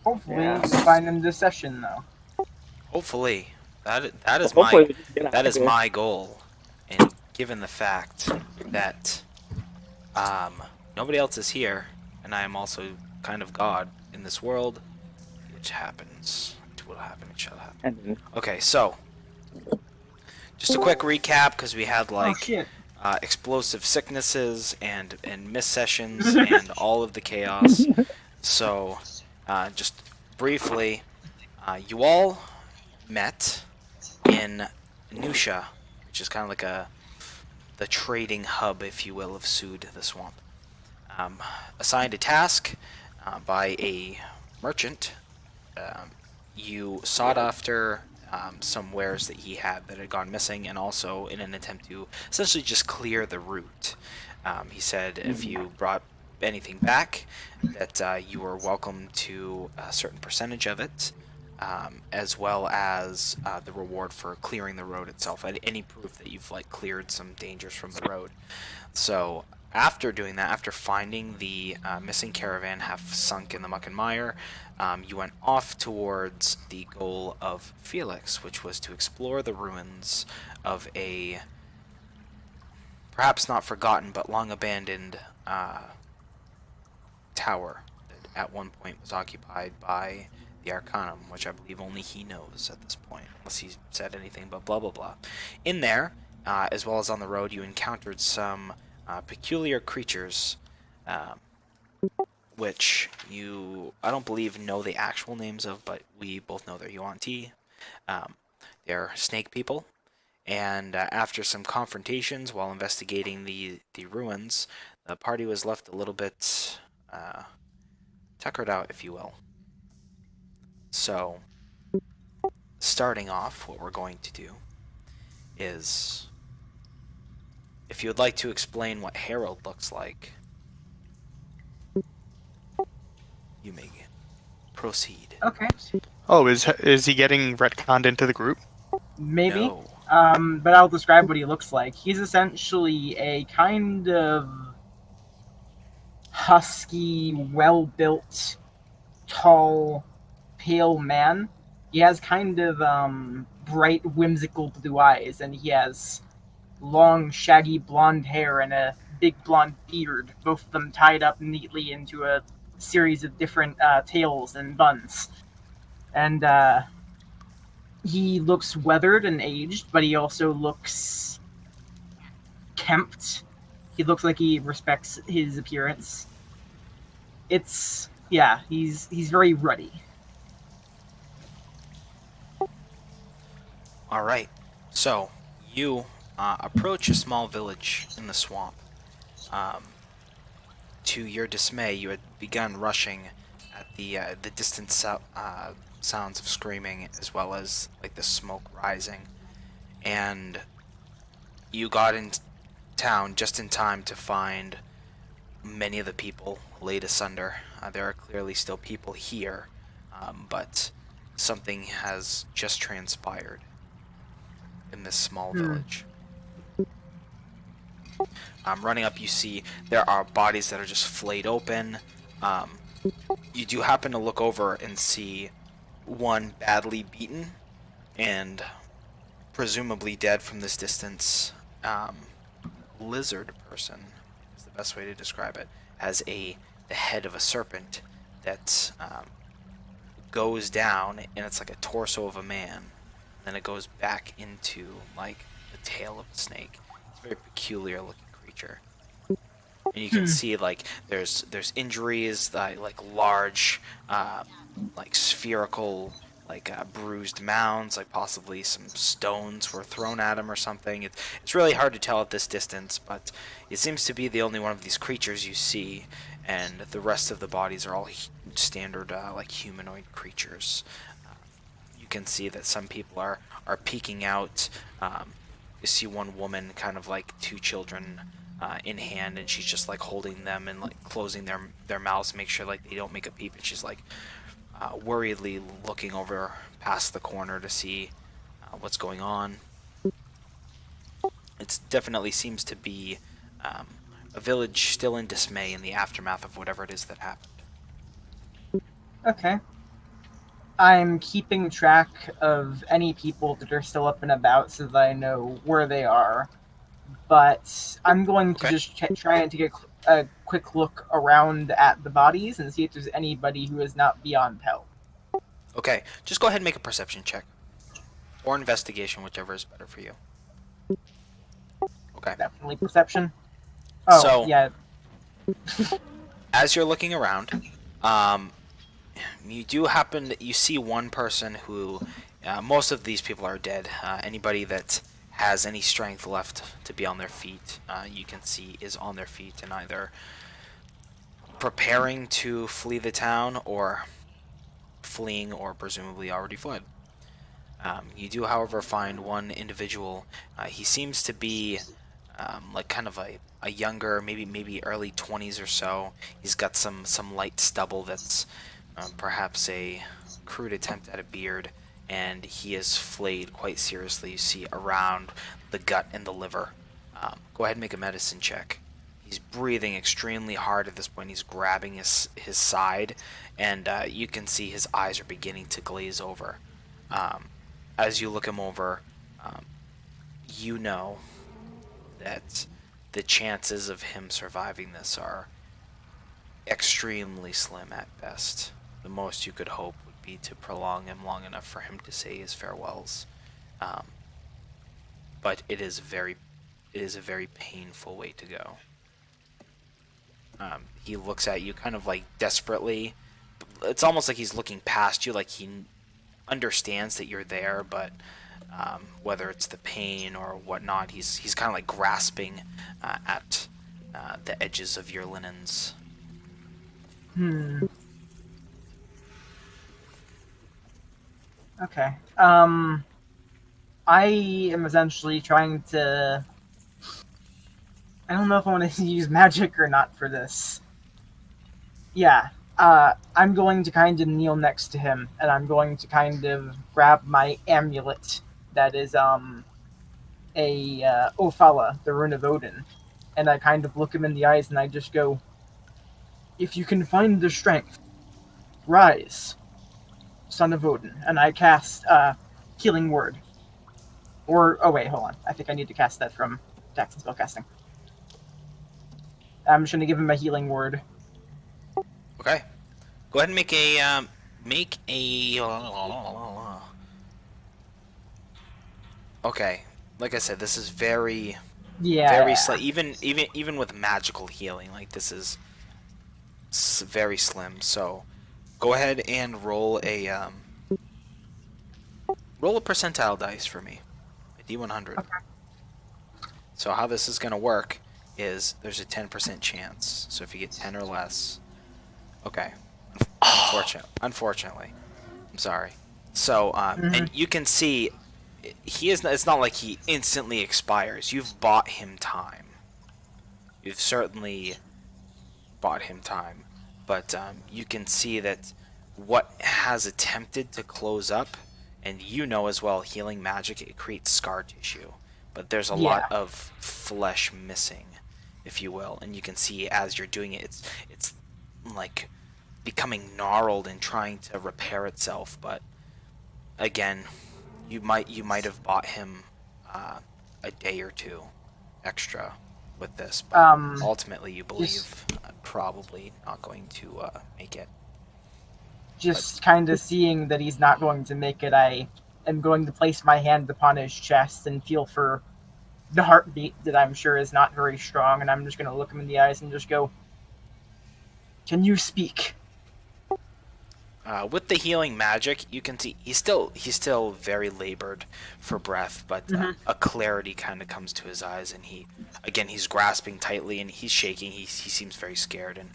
Hopefully, Yeah. we find them this session, though. Hopefully, that Well, is hopefully my we can get out of here. goal. And given the fact that nobody else is here, and I am also kind of God in this world, it happens. It will happen. It shall happen. And Okay, so just a quick recap because we had Oh like shit. explosive sicknesses and miss sessions and all of the chaos. So, just briefly, you all met in Nusha, which is kind of like the trading hub, if you will, of Sud, the swamp. Assigned a task by a merchant. Um, you sought after some wares that he had that had gone missing, and also in an attempt to essentially just clear the route. He said if you brought anything back, that you were welcome to a certain percentage of it, as well as the reward for clearing the road itself. Any proof that you've like cleared some dangers from the road. So after doing that, after finding the missing caravan half sunk in the muck and mire, you went off towards the goal of Felix, which was to explore the ruins of a perhaps not forgotten but long abandoned tower that at one point was occupied by the Arcanum, which I believe only he knows at this point, unless he said anything but blah blah blah. In there, as well as on the road, you encountered some peculiar creatures, um, which I don't believe know the actual names of, but we both know they're Yuan-Ti. Um, they're snake people, and after some confrontations while investigating the ruins, the party was left a little bit tuckered out, if you will. So, starting off, what we're going to do is, if you would like to explain what Harold looks like, you may proceed. Okay, Oh, is he getting retconned into the group? maybe. No. But I'll describe what he looks like. He's essentially a kind of husky, well-built, tall, pale man. He has kind of bright, whimsical blue eyes, and he has long, shaggy blonde hair and a big blonde beard, both of them tied up neatly into a series of different tails and buns. And he looks weathered and aged, but he also looks kempt. He looks like he respects his appearance. It's yeah, he's very ruddy. All right. So you approach a small village in the swamp. Um, to your dismay, you had begun rushing at the distant sounds of screaming, as well as like the smoke rising, and you got in town just in time to find many of the people laid asunder. There are clearly still people here, but something has just transpired in this small village. Running up, you see there are bodies that are just flayed open. You do happen to look over and see one badly beaten and presumably dead from this distance. Lizard person is the best way to describe it. Has the head of a serpent that goes down, and it's like a torso of a man. And then it goes back into like the tail of a snake. It's a very peculiar looking creature. And you can see like there's injuries, like large, like spherical, like bruised mounds, like possibly some stones were thrown at him or something. It's really hard to tell at this distance, but it seems to be the only one of these creatures you see, and the rest of the bodies are all standard like humanoid creatures. You can see that some people are peeking out. You see one woman, kind of like two children in hand, and she's just like holding them and like closing their mouths to make sure like they don't make a peep. And she's like worriedly looking over past the corner to see what's going on. It definitely seems to be a village still in dismay in the aftermath of whatever it is that happened. Okay. I'm keeping track of any people that are still up and about so that I know where they are. But I'm going to Okay. just try and take a quick look around at the bodies and see if there's anybody who is not beyond help. Okay, just go ahead and make a perception check. Or investigation, whichever is better for you. Okay. Definitely perception. Oh, So- yeah. As you're looking around, you see one person who, most of these people are dead. Anybody that has any strength left to be on their feet, you can see is on their feet and either preparing to flee the town or fleeing or presumably already fled. You do, however, find one individual. He seems to be like kind of a younger, maybe early 20s or so. He's got some light stubble that's perhaps a crude attempt at a beard, and he is flayed quite seriously. You see around the gut and the liver. Go ahead and make a medicine check. He's breathing extremely hard at this point. He's grabbing his side, and you can see his eyes are beginning to glaze over. As you look him over, you know that the chances of him surviving this are extremely slim at best. The most you could hope would be to prolong him long enough for him to say his farewells. But it is a very painful way to go. He looks at you kind of like desperately. It's almost like he's looking past you, like he understands that you're there, but whether it's the pain or whatnot, he's kind of like grasping at the edges of your linens. Okay. I am essentially trying to... I don't know if I want to use magic or not for this. Yeah. I'm going to kind of kneel next to him, and I'm going to kind of grab my amulet that is, Ophala, the Rune of Odin. And I kind of look him in the eyes and I just go, "If you can find the strength, rise, son of Odin." And I cast, Healing Word. Or, oh wait, hold on. I think I need to cast that from Attacks and Spellcasting. I'm just going to give him a Healing Word. Okay. Go ahead and make a Okay. Like I said, this is very slight. Even with magical healing, like this is very slim. So, go ahead and roll a percentile dice for me, a D100. Okay. So how this is gonna work is there's a 10% chance. So if you get 10 or less, okay. Unfortunately, I'm sorry. So and you can see he is. It's not like he instantly expires. You've bought him time. You've certainly bought him time, but you can see that what has attempted to close up, and you know as well, healing magic, it creates scar tissue, but there's a lot of flesh missing, if you will, and you can see as you're doing it, it's like becoming gnarled and trying to repair itself. But again, you might have bought him a day or two extra with this, but ultimately you believe probably not going to make it. Just kind of seeing that he's not going to make it, I am going to place my hand upon his chest and feel for the heartbeat that I'm sure is not very strong, and I'm just going to look him in the eyes and just go, "Can you speak?" With the healing magic, you can see he's still very labored for breath, but a clarity kind of comes to his eyes, and he's grasping tightly and he's shaking. He seems very scared. And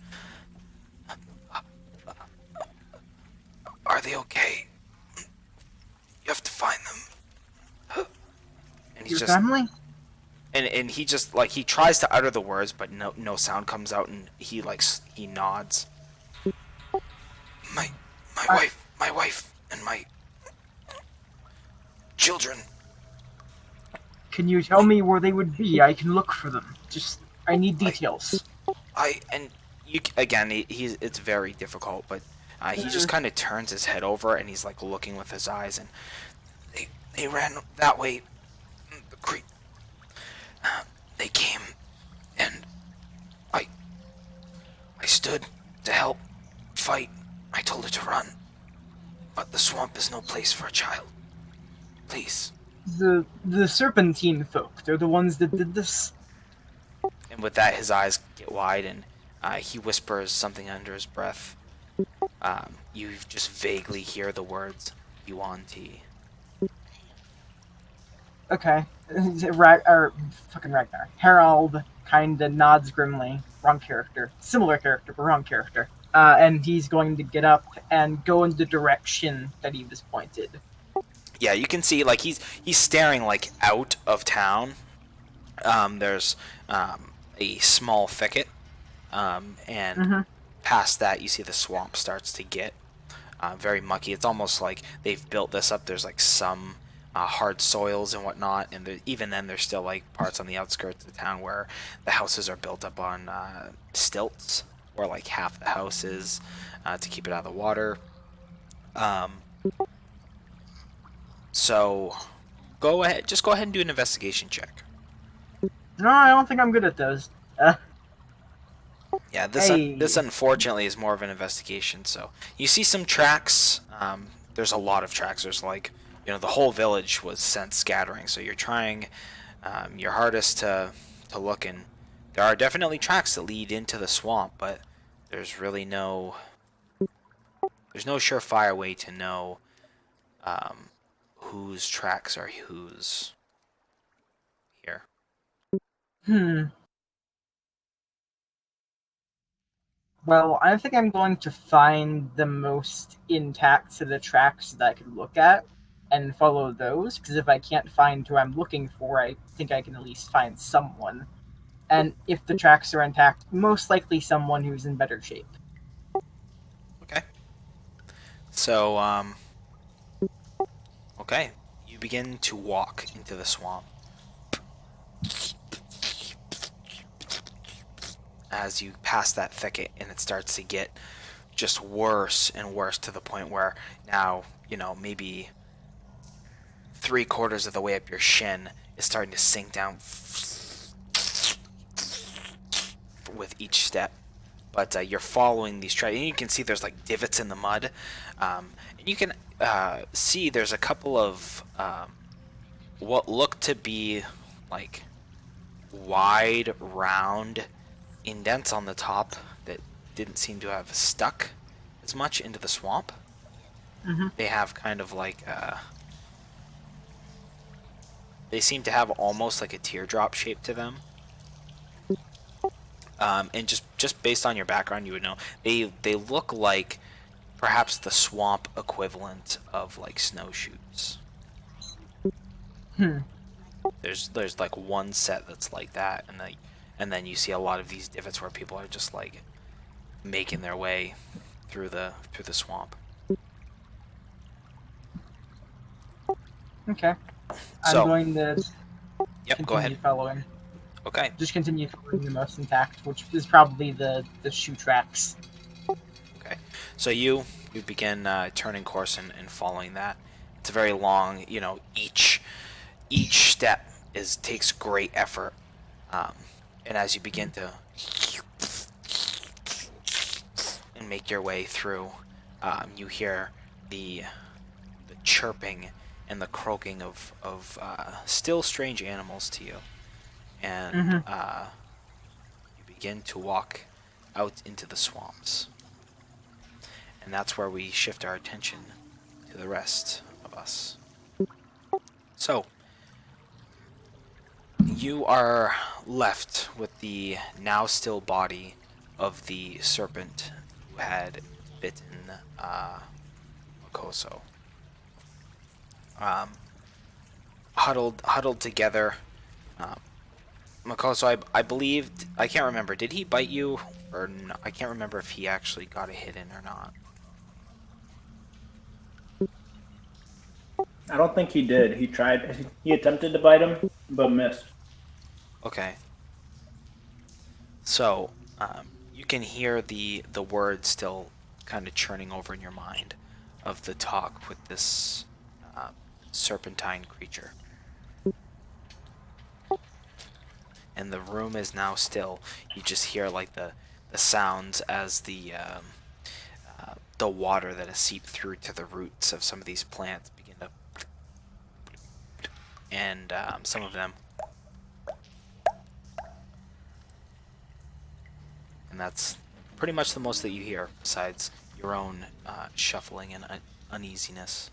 are they okay? You have to find them. And he's Your just family? and he just like he tries to utter the words, but no sound comes out, and he nods. My wife and my children. Can you tell me where they would be? I can look for them. I need details. It's very difficult, but He just kind of turns his head over and he's like looking with his eyes, and they ran that way. The creep. They came, and I stood to help fight. I told her to run, but the swamp is no place for a child. Please. The Serpentine folk, they're the ones that did this. And with that, his eyes get wide, and he whispers something under his breath. You just vaguely hear the words Yuan-Ti. Okay. Fucking Ragnar. Harold kinda nods grimly. Wrong character. Similar character, but wrong character. And he's going to get up and go in the direction that he was pointed. Yeah, you can see, like, he's staring, like, out of town. There's a small thicket, and past that you see the swamp starts to get very mucky. It's almost like they've built this up. There's, like, some hard soils and whatnot, and even then there's still, like, parts on the outskirts of town where the houses are built up on stilts, or, like, half the house is to keep it out of the water. So, go ahead and do an investigation check. No, I don't think I'm good at those. Yeah, this unfortunately is more of an investigation. So, you see some tracks. There's a lot of tracks. There's like, the whole village was sent scattering. So you're trying your hardest to look, and there are definitely tracks that lead into the swamp, but there's really no surefire way to know whose tracks are whose here. Well, I think I'm going to find the most intact set of tracks that I can look at and follow those, because if I can't find who I'm looking for, I think I can at least find someone. And if the tracks are intact, most likely someone who's in better shape. Okay. So, okay. You begin to walk into the swamp. As you pass that thicket, and it starts to get just worse and worse, to the point where now, maybe 3/4 of the way up your shin is starting to sink down with each step. But you're following these tracks, and you can see there's like divots in the mud, and you can see there's a couple of what look to be like wide, round indents on the top that didn't seem to have stuck as much into the swamp. They have kind of like they seem to have almost like a teardrop shape to them. And just based on your background, you would know they look like perhaps the swamp equivalent of like snowshoes. There's like one set that's like that, and then you see a lot of these divots where people are just like making their way through the swamp. Okay. So, I'm going to go ahead. following. Okay. Just continue following the most intact, which is probably the shoe tracks. Okay. So you begin turning course and following that. It's a very long, each step takes great effort. And as you begin to and make your way through, you hear the chirping and the croaking of still strange animals to you. And you begin to walk out into the swamps. And that's where we shift our attention to the rest of us. So, you are left with the now still body of the serpent who had bitten Makoso. Huddled together. Makoso, I believe, I can't remember, did he bite you or no? I can't remember if he actually got a hit in or not. I don't think he did. He attempted to bite him, but missed. Okay. So, you can hear the words still kind of churning over in your mind of the talk with this serpentine creature. And the room is now still. You just hear like the sounds as the water that has seeped through to the roots of some of these plants begin to, and some of them, and that's pretty much the most that you hear, besides your own shuffling and uneasiness.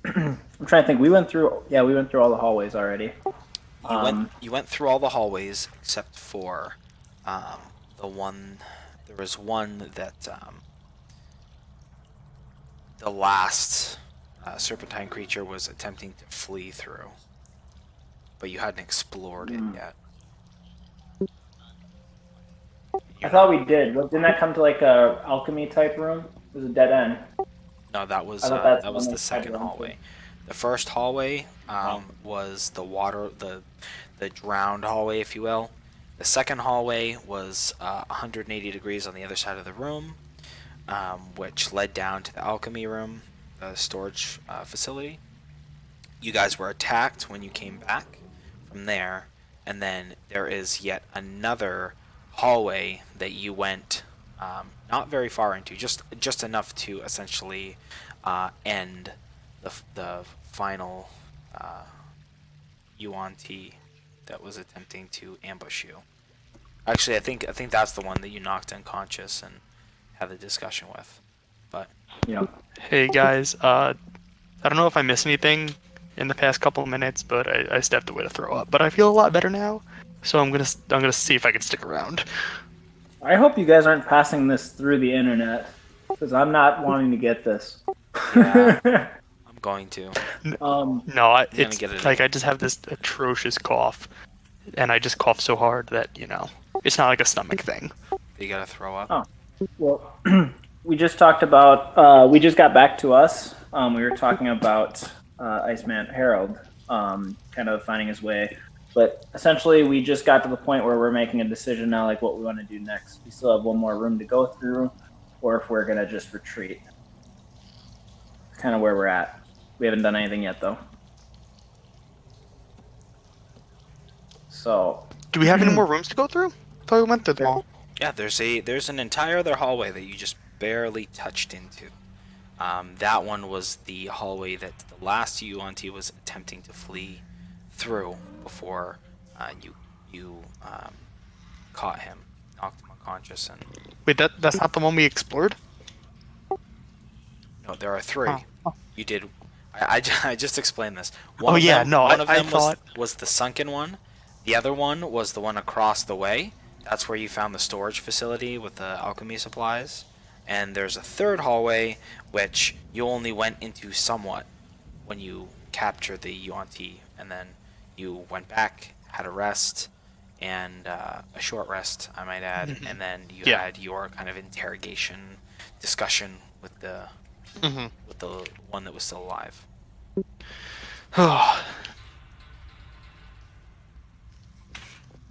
I'm trying to think. We went through all the hallways already. You went through all the hallways except for the one. There was one that the last serpentine creature was attempting to flee through, but you hadn't explored it yet. I thought we did. Well, didn't that come to like a alchemy type room? It was a dead end. No, that was I thought that's that was the the one second I went hallway. The first hallway was the water, the drowned hallway, if you will. The second hallway was 180 degrees on the other side of the room, which led down to the alchemy room, the storage facility. You guys were attacked when you came back from there, and then there is yet another hallway that you went not very far into, just enough to essentially end the final Yuan-Ti that was attempting to ambush you. Actually, I think that's the one that you knocked unconscious and had the discussion with. But Yeah. Hey guys, I don't know if I missed anything in the past couple of minutes, but I stepped away to throw up. But I feel a lot better now, so I'm gonna see if I can stick around. I hope you guys aren't passing this through the internet, because I'm not wanting to get this. Yeah. I'm going to. Um, No, gonna it's get it like I just have this atrocious cough, and I just cough so hard that it's not like a stomach thing. You gotta throw up. Oh. Well, we just talked about. We just got back to us. We were talking about Iceman Harold, kind of finding his way. But essentially, we just got to the point where we're making a decision now, like what we want to do next. We still have one more room to go through, or if we're gonna just retreat. Kind of where we're at. We haven't done anything yet, though. So. Do we have any more rooms to go through? I thought we went through them all. Yeah, there's an entire other hallway that you just barely touched into. That one was the hallway that the last Yuan-Ti was attempting to flee through before you caught him, knocked him unconscious, and Wait, that's not the one we explored? no, there are three. Oh. You did. I just explained this. Oh, of yeah, them, no, one I of them thought- was the sunken one. The other one was the one across the way. That's where you found the storage facility with the alchemy supplies. And there's a third hallway, which you only went into somewhat when you captured the Yuan-Ti, and then you went back, had a rest, and a short rest, I might add, and then you Yeah. had your kind of interrogation discussion with the one that was still alive.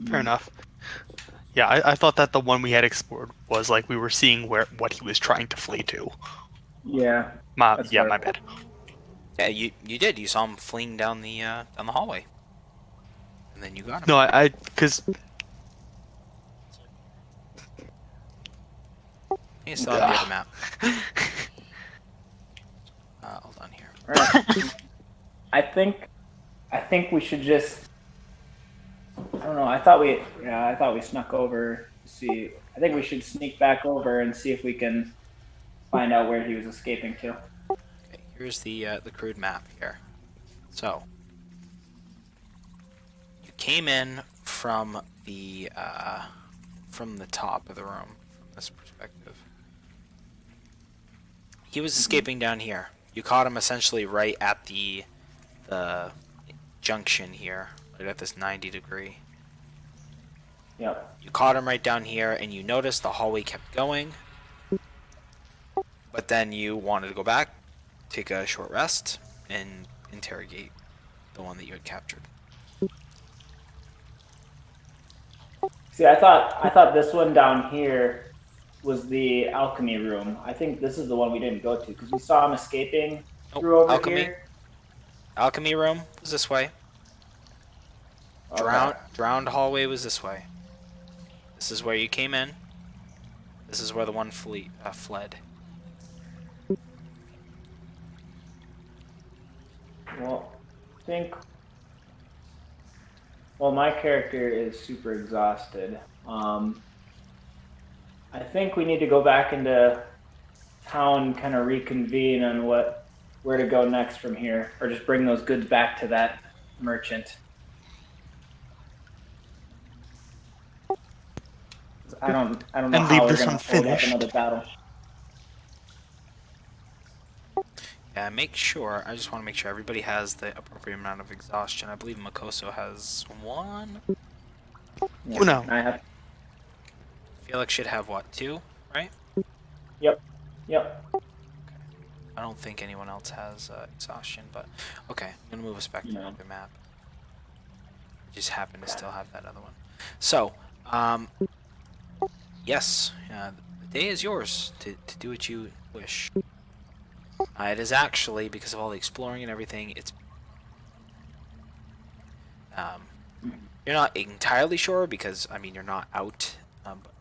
Fair enough. Yeah, I thought that the one we had explored was like we were seeing what he was trying to flee to. Yeah. My That's yeah, fair. my bad. Yeah, you did. You saw him fleeing down the hallway, and then you got him. No, I because You still have the other map. Hold on here. All right. I think we should just. I don't know. I thought we snuck over to see. I think we should sneak back over and see if we can find out where he was escaping to. Okay, here's the crude map here. So you came in from the top of the room from this perspective. He was escaping down here. You caught him essentially right at the junction here, right at this 90-degree. Yep. You caught him right down here, and you noticed the hallway kept going. But then you wanted to go back, take a short rest, and interrogate the one that you had captured. See, I thought this one down here was the alchemy room. I think this is the one we didn't go to because we saw him escaping through over alchemy. here. Alchemy room was this way. Okay. Drowned hallway was this way. This is where you came in. This is where the one fled. Well, I think. Well, my character is super exhausted. I think we need to go back into town, kind of reconvene on where to go next from here, or just bring those goods back to that merchant. I don't know And how leave we're this gonna hold up unfinished. another battle. Make sure. I just want to make sure everybody has the appropriate amount of exhaustion. I believe Makoso has 1. Yeah, No. I have. Felix should have what, 2, right? Yep. I don't think anyone else has exhaustion, but okay. I'm gonna move us back to No. the map. I just happen to still have that other one. So, yes, the day is yours to do what you wish. It is actually, because of all the exploring and everything, it's you're not entirely sure because I mean you're not out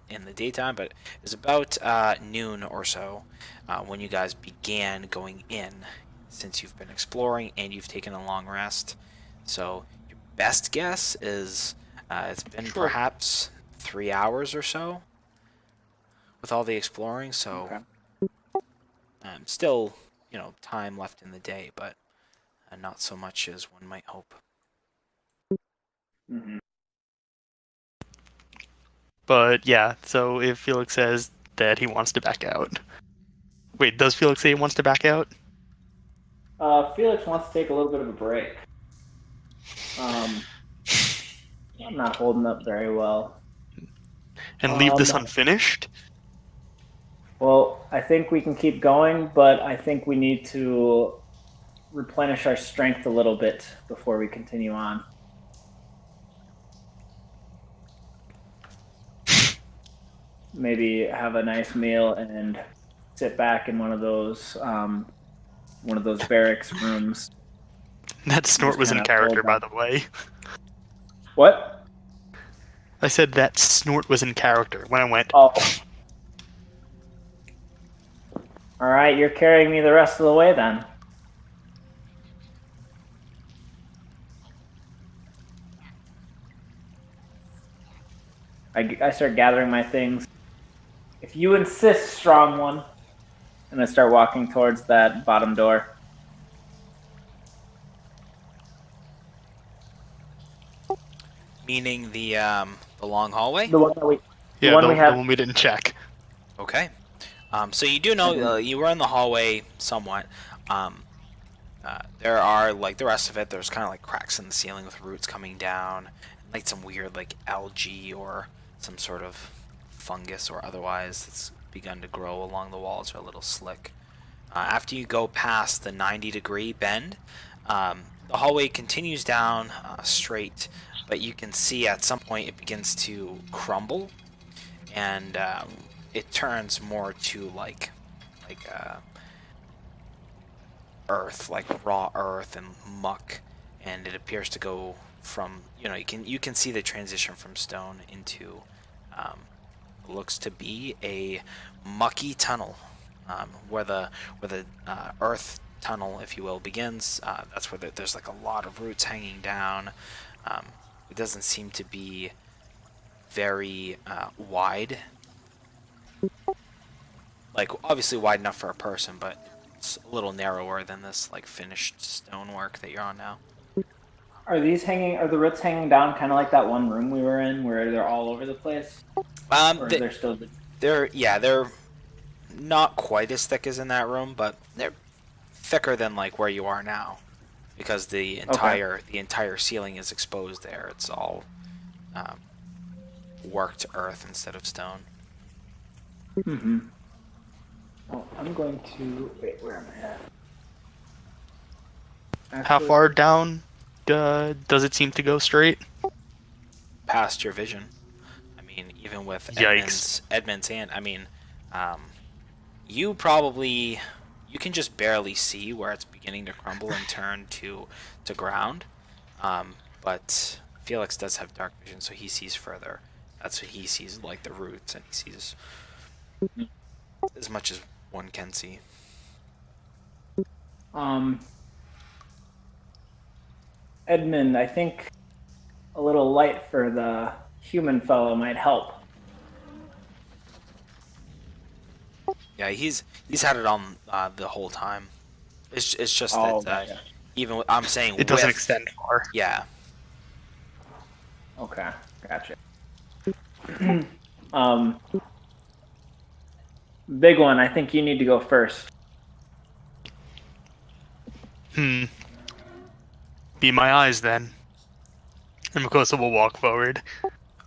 in the daytime, but it's about noon or so when you guys began going in, since you've been exploring and you've taken a long rest. So your best guess is it's been perhaps 3 hours or so with all the exploring. So still, time left in the day, but not so much as one might hope. Mm-hmm. But yeah, so if Felix says that he wants to back out. Wait, does Felix say he wants to back out? Felix wants to take a little bit of a break. I'm not holding up very well. And leave this unfinished? Well, I think we can keep going, but I think we need to replenish our strength a little bit before we continue on. Maybe have a nice meal and sit back in one of those barracks rooms. That snort was in kinda character, hold by on. the way. What? I said that snort was in character when I went. Oh. All right, you're carrying me the rest of the way then. I start gathering my things. If you insist, strong one, and I start walking towards that bottom door. Meaning the long hallway? The one that we. Yeah, one the we have- one we didn't check. Okay. So you do know you were in the hallway somewhat. There are, like the rest of it, there's kind of like cracks in the ceiling with roots coming down, like some weird like algae or some sort of fungus or otherwise that's begun to grow along the walls are a little slick. After you go past the 90-degree bend, the hallway continues down straight, but you can see at some point it begins to crumble, and it turns more to like earth, like raw earth and muck, and it appears to go from you can see the transition from stone into looks to be a mucky tunnel, where the earth tunnel, if you will, begins. That's where there's like a lot of roots hanging down. It doesn't seem to be very wide, like obviously wide enough for a person, but it's a little narrower than this like finished stonework that you're on now. Are the roots hanging down kind of like that one room we were in where they're all over the place? Or is there still... They're not quite as thick as in that room, but they're thicker than like where you are now, because the entire ceiling is exposed there. It's all worked earth instead of stone. Mm-hmm. Well, I'm going to... Wait, where am I at? How far down does it seem to go straight? Past your vision. I mean, mean, even with Yikes. Edmund's hand, I mean, you can just barely see where it's beginning to crumble and turn to ground. But Felix does have dark vision, so he sees further. That's what he sees, like the roots, and he sees as much as one can see. Edmund, I think a little light for the human fellow might help. Yeah, he's had it on the whole time. It's just Oh, that gotcha. even I'm saying It doesn't with- extend far. Yeah, Okay, gotcha. Big one, I think you need to go first. Be my eyes then. And Makosa will walk forward.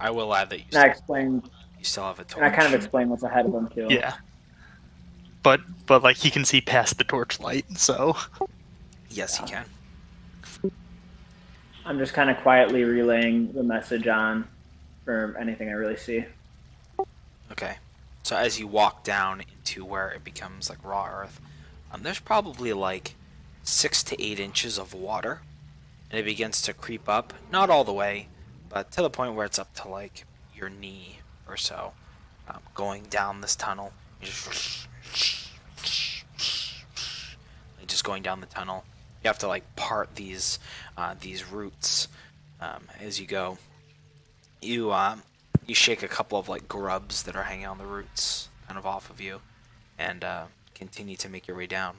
I will add that you And I explained, still have a torch. and I kind of explained what's ahead of him too. Yeah. But like he can see past the torchlight, so Yes, he can. I'm just kind of quietly relaying the message on for anything I really see. Okay. So as you walk down into where it becomes like raw earth, there's probably like 6 to 8 inches of water, and it begins to creep up, not all the way, but to the point where it's up to like your knee or so, going down this tunnel. Just going down the tunnel. You have to like part these roots as you go. You shake a couple of like grubs that are hanging on the roots kind of off of you, and continue to make your way down.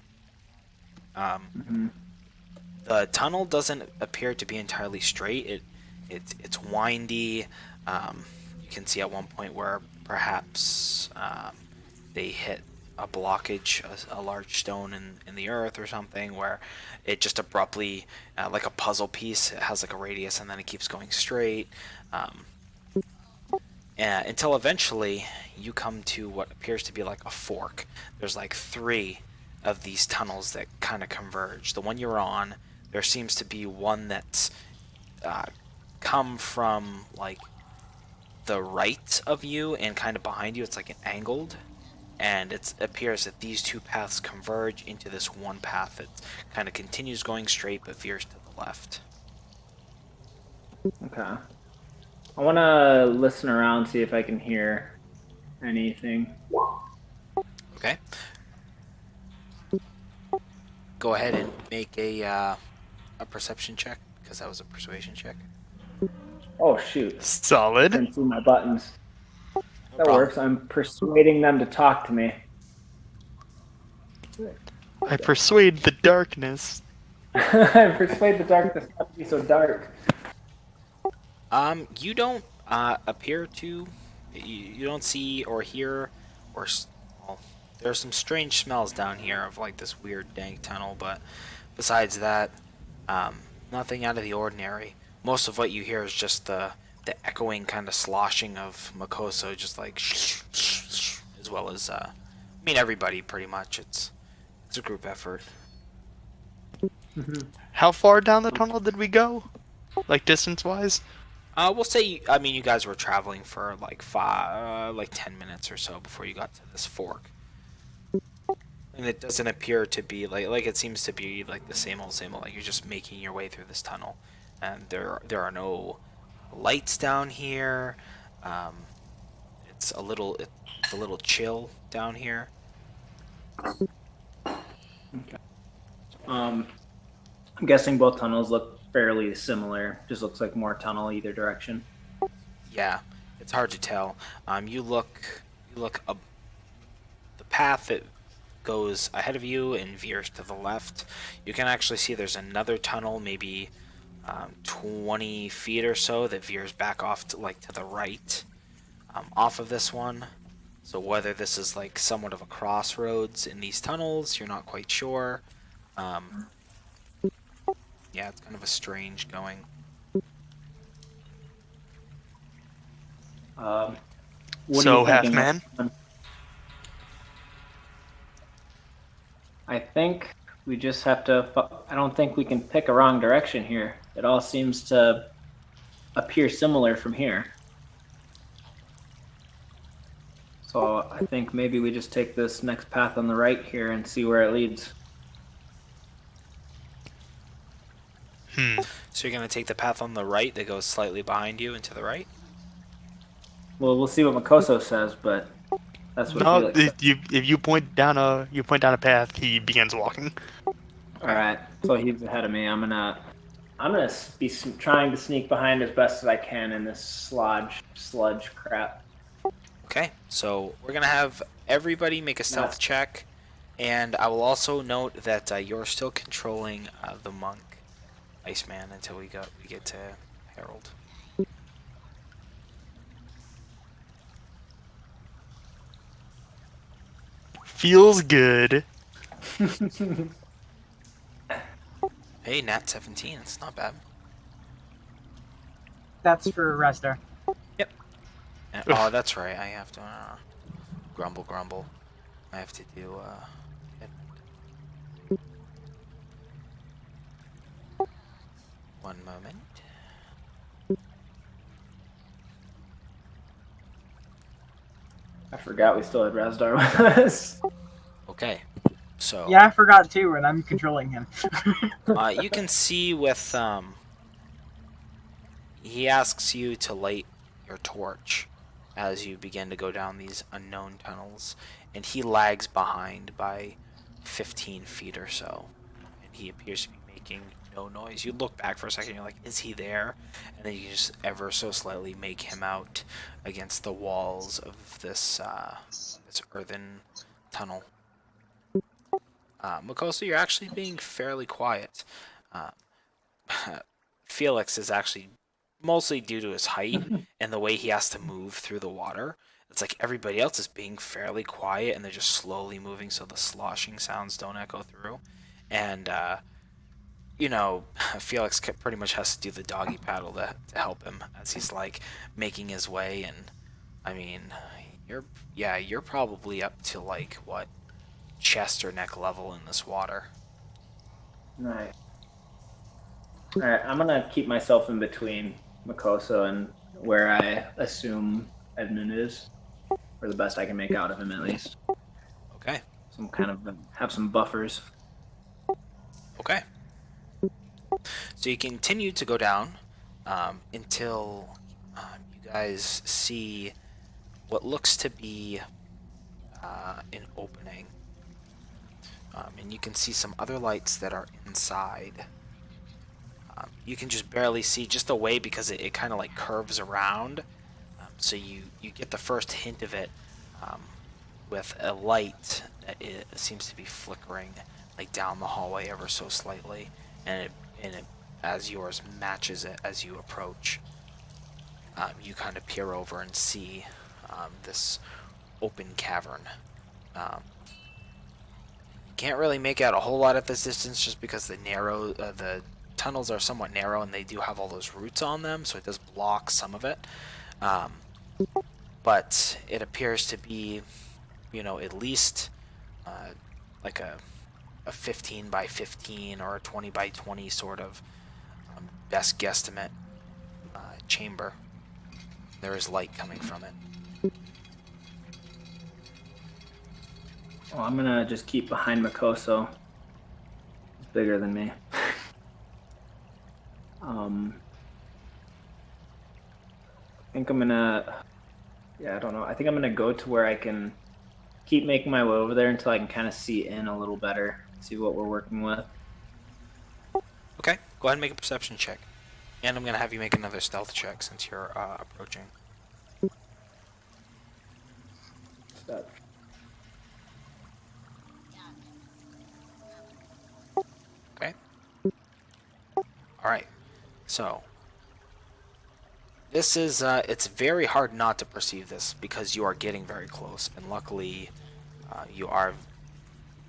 The tunnel doesn't appear to be entirely straight. It's windy. You can see at one point where perhaps they hit a blockage, a large stone in the earth or something, where it just abruptly, like a puzzle piece, it has like a radius and then it keeps going straight. Until eventually you come to what appears to be like a fork. There's like 3 of these tunnels that kind of converge. The one you're on, there seems to be one that's come from like the right of you and kind of behind you. It's like an angled, and it appears that these 2 paths converge into this one path that kind of continues going straight but veers to the left. Okay. I want to listen around, see if I can hear anything. Okay. Go ahead and make a perception check, because that was a persuasion check. Oh, shoot. solid. Didn't see my buttons. That problem. works. I'm persuading them to talk to me. I persuade the darkness. I persuade the darkness not to be so dark. You don't appear to. You don't see or hear or. Well, there's some strange smells down here of like this weird dank tunnel, but besides that, nothing out of the ordinary. Most of what you hear is just the echoing kind of sloshing of Makoso, just like as well as I mean everybody pretty much. It's a group effort. How far down the tunnel did we go? Like distance-wise? We'll say, I mean, you guys were traveling for like 10 minutes or so before you got to this fork, and it doesn't appear to be like it seems to be like the same old. Like you're just making your way through this tunnel, and there are no lights down here. It's a little chill down here. I'm guessing both tunnels look fairly similar. Just looks like more tunnel either direction. Yeah, it's hard to tell. You look up the path that goes ahead of you and veers to the left. You can actually see there's another tunnel, maybe 20 feet or so, that veers back off to the right, off of this one. So whether this is like somewhat of a crossroads in these tunnels, you're not quite sure. Yeah, it's kind of a strange going. What are So, you thinking? Half-Man? I think we just have to. I don't think we can pick a wrong direction here. It all seems to appear similar from here. So I think maybe we just take this next path on the right here and see where it leads. So you're gonna take the path on the right that goes slightly behind you and to the right? Well, we'll see what Makoso says, but that's what No, Felix said. if you point down a path, he begins walking. All right, so he's ahead of me. I'm gonna be trying to sneak behind as best as I can in this sludge crap. Okay, so we're gonna have everybody make a stealth check, and I will also note that you're still controlling the monk, Iceman, until we get to Harold. Feels good. Hey, Nat 17, it's not bad. That's for Rester. And, oh, that's right. I have to grumble. I have to do. One moment. I forgot we still had Razdar with us. Okay, so Yeah, I forgot too, and I'm controlling him. you can see with he asks you to light your torch as you begin to go down these unknown tunnels, and he lags behind by 15 feet or so, and he appears to be making no noise. You look back for a second, you're like, is he there? And then you just ever so slightly make him out against the walls of this this earthen tunnel. Makosa, you're actually being fairly quiet. Felix is actually mostly due to his height and the way he has to move through the water. It's like everybody else is being fairly quiet and they're just slowly moving so the sloshing sounds don't echo through. And, you know, Felix pretty much has to do the doggy paddle to help him as he's like making his way. And I mean, you're probably up to like what, chest or neck level in this water. Nice. All right, I'm gonna keep myself in between Makoso and where I assume Edmund is, for the best I can make out of him at least. Okay. Some kind of have some buffers. Okay. So you continue to go down until you guys see what looks to be an opening. And you can see some other lights that are inside. You can just barely see just the way because it kind of like curves around. So you get the first hint of it with a light that it seems to be flickering like down the hallway ever so slightly, and it as yours matches it as you approach. You kind of peer over and see this open cavern. Can't really make out a whole lot at this distance just because the tunnels are somewhat narrow and they do have all those roots on them, so it does block some of it. But it appears to be, at least like a 15 by 15 or a 20 by 20 sort of best guesstimate chamber. There is light coming from it. Well, I'm gonna just keep behind Makoso. He's bigger than me. I think I'm gonna... Yeah, I don't know. I think I'm gonna go to where I can keep making my way over there until I can kind of see in a little better, see what we're working with. Okay, go ahead and make a perception check. And I'm going to have you make another stealth check since you're approaching. Okay. Alright, so this is, it's very hard not to perceive this because you are getting very close, and luckily you are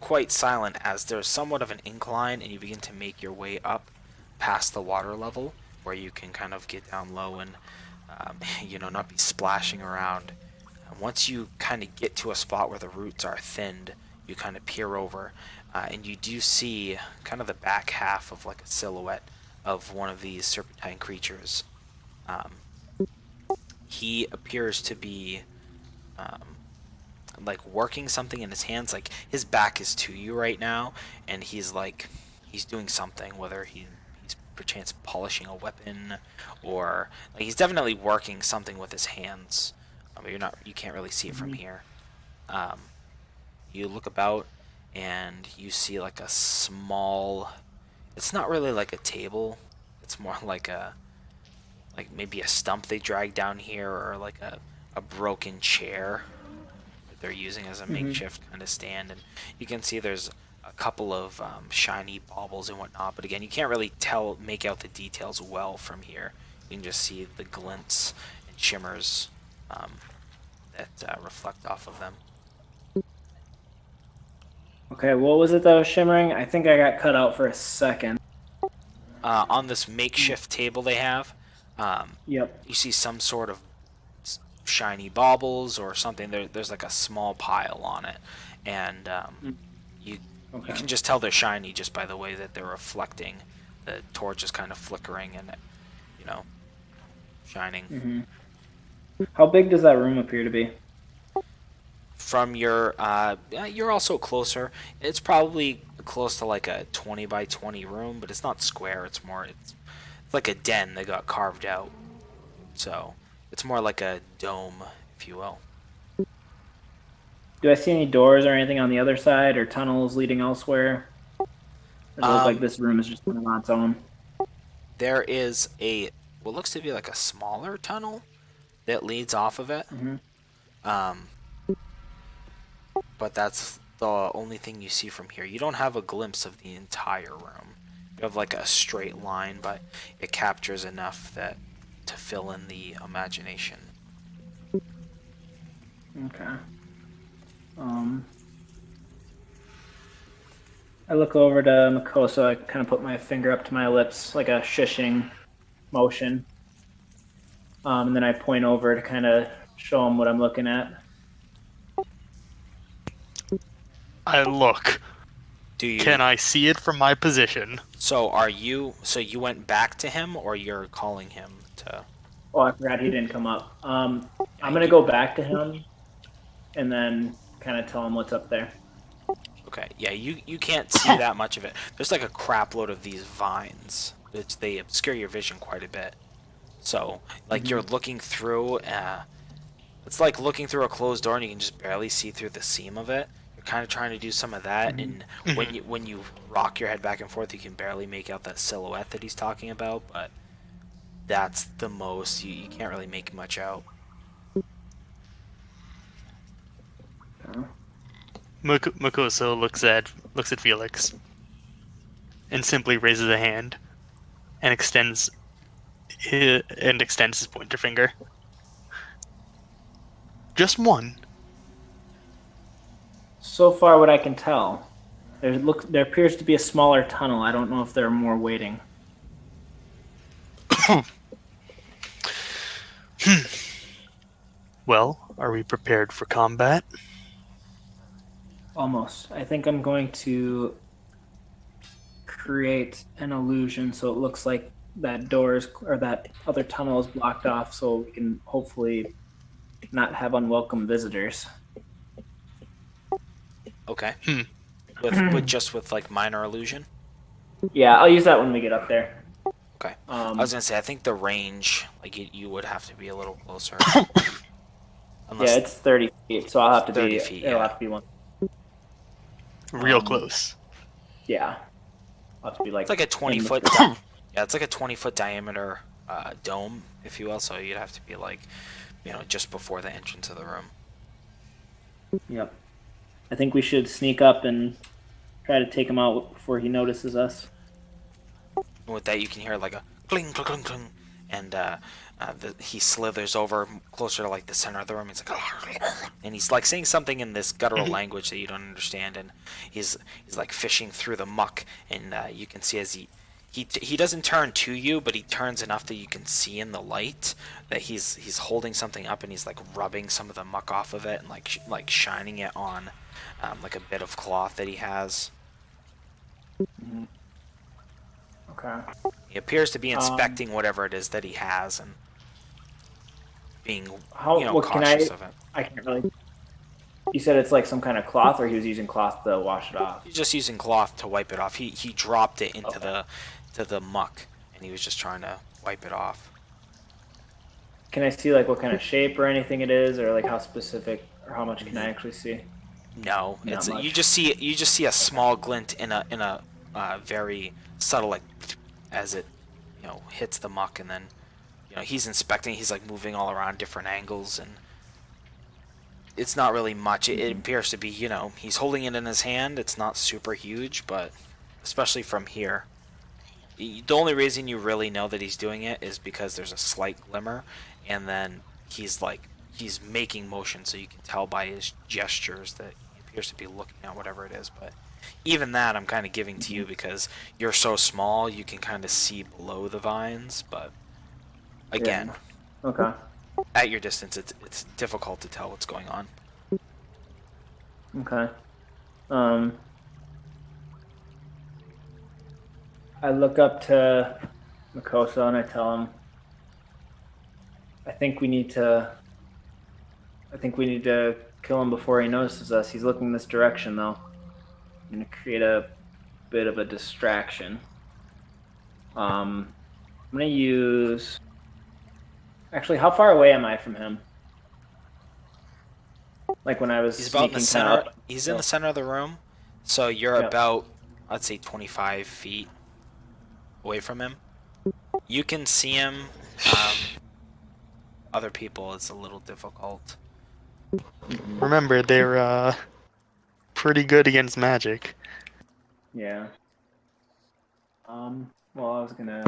quite silent as there's somewhat of an incline and you begin to make your way up past the water level where you can kind of get down low and not be splashing around. And once you kind of get to a spot where the roots are thinned, you kind of peer over and you do see kind of the back half of like a silhouette of one of these serpentine creatures. He appears to be like working something in his hands. Like his back is to you right now, and he's doing something, whether he's perchance polishing a weapon, or like he's definitely working something with his hands. But you can't really see it from here. You look about and you see like a small, it's not really like a table, it's more like maybe a stump they dragged down here, or like a broken chair that they're using as a makeshift kind of stand. And you can see there's a couple of shiny baubles and whatnot, but again, you can't really make out the details well from here. You can just see the glints and shimmers that reflect off of them. Okay, what was it that was shimmering? I think I got cut out for a second. On this makeshift table they have, Yep. you see some sort of shiny baubles or something. There's like a small pile on it, and you can just tell they're shiny just by the way that they're reflecting. The torch is kind of flickering and, shining. How big does that room appear to be? From your, you're also closer. It's probably close to like a 20 by 20 room, but it's not square. It's like a den that got carved out. So it's more like a dome, if you will. Do I see any doors or anything on the other side, or tunnels leading elsewhere? Or does it look like this room is just kind of on its own? There is what looks to be like a smaller tunnel that leads off of it. But that's the only thing you see from here. You don't have a glimpse of the entire room. You have like a straight line, but it captures enough to fill in the imagination. Okay. I look over to Makosa. I kind of put my finger up to my lips, like a shushing motion. And then I point over to kind of show him what I'm looking at. I look. Do you? Can I see it from my position? So you went back to him, or you're calling him to? Oh, I forgot he didn't come up. I'm gonna go back to him, and then kind of tell him what's up there. Okay, yeah, you can't see that much of it. There's like a crap load of these vines. They obscure your vision quite a bit. So, like, you're looking through, it's like looking through a closed door and you can just barely see through the seam of it. You're kind of trying to do some of that, and when you rock your head back and forth, you can barely make out that silhouette that he's talking about, but that's the most. You can't really make much out. Makoso looks at Felix and simply raises a hand and extends his pointer finger. Just one. So far, what I can tell, there appears to be a smaller tunnel. I don't know if there are more waiting. Well, are we prepared for combat? Almost. I think I'm going to create an illusion so it looks like that that other tunnel is blocked off, so we can hopefully not have unwelcome visitors. Okay. With like minor illusion. Yeah, I'll use that when we get up there. Okay. I was gonna say, I think the range, like you would have to be a little closer. Yeah, it's 30 feet, so I'll have to 30 be. feet, It'll yeah. have to be one. Real close. Yeah. I'll have to be like. It's like a 20 in foot. the- Yeah, it's like a 20-foot diameter dome, if you will. So you'd have to be like, just before the entrance of the room. Yep. I think we should sneak up and try to take him out before he notices us. And with that, you can hear like a cling, cling, cling, cling, and he slithers over closer to like the center of the room. He's like, and he's like saying something in this guttural language that you don't understand, and he's like fishing through the muck, and you can see as he doesn't turn to you, but he turns enough that you can see in the light that he's holding something up, and he's like rubbing some of the muck off of it and like shining it on like a bit of cloth that he has. Okay. He appears to be inspecting whatever it is that he has and being What can cautious of it. I can't really. You said it's like some kind of cloth, or he was using cloth to wash it off? He's just using cloth to wipe it off. He dropped it into Okay. the muck, and he was just trying to wipe it off. Can I see like what kind of shape or anything it is, or like how specific or how much can I actually see? No, Not it's much. you just see a small glint in a very subtle, like, as it hits the muck, and then he's inspecting. He's like moving all around different angles, and it's not really much. It appears to be he's holding it in his hand. It's not super huge, but especially from here, the only reason you really know that he's doing it is because there's a slight glimmer, and then he's making motion, so you can tell by his gestures that he appears to be looking at whatever it is. But even that I'm kind of giving to you because you're so small, you can kind of see below the vines. But again, Okay. at your distance, it's difficult to tell what's going on. Okay. I look up to Makosa and I tell him, I think we need to kill him before he notices us. He's looking this direction, though. I'm gonna create a bit of a distraction. I'm gonna use. Actually, how far away am I from him? Like when I was He's about in the sneaking center. kinda up. He's in the center of the room, so you're Yeah. about, I'd say, 25 feet away from him. You can see him. Other people, it's a little difficult. Remember, they're pretty good against magic. Yeah. Well, I was gonna.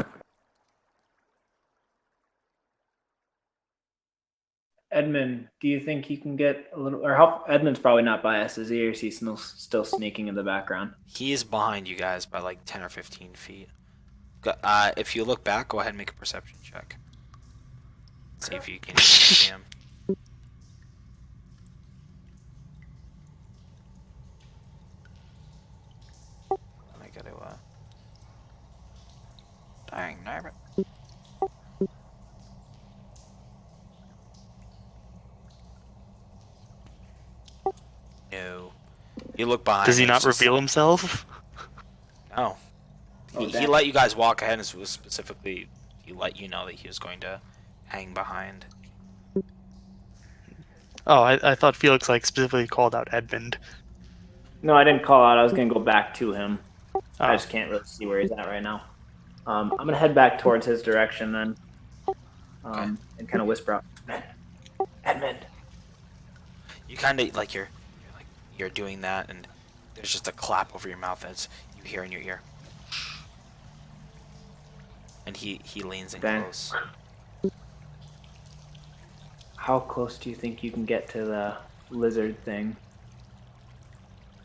Edmund, do you think you can get a little, or how? Edmund's probably not by us, is he? Or is he still sneaking in the background? He's behind you guys by like 10 or 15 feet. If you look back, go ahead and make a perception check. See if you can see him. I gotta, dang, nabbit. No. You look behind. Does he it's not just- reveal himself? No. Oh, He damn. let you guys walk ahead, and was specifically he let you know that he was going to hang behind. Oh, I thought Felix specifically called out Edmund. No, I didn't call out. I was gonna go back to him. I Oh. just can't really see where he's at right now. I'm gonna head back towards his direction then, and kind of whisper out, Edmund. You kind of like you're doing that, and there's just a clap over your mouth as you hear in your ear. And he leans in Okay. close. How close do you think you can get to the lizard thing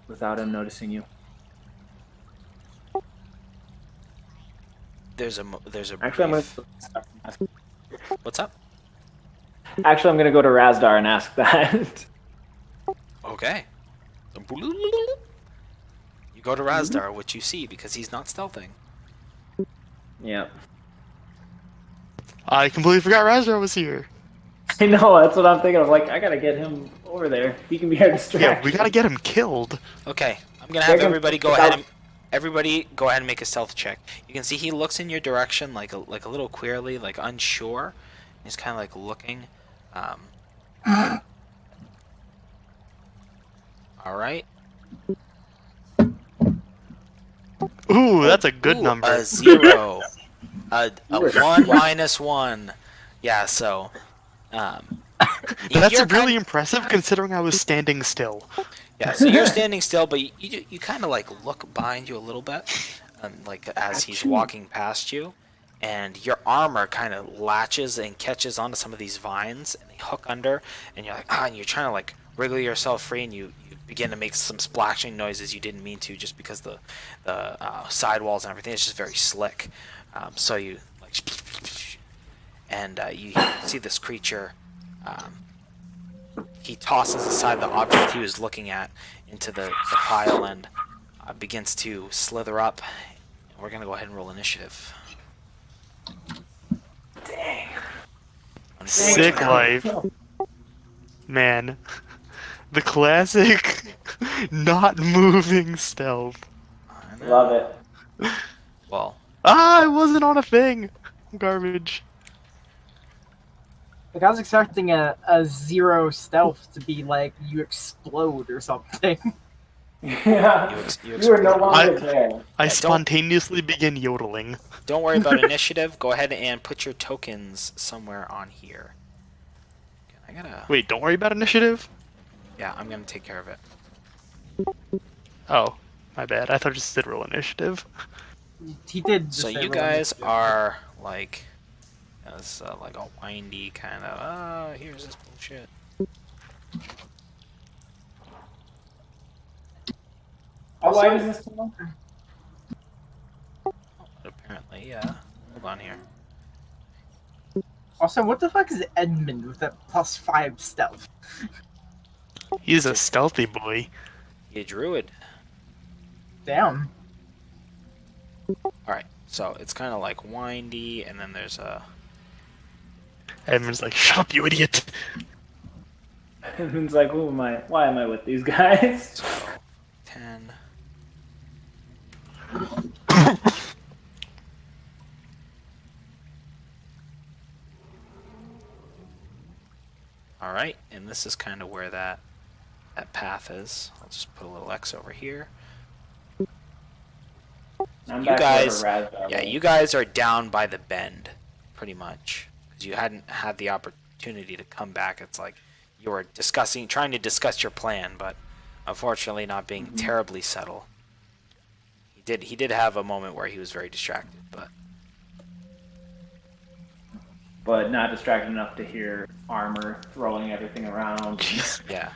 without him noticing you? There's a Actually, I'm brief- gonna. What's up? Actually, I'm gonna go to Razdar and ask that. Okay. You go to Razdar, which you see because he's not stealthing. Yeah. I completely forgot Razdar was here. I know. That's what I'm thinking of. Like, I gotta get him over there. He can be our distraction. Yeah, we gotta get him killed. Okay, I'm gonna have They're gonna- everybody go ahead and make a stealth check. You can see he looks in your direction like a little queerly, like unsure. He's kind of like looking. All right. Ooh, that's a good Ooh, number. A 0. a were 1 minus 1. Yeah, so. That's you're really impressive considering I was standing still. Yeah, so you're standing still, but you kind of like look behind you a little bit, like as he's walking past you, and your armor kind of latches and catches onto some of these vines, and they hook under, and you're like, and you're trying to like wriggle yourself free, and you begin to make some splashing noises you didn't mean to, just because the sidewalls and everything is just very slick. So you like, and you see this creature. He tosses aside the object he was looking at into the pile and begins to slither up. We're going to go ahead and roll initiative. Dang. Sick life. Man. The classic not moving stealth. I know. Love it. Well, Ah, I wasn't on a thing. Garbage. Like I was expecting a 0 stealth to be like you explode or something. Yeah. you You are no explode. longer there. I Yeah, don't- spontaneously begin yodeling. Don't worry about initiative. Go ahead and put your tokens somewhere on here. I gotta. Wait, don't worry about initiative? Yeah, I'm gonna take care of it. Oh, my bad. I thought I just did roll initiative. He did. just So say you roll guys initiative. are like, it's like a windy kind of. Here's this bullshit. How wide is this tunnel? Apparently, yeah. Hold on here. Also, what the fuck is Edmund with that +5 stealth? He's a stealthy boy. You druid. Damn. All right. So it's kind of like windy, and then there's a. Edmund's like, shut up, you idiot. And it's like, who am I? Why am I with these guys? So 10. All right, and this is kind of where that path is. I'll just put a little X over here. I'm You back guys- wherever Raz are. Yeah, you guys are down by the bend, pretty much, because you hadn't had the opportunity to come back. It's like you were trying to discuss your plan, but unfortunately not being terribly subtle. He did have a moment where he was very distracted, But not distracted enough to hear armor throwing everything around. yeah.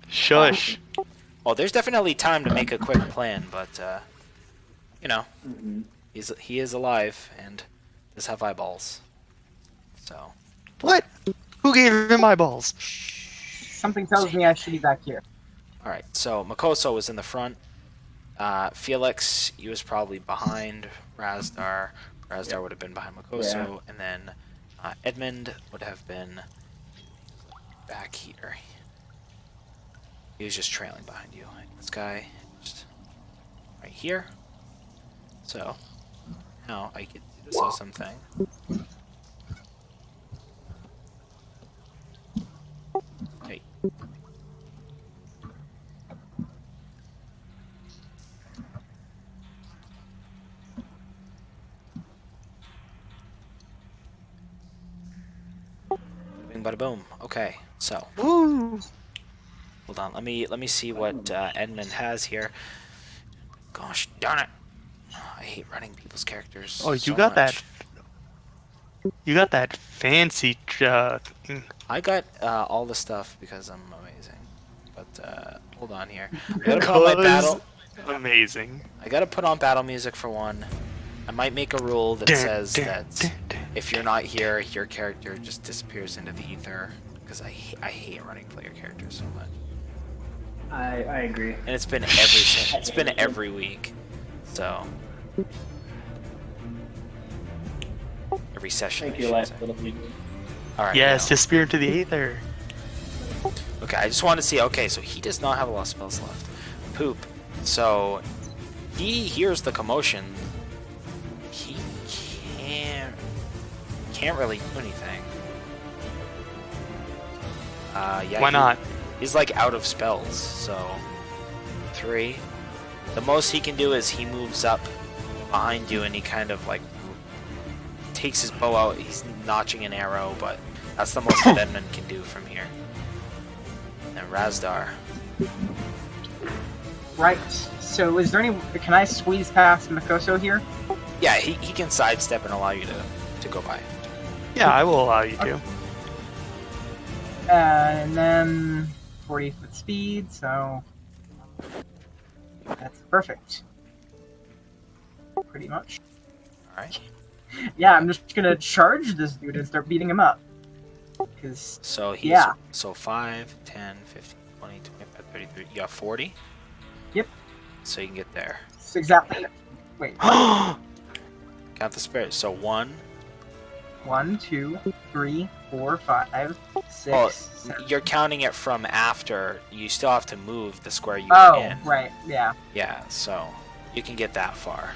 Shush. Well, there's definitely time to make a quick plan, but you know, Mhm. he is alive and does have eyeballs. So What? Who gave him eyeballs? Something tells me I should be back here. all right, so Makoso was in the front. Felix, he was probably behind Razdar. Razdar would have been behind Makoso, and then Edmund would have been back here. He was just trailing behind you. This guy, just right here. So now I get to do something. Hey. Bing bada boom. Okay, so Woo! hold on. Let me see what Edmund has here. Gosh darn it! I hate running people's characters. Oh, you so got much. that. You got that fancy thing. I got all the stuff because I'm amazing. But hold on here. I gotta put on my battle. Amazing. I gotta put on battle music for one. I might make a rule that says that if you're not here, your character just disappears into the ether. Because I hate running player characters so much. I agree. And it's been every week. So every session. Make I your should life say. a little easier. All right. Yes, now- disappear into the aether. Okay, I just want to see. Okay, so he does not have a lot of spells left. Poop. So he hears the commotion. He can't really do anything. Yeah. Why not? He's like out of spells. So 3. The most he can do is he moves up behind you and he kind of like takes his bow out. He's notching an arrow, but that's the most that Edmund can do from here. And Razdar. Right. So, is there any? Can I squeeze past Makoso here? Yeah, he can sidestep and allow you to go by. Yeah, I will allow you to. And then 40-foot speed. So that's perfect. Pretty much. Alright. Yeah, I'm just gonna charge this dude and start beating him up. Because So he's Yeah. so 5, 10, 15, 20, 25, 33. You got 40? Yep. So you can get there. it's exactly. Wait. Count the spirit. So 1, 1, 2, 3, 4, 5, 6. Well, 7. you're counting it from after. You still have to move the square you Oh, were in. right. Yeah. Yeah, so you can get that far.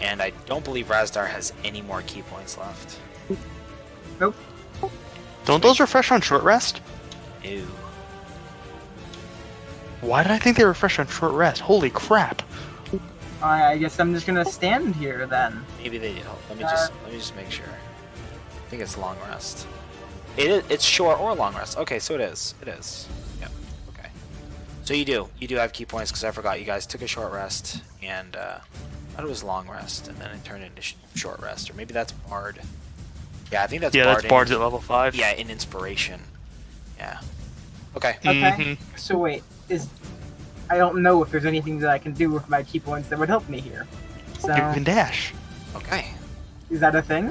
And I don't believe Razdar has any more key points left. Nope. Don't those refresh on short rest? Ew. Why did I think they refresh on short rest? Holy crap! I guess I'm just gonna stand here then. Maybe they do. Let me just make sure. I think it's long rest. It's short or long rest. Okay, so it is. It is. Yep. Okay. So you do have key points because I forgot you guys took a short rest and I thought it was long rest and then it turned into short rest, or maybe that's Bard. Yeah, I think that's Bard. That's Bard's at level 5. Yeah, in inspiration. Yeah. Okay. Okay. Mhm. So wait, I don't know if there's anything that I can do with my key points that would help me here. So You can dash. Okay. is that a thing?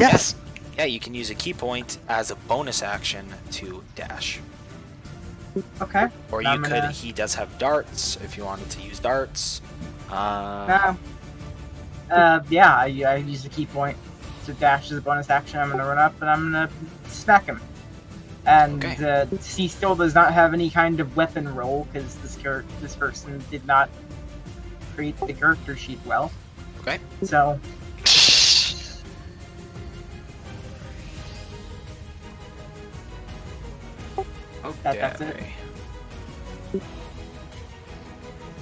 Yes. Yeah, you can use a key point as a bonus action to dash. Okay. Or you I'm could. gonna- He does have darts if you wanted to use darts. Yeah, I use the key point to dash as a bonus action. I'm gonna run up and I'm gonna smack him. And Okay. he still does not have any kind of weapon roll because this person did not create the character sheet well. Okay. So that's it. Okay.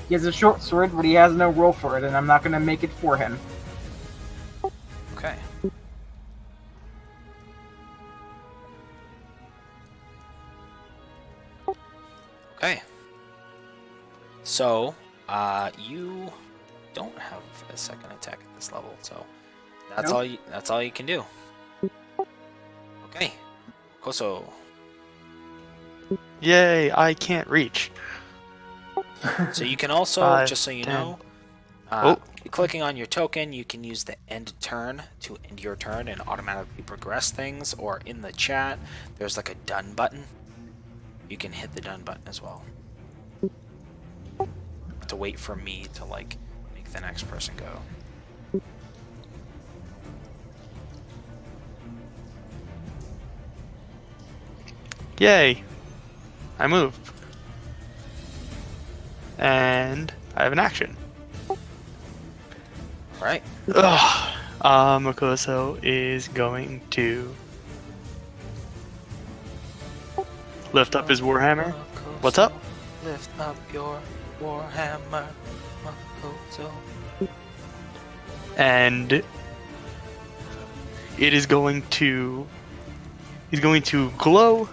he has a short sword, but he has no roll for it, and I'm not gonna make it for him. Okay. Okay. So, you don't have a second attack at this level, so that's Nope. That's all you can do. Okay. Koso. Yay! I can't reach. So you can also, 5, just so you 10. know, clicking on your token, you can use the end turn to end your turn and automatically progress things, or in the chat, there's like a done button. You can hit the done button as well. To wait for me to like make the next person go. Yay! I moved. And I have an action. Alright. Ugh. Makoso is going to lift up his warhammer. What's up? Lift up your warhammer, Makoto. And it is going to he's going to glow,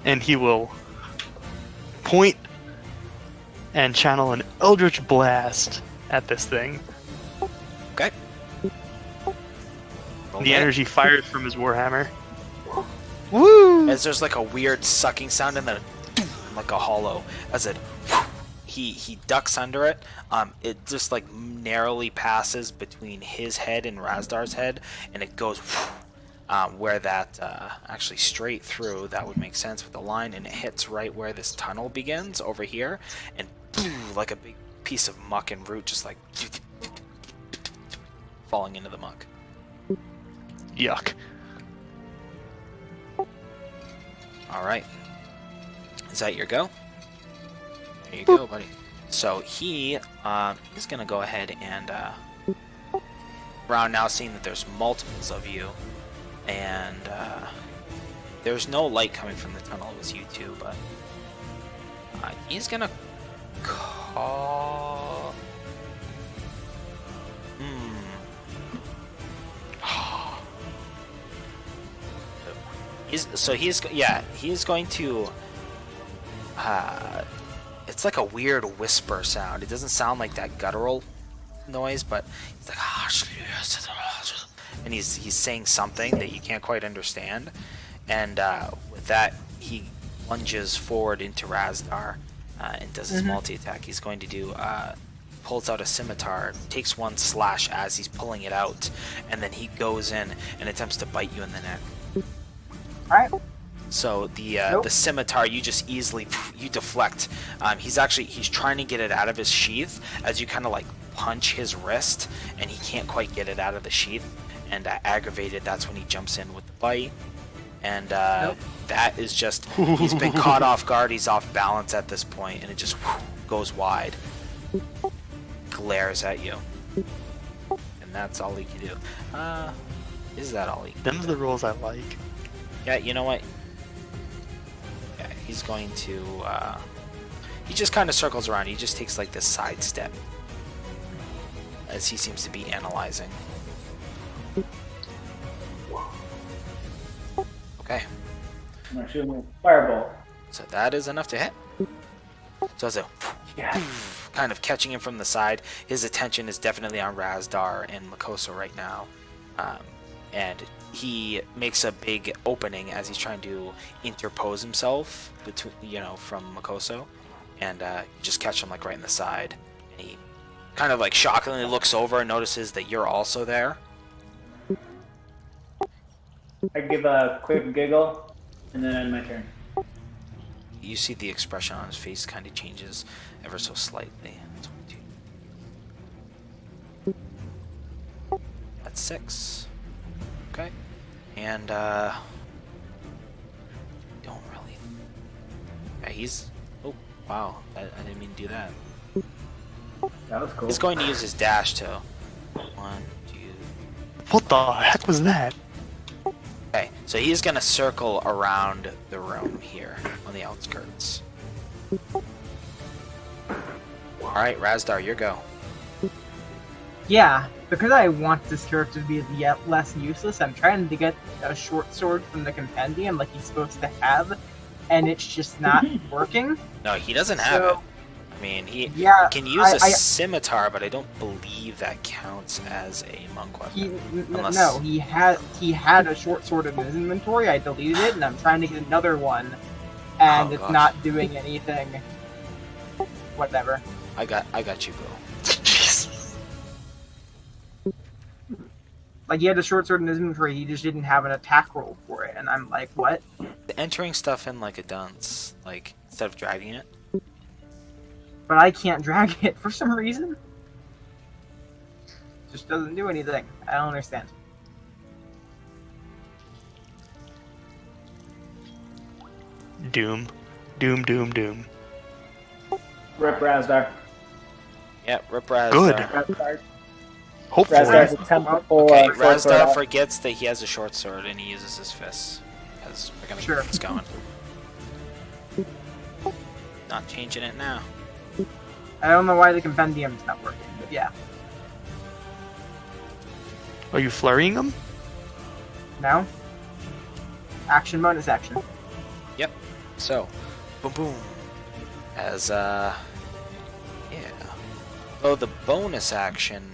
and he will point and channel an eldritch blast at this thing. Okay. Roll The that. energy fires from his warhammer. Woo! As there's like a weird sucking sound and then like a hollow as it he ducks under it. It just like narrowly passes between his head and Razdar's head, and it goes where that actually straight through. That would make sense with the line, and it hits right where this tunnel begins over here, and like a big piece of muck and root just like falling into the muck. Yuck. All right. Is that your go? There you go, buddy. So he's gonna go ahead and Brown, now seeing that there's multiples of you, and there's no light coming from the tunnel. It was you two, but he's gonna call. He's going to. It's like a weird whisper sound. It doesn't sound like that guttural noise, but he's like, and he's saying something that you can't quite understand. And with that, he lunges forward into Razdar and does his multi-attack. He's going to do. Pulls out a scimitar, takes one slash as he's pulling it out, and then he goes in and attempts to bite you in the neck. Alright. So the Nope. the scimitar, you just easily you deflect. He's trying to get it out of his sheath as you kind of like punch his wrist, and he can't quite get it out of the sheath, and aggravated. That's when he jumps in with the bite, and that is just he's been caught off guard. He's off balance at this point, and it just goes wide, glares at you, and that's all he can do. Is that all he can Them's do? the rules I like. Yeah, you know what? Yeah, he's going to. He just kind of circles around. He just takes like this side step as he seems to be analyzing. Okay, I'm gonna shoot him with Firebolt. so that is enough to hit. So it's a Yeah. kind of catching him from the side. His attention is definitely on Razdar and Makoso right now. And he makes a big opening as he's trying to interpose himself between, from Makoso, and you just catch him like right in the side. And he kind of like shockingly looks over and notices that you're also there. I give a quick giggle, and then end my turn. You see the expression on his face kind of changes ever so slightly. That's 6. Okay. And, don't really... Yeah, he's... Oh, wow. I didn't mean to do that. That was cool. He's going to use his dash to... 1, 2... What the heck was that? Okay, so he's going to circle around the room here on the outskirts. Alright, Razdar, your go. Yeah, because I want this character to be yet less useless, I'm trying to get a short sword from the compendium like he's supposed to have, and it's just not working. No, he doesn't have So- it. I mean, he Yeah, can use a I- scimitar, but I don't believe that counts as a monk weapon. Unless- No, he had a short sword in his inventory. I deleted it, and I'm trying to get another one, and Oh, it's gosh. not doing anything. Whatever. I got you, bro. Jesus. Like, he had a short sword in his inventory, he just didn't have an attack roll for it, and I'm like, what? Entering stuff in like a dunce, like instead of dragging it. But I can't drag it for some reason. Just doesn't do anything. I don't understand. Doom. Doom, doom, doom. Rip Razdar. Yeah, rip Razdar. Good. Razdar. Hopefully. Razdar's attempting to pull Okay, a short sword Razdar out. forgets that he has a short sword and he uses his fists. Because we're gonna Sure. keep this going. Not changing it now. I don't know why the compendium's not working, but yeah. Are you flurrying them? Now? Action, bonus action. So, boom boom. As yeah. Oh, the bonus action.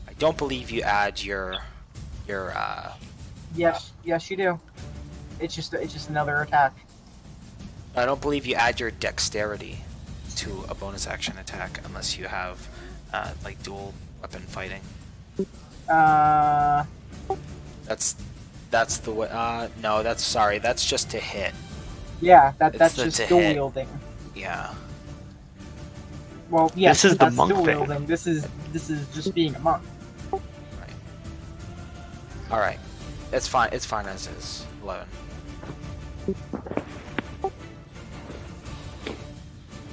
I don't believe you add your Yes, you do. It's just another attack. I don't believe you add your dexterity to a bonus action attack unless you have like dual weapon fighting. That's the way. No, that's just to hit. Yeah, It's that's the just to dual hit. wielding. Yeah. Well, yeah, This is the that's monk dual thing. wielding. This is just being a monk. All right. It's fine. It's fine as is. 11.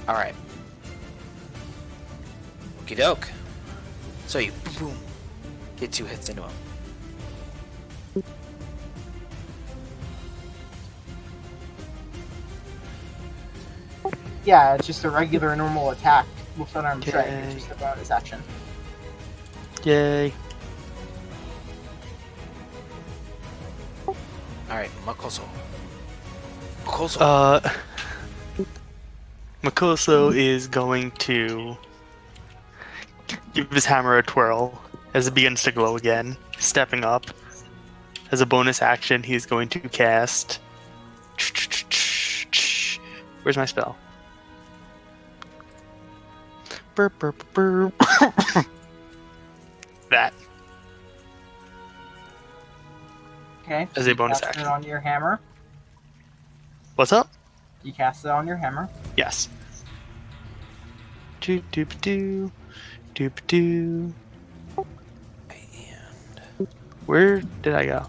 All right. Okie doke. So you boom, get 2 hits into him. Yeah, it's just a regular normal attack with unarmed strike. Okay. It's just a bonus action. Yay. All right, Makoso. Makoso. Makoso is going to give his hammer a twirl as it begins to glow again, stepping up. As a bonus action, he's going to cast. Where's my spell? Burp, burp, burp. That Okay. As so a you bonus cast action. it on your hammer. What's up? You cast it on your hammer. Yes. Doop doop doo. Doop doo. And Where did I go?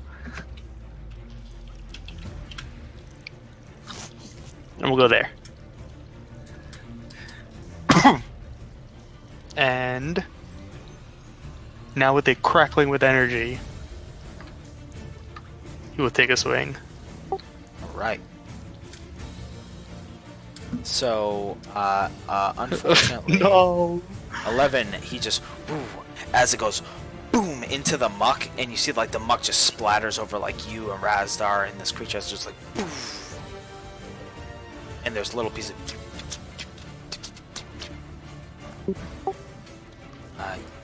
And we'll go there. And now with it crackling with energy, he will take a swing. All right. So, unfortunately, No. 11. He just, as it goes, boom, into the muck, and you see like the muck just splatters over like you and Razdar, and this creature is just like, poof. And there's little pieces.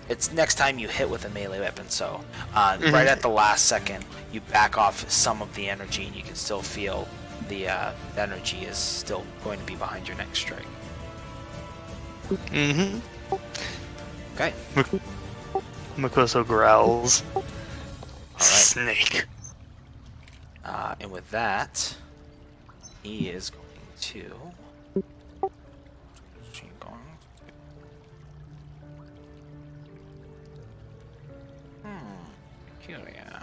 It's next time you hit with a melee weapon, so right at the last second, you back off some of the energy, and you can still feel the energy is still going to be behind your next strike. Mm-hmm. Okay. Makoso growls. All right. Snake. And with that, he is going to. Peculiar.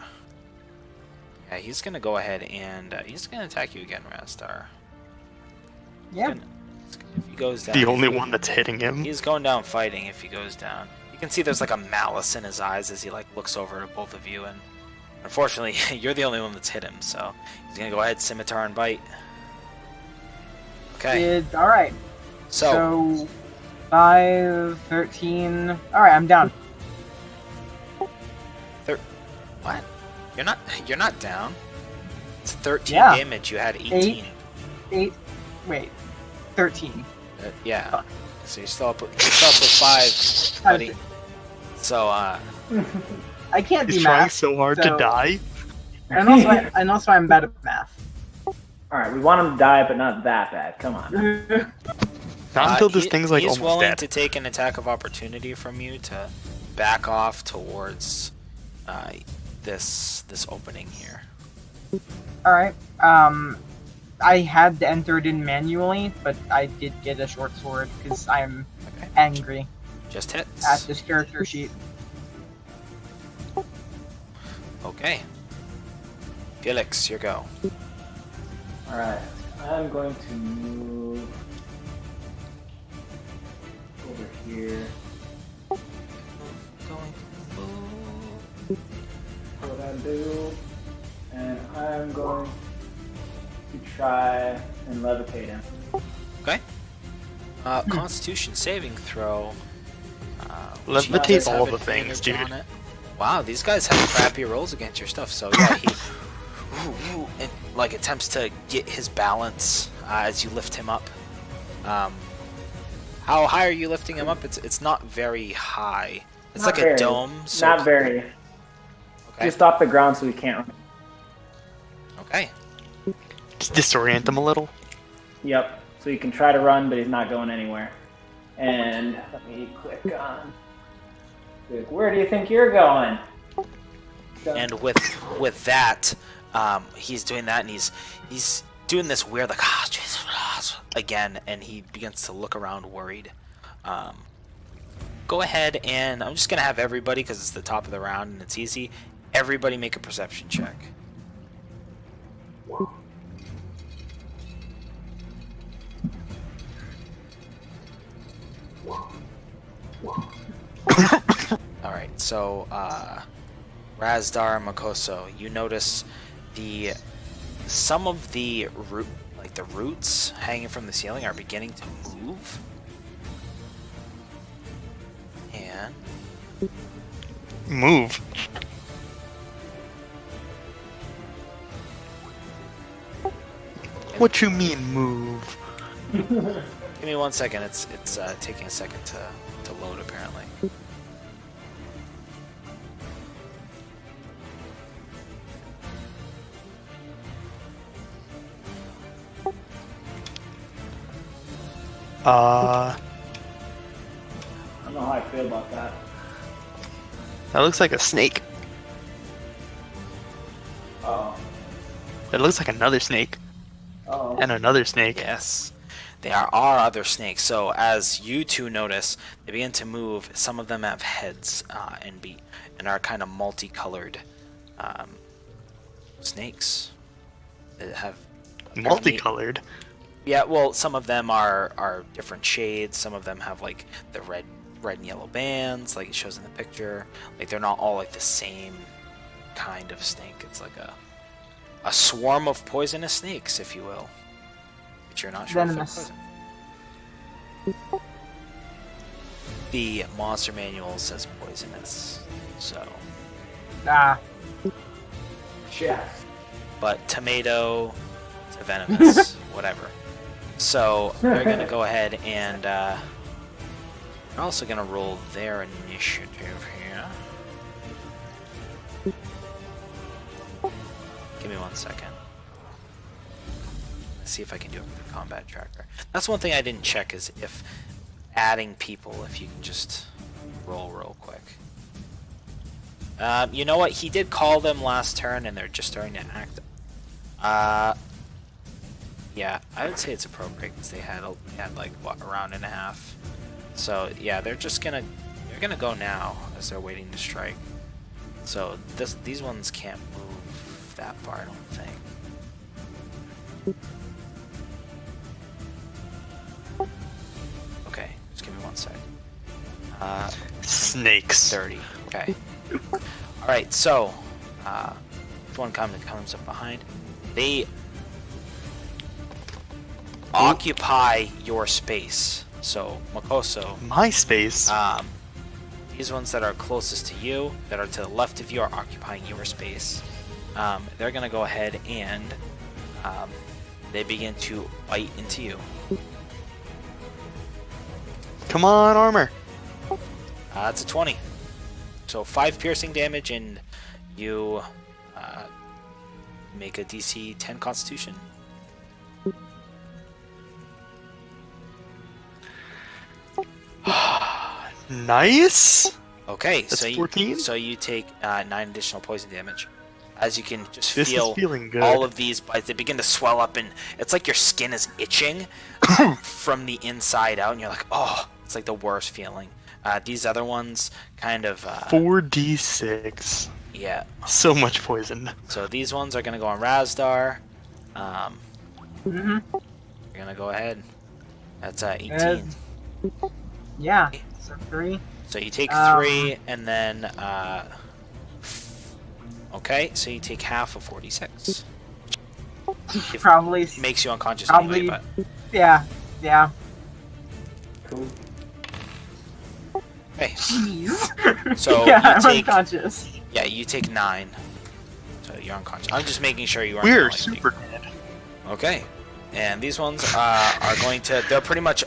Yeah, he's gonna go ahead and he's gonna attack you again, Razdar. Yeah. If he goes down, The only one that's hitting him. he's going down fighting. If he goes down, you can see there's like a malice in his eyes as he like looks over at both of you, and unfortunately, you're the only one that's hit him. So he's gonna go ahead, scimitar and bite. Okay. All right. So 5, 13. All right, I'm down. What? You're not down. It's 13 Yeah. damage. You had 18. 8. Wait. 13. Yeah. Fuck. So you're still up with 5, buddy. So I can't He's do trying math. so hard to so- die. And also I'm bad at math. All right, we want him to die, but not that bad. Come on. Not until this thing's like he's almost willing dead. to take an attack of opportunity from you to back off towards this opening here. All right. I had to enter it in manually, but I did get a short sword because I'm Okay. angry Just hits. at this character sheet. Okay. Felix, your go. All right, I'm going to move over here. What I do, and I'm going to try and levitate him. Okay. Constitution saving throw. Which he Levitate does all have the things, advantage dude. on it. Wow, these guys have crappy rolls against your stuff. So yeah, he and, like attempts to get his balance as you lift him up. How high are you lifting him up? It's not very high. It's Not like very. a dome. So Not very. Okay. Just off the ground so we can't. Okay. Just disorient them a little. Yep. So you can try to run, but he's not going anywhere. And let me click on. Where do you think you're going? And with that, he's doing that, and he's doing this weird like Jesus again, and he begins to look around worried. Go ahead, and I'm just gonna have everybody, because it's the top of the round and it's easy. Everybody make a perception check. All right, so Razdar and Makoso, you notice some of the roots hanging from the ceiling are beginning to move, and Move. What you mean move? give me 1 second. It's taking a second to load apparently. I don't know how I feel about that. That looks like a snake. Oh. It looks like another snake. Oh. And another snake. Yes, there are other snakes. So as you two notice, they begin to move. Some of them have heads and are kind of multicolored. snakes that have Multicolored. Yeah, well, some of them are different shades. Some of them have like the red and yellow bands, like it shows in the picture. Like they're not all like the same kind of snake. It's like a swarm of poisonous snakes, if you will. But you're not sure if they're Venomous. poison. The monster manual says poisonous, so. Ah, Chef. But tomato to venomous, whatever. So they're gonna go ahead and they're also gonna roll their initiative here. Give me 1 second. Let's see if I can do it with the combat tracker. That's one thing I didn't check is if adding people, if you can just roll real quick. You know what? He did call them last turn, and they're just starting to act. Yeah, I would say it's appropriate because they had like what, a round and a half. So yeah, they're gonna go now as they're waiting to strike. So these ones can't move that far, I don't think. Okay, just give me 1 second. Snakes. 30. Okay. All right. So, if one comes up behind, they occupy your space. So, Makoso, My space. these ones that are closest to you, that are to the left of you, are occupying your space. They're gonna go ahead and they begin to bite into you. Come on, armor. It's a 20. So 5 piercing damage, and you make a DC 10 Constitution. Nice. Okay, That's so 14? you take 9 additional poison damage. As you can just This feel is feeling good. all of these bites, they begin to swell up, and it's like your skin is itching from the inside out, and you're like, oh, it's like the worst feeling. These other ones kind of 4d6. yeah. So much poison. So these ones are gonna go on Razdar. mm-hmm. You're gonna go ahead. That's 18. Yeah. So 3. So you take 3, and then okay, so you take half of 46. It Probably. makes you unconscious Probably. anyway, but Yeah. Yeah. Cool. okay. Jeez. So yeah, you I'm take unconscious. yeah, you take 9. So you're unconscious. I'm just making sure you aren't. We're like, super dead. Okay. And these ones are going to. They're pretty much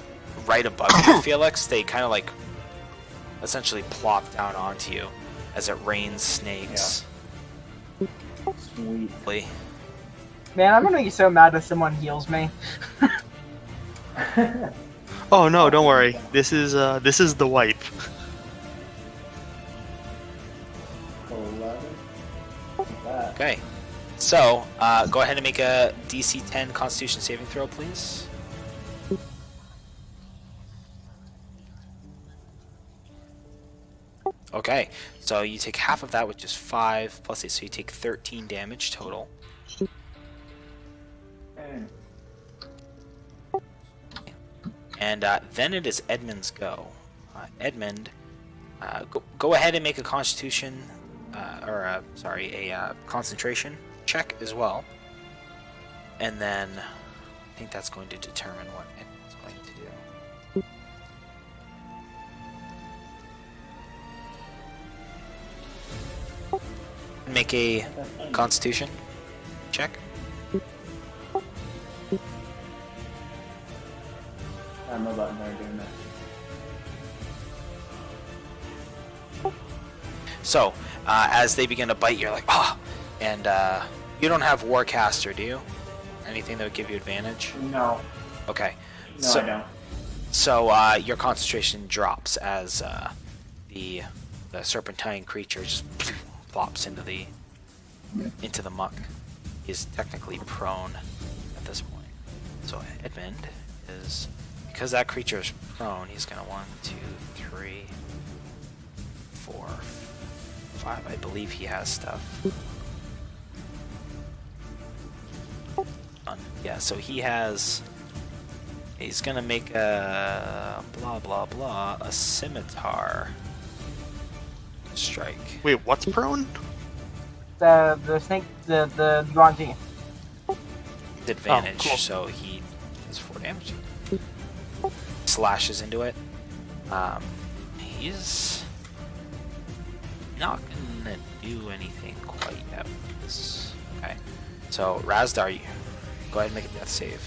right above you, Felix. They kind of like essentially plop down onto you as it rains snakes. Sweet. Man, I'm gonna be so mad if someone heals me. Oh no, don't worry. This is the wipe. 11. That. Okay. So, go ahead and make a DC 10 Constitution saving throw, please. Okay, so you take half of that, which is 5 plus 8, so you take 13 damage total. And And then it is Edmund's go. Edmund, go ahead and make a Constitution, a concentration check as well. And then I think that's going to determine what Edmund's going to do. Make a Constitution check. I'm about never doing that. So, as they begin to bite, you're like, ah! And you don't have Warcaster, do you? Anything that would give you advantage? No. Okay. No, so, I don't. So your concentration drops as the serpentine creature just plops into the muck. He's technically prone at this point. So Edmund is, because that creature is prone, he's gonna 1, 2, 3, 4, 5. I believe he has stuff. done. Yeah, so he's gonna make a blah blah blah a scimitar strike. Wait, what's prone? The snake, the Yuan-Ti. Advantage, cool. so he does 4 damage. Slashes into it. He's not gonna do anything quite yet with this. Okay. So Razdar, you go ahead and make a death save.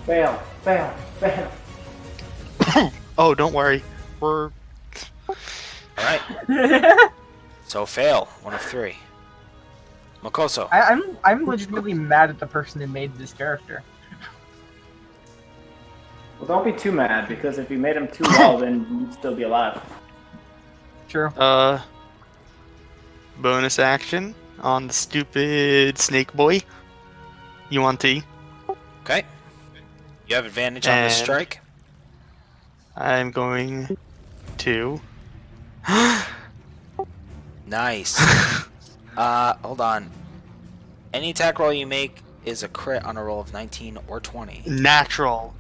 Fail. Oh, don't worry. We're Alright. So fail, 1 of 3. Mokoso. I'm legitimately mad at the person who made this character. Well, don't be too mad, because if you made him too well, then you'd still be alive. True. bonus action on the stupid snake boy. Yuan-Ti. Okay. You have advantage on this And- strike. I'm going to. Nice. Hold on. Any attack roll you make is a crit on a roll of 19 or 20. Natural.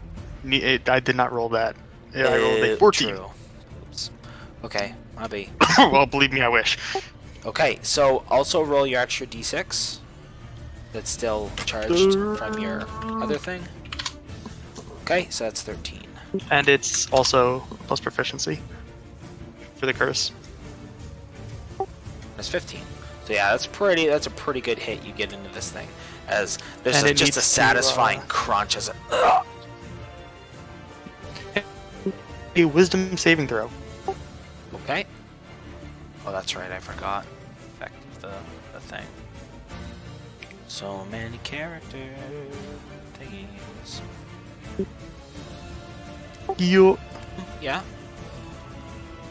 I did not roll that. Yeah, I rolled a 14. True. Oops. Okay, maybe. Well, believe me, I wish. Okay, so also roll your extra d6. That's still charged from your other thing. Okay, so that's 13. And it's also plus proficiency for the curse. That's 15. So yeah, that's a pretty good hit you get into this thing. As there's And it just a needs to, satisfying crunch as it. A wisdom saving throw. Okay. Oh, that's right, I forgot. Effect of the thing. So many character thingies. You. Yeah.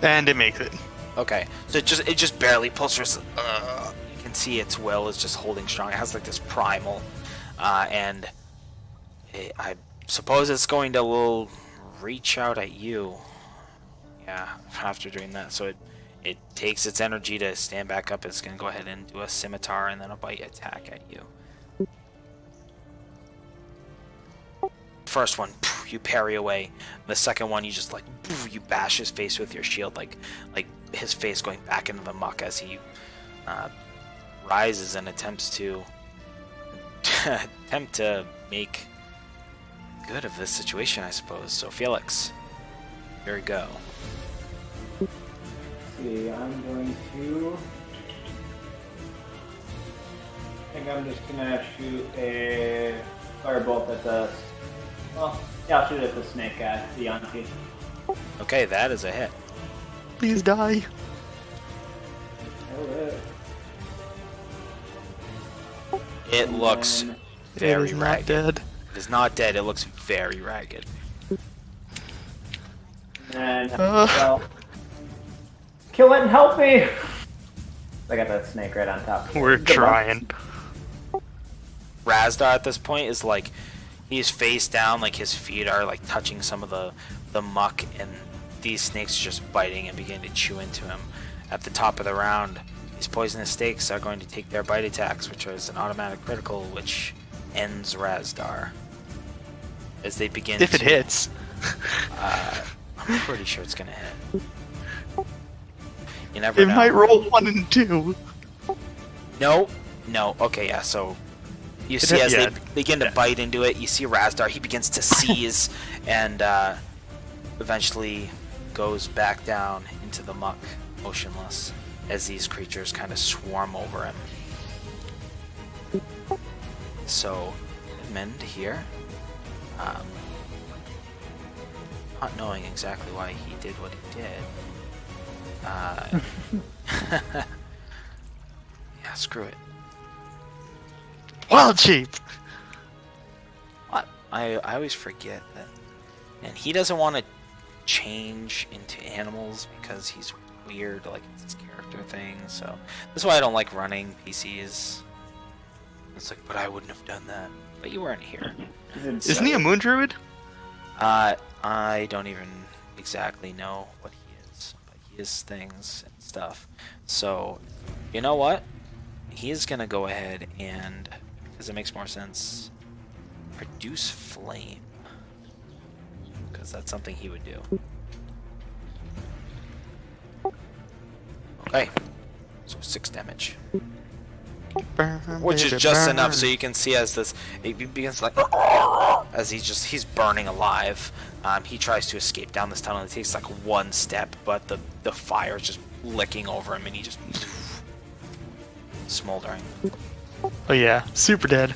And it makes it. Okay. So it just barely pulls through. You can see its will is just holding strong. It has like this primal, and I suppose it's going to will reach out at you. Yeah, after doing that, so it takes its energy to stand back up. It's gonna go ahead and do a scimitar and then a bite attack at you. First one, you parry away. The second one, you just like you bash his face with your shield, like his face going back into the muck as he rises and attempts to make good of this situation, I suppose. So Felix, here we go. Let's see, I'm going to. I think I'm just gonna shoot a firebolt at the. Well, yeah, I'll shoot at the snake guy, the Yankee. Okay, that is a hit. Please die. It looks then- very it is not ragged. dead. It is not dead. It looks very ragged. And Uh. well, kill it and help me. I got that snake right on top. We're Good luck. trying. Razdar at this point is like, he's face down, like his feet are like touching some of the muck, and these snakes are just biting and begin to chew into him. At the top of the round, these poisonous snakes are going to take their bite attacks, which is an automatic critical, which ends Razdar. As they begin If it to, hits. I'm pretty sure it's gonna hit. You never It know. might roll 1 and 2. No. Okay, yeah, so you see as they begin to bite into it, you see Razdar, he begins to seize and eventually goes back down into the muck, motionless, as these creatures kind of swarm over him. So, Edmund here, not knowing exactly why he did what he did, yeah, screw it. Wild shape. I always forget that. And he doesn't want to change into animals because he's weird, like it's his character thing, so that's why I don't like running PCs. It's like, but I wouldn't have done that. But you weren't here. Isn't he a moon druid? I don't even exactly know what he is, but he his things and stuff. So, you know what? He's gonna go ahead and, because it makes more sense, produce flame. Because that's something he would do. Okay. So 6 damage. Which is just enough so you can see as this, it begins like, as he's burning alive. He tries to escape down this tunnel. It takes like 1 step, but the fire is just licking over him and he just smoldering. Oh yeah, super dead.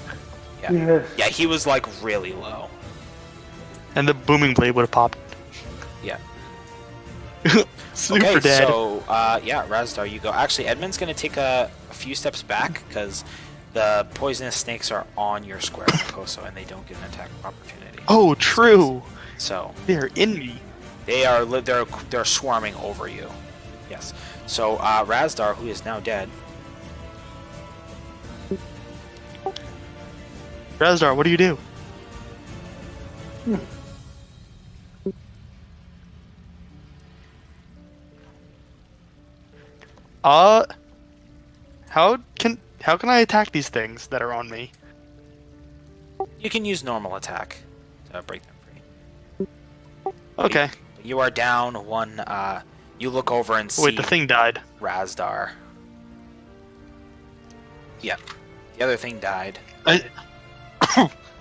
Yeah. Yes. Yeah, he was like really low. And the booming blade would have popped. Yeah. Super Okay, dead. so yeah, Razdar, you go. Actually, Edmund's gonna take a few steps back because the poisonous snakes are on your square, Koso, and they don't get an attack of opportunity. Oh, true. So They're in me. they're swarming over you. Yes. So Razdar, who is now dead. Razdar, what do you do? How can I attack these things that are on me? You can use normal attack to break them free. Okay. You are down 1. You look over and see Wait, the thing died. Razdar. Yeah, the other thing died.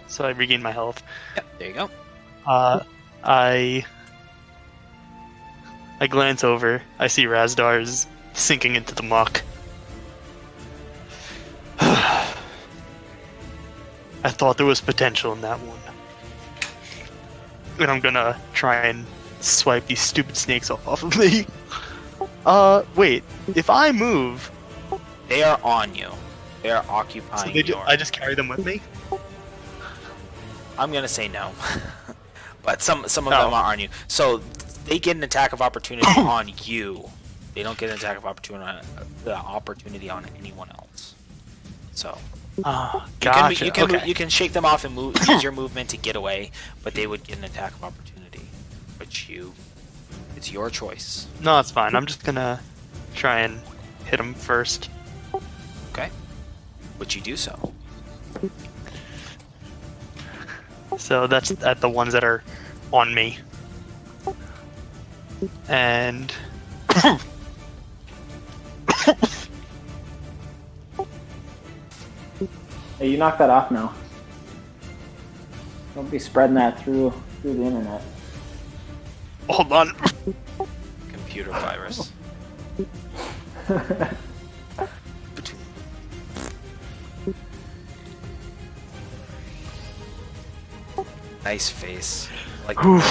So I regained my health. Yep, there you go. I glance over. I see Razdar's sinking into the muck. I thought there was potential in that one. And I'm gonna try and swipe these stupid snakes off of me. Wait. If I move, They are on you. They are so occupying I just carry them with me? I'm gonna say no, but some of them are on you. So they get an attack of opportunity on you. They don't get an attack of opportunity on anyone else. So Gotcha. you can shake them off and use your movement to get away, but they would get an attack of opportunity. It's your choice. No, it's fine. I'm just gonna try and hit him first. Okay, would you do so? So that's at the ones that are on me. And Hey, you knock that off now. Don't be spreading that through the internet. hold on. Computer virus. Nice face. Like the more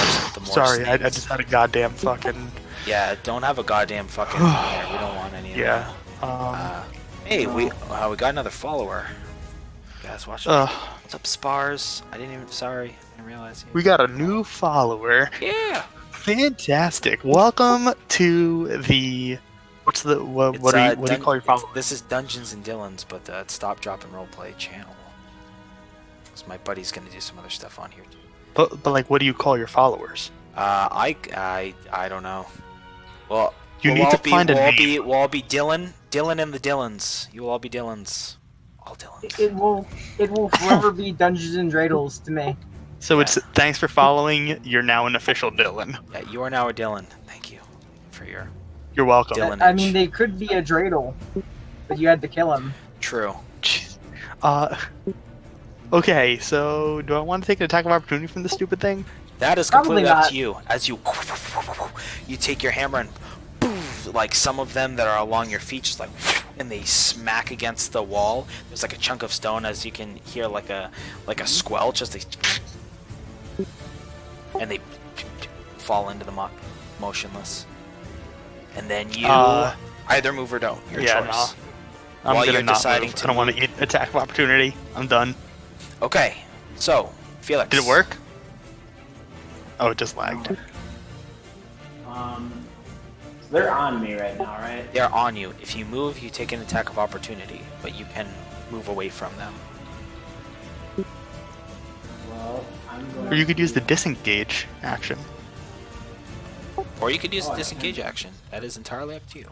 Sorry, I snakes. just had a goddamn fucking Yeah, don't have a goddamn fucking there. We don't want any of yeah. that. Hey, we got another follower. Guys, watch it. What's up, Spars? Sorry, I didn't realize you. We got a new follower. Yeah. Fantastic. Welcome to the what do you call your follower? This is Dungeons and Dylan's, but it's Stop, Drop, and Roleplay channel. So my buddy's gonna do some other stuff on here too. But like, what do you call your followers? I don't know. Well, You need to find a name. We'll all be Dylan and the Dylans. You will all be Dylans. All Dylans. It will forever be Dungeons and Dreidels to me. So it's thanks for following. You're now an official Dylan. Yeah, you are now a Dylan. Thank you for your You're welcome. Dylan. I mean, they could be a Dreidel, but you had to kill him. True. Okay, so do I want to take an attack of opportunity from this stupid thing? That is Probably completely up not. to you. As you take your hammer and like some of them that are along your feet, just like, and they smack against the wall. There's like a chunk of stone, as you can hear, like a squelch as they, and they fall into the muck, motionless. And then you either move or don't. Your Yeah, choice. I'm While gonna you're not deciding move. to I don't want to eat attack of opportunity. I'm done. Okay, so Felix. Did it work? Oh, it just lagged. So they're on me right now, right? They're on you. If you move, you take an attack of opportunity, but you can move away from them. Well, I'm going Or you could use the disengage action. Or you could use the disengage action. That is entirely up to you.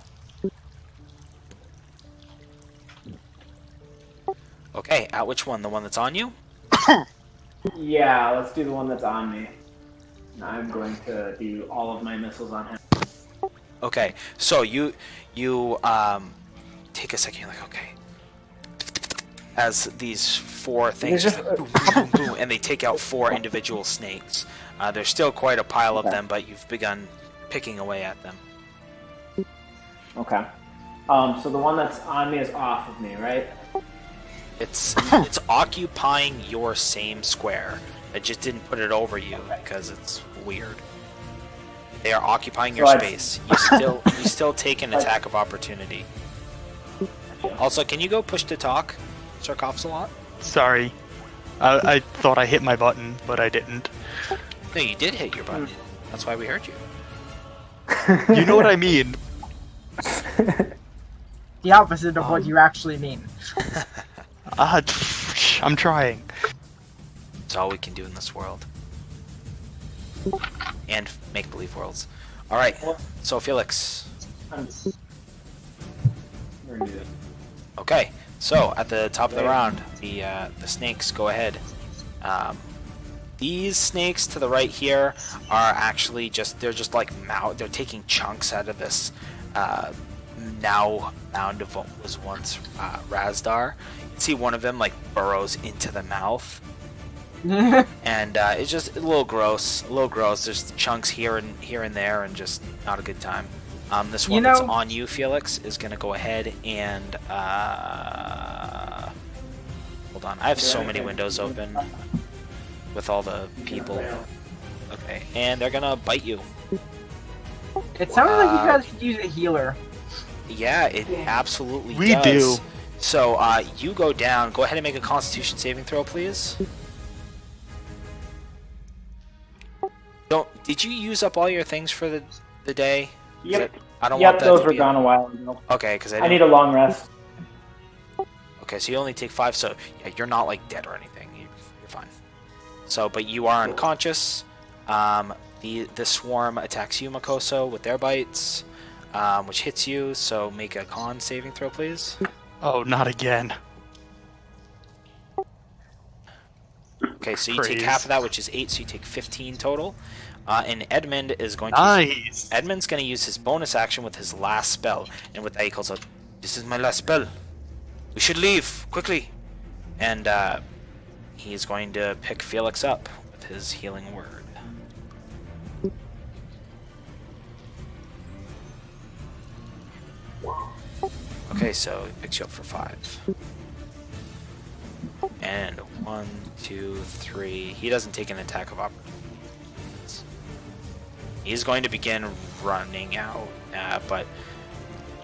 Okay, at which one? The one that's on you? Yeah, let's do the one that's on me. And I'm going to do all of my missiles on him. Okay, so you take a second. You're like, okay. As these 4 things just like, boom, boom, boom, boom, and they take out 4 individual snakes. There's still quite a pile of them, but you've begun picking away at them. Okay. So the one that's on me is off of me, right? It's occupying your same square. It just didn't put it over you because it's weird. They are occupying your space. You still take an attack of opportunity. Also, can you go push to talk, Sarkopsalot? Sorry. I thought I hit my button, but I didn't. No, you did hit your button. That's why we heard you. You know what I mean. The opposite of what you actually mean. I'm trying. It's all we can do in this world. And make-believe worlds. Alright, so Felix. Okay, so at the top of the round, the snakes go ahead. These snakes to the right here are actually they're just like they're taking chunks out of this now mound of what was once Razdar. You can see one of them like burrows into the mouth. And it's just a little gross. There's chunks here and there, and just not a good time. This one that's on you, Felix, is gonna go ahead and hold on. I have so many windows open with all the people. Okay, and they're gonna bite you. It sounds like you guys could use a healer. Yeah, it absolutely We does. do. So you go down. Go ahead and make a Constitution saving throw, please. Did you use up all your things for the day? Yep. I don't want that those to were be gone a while ago. Okay, because I need a long rest. Okay, so you only take 5, so yeah, you're not like dead or anything. You're fine. So, but you are unconscious. The swarm attacks you, Makoso, with their bites, which hits you. So make a con saving throw, please. Oh, not again. Okay, so you take half of that, which is 8, so you take 15 total. And Edmund is going to Nice. Edmund's going to use his bonus action with his last spell, and with that he calls out, "This is my last spell. We should leave quickly." And he's going to pick Felix up with his healing word. Okay, so he picks you up for 5. And 1, 2, 3. He doesn't take an attack of opportunity. He's going to begin running out, but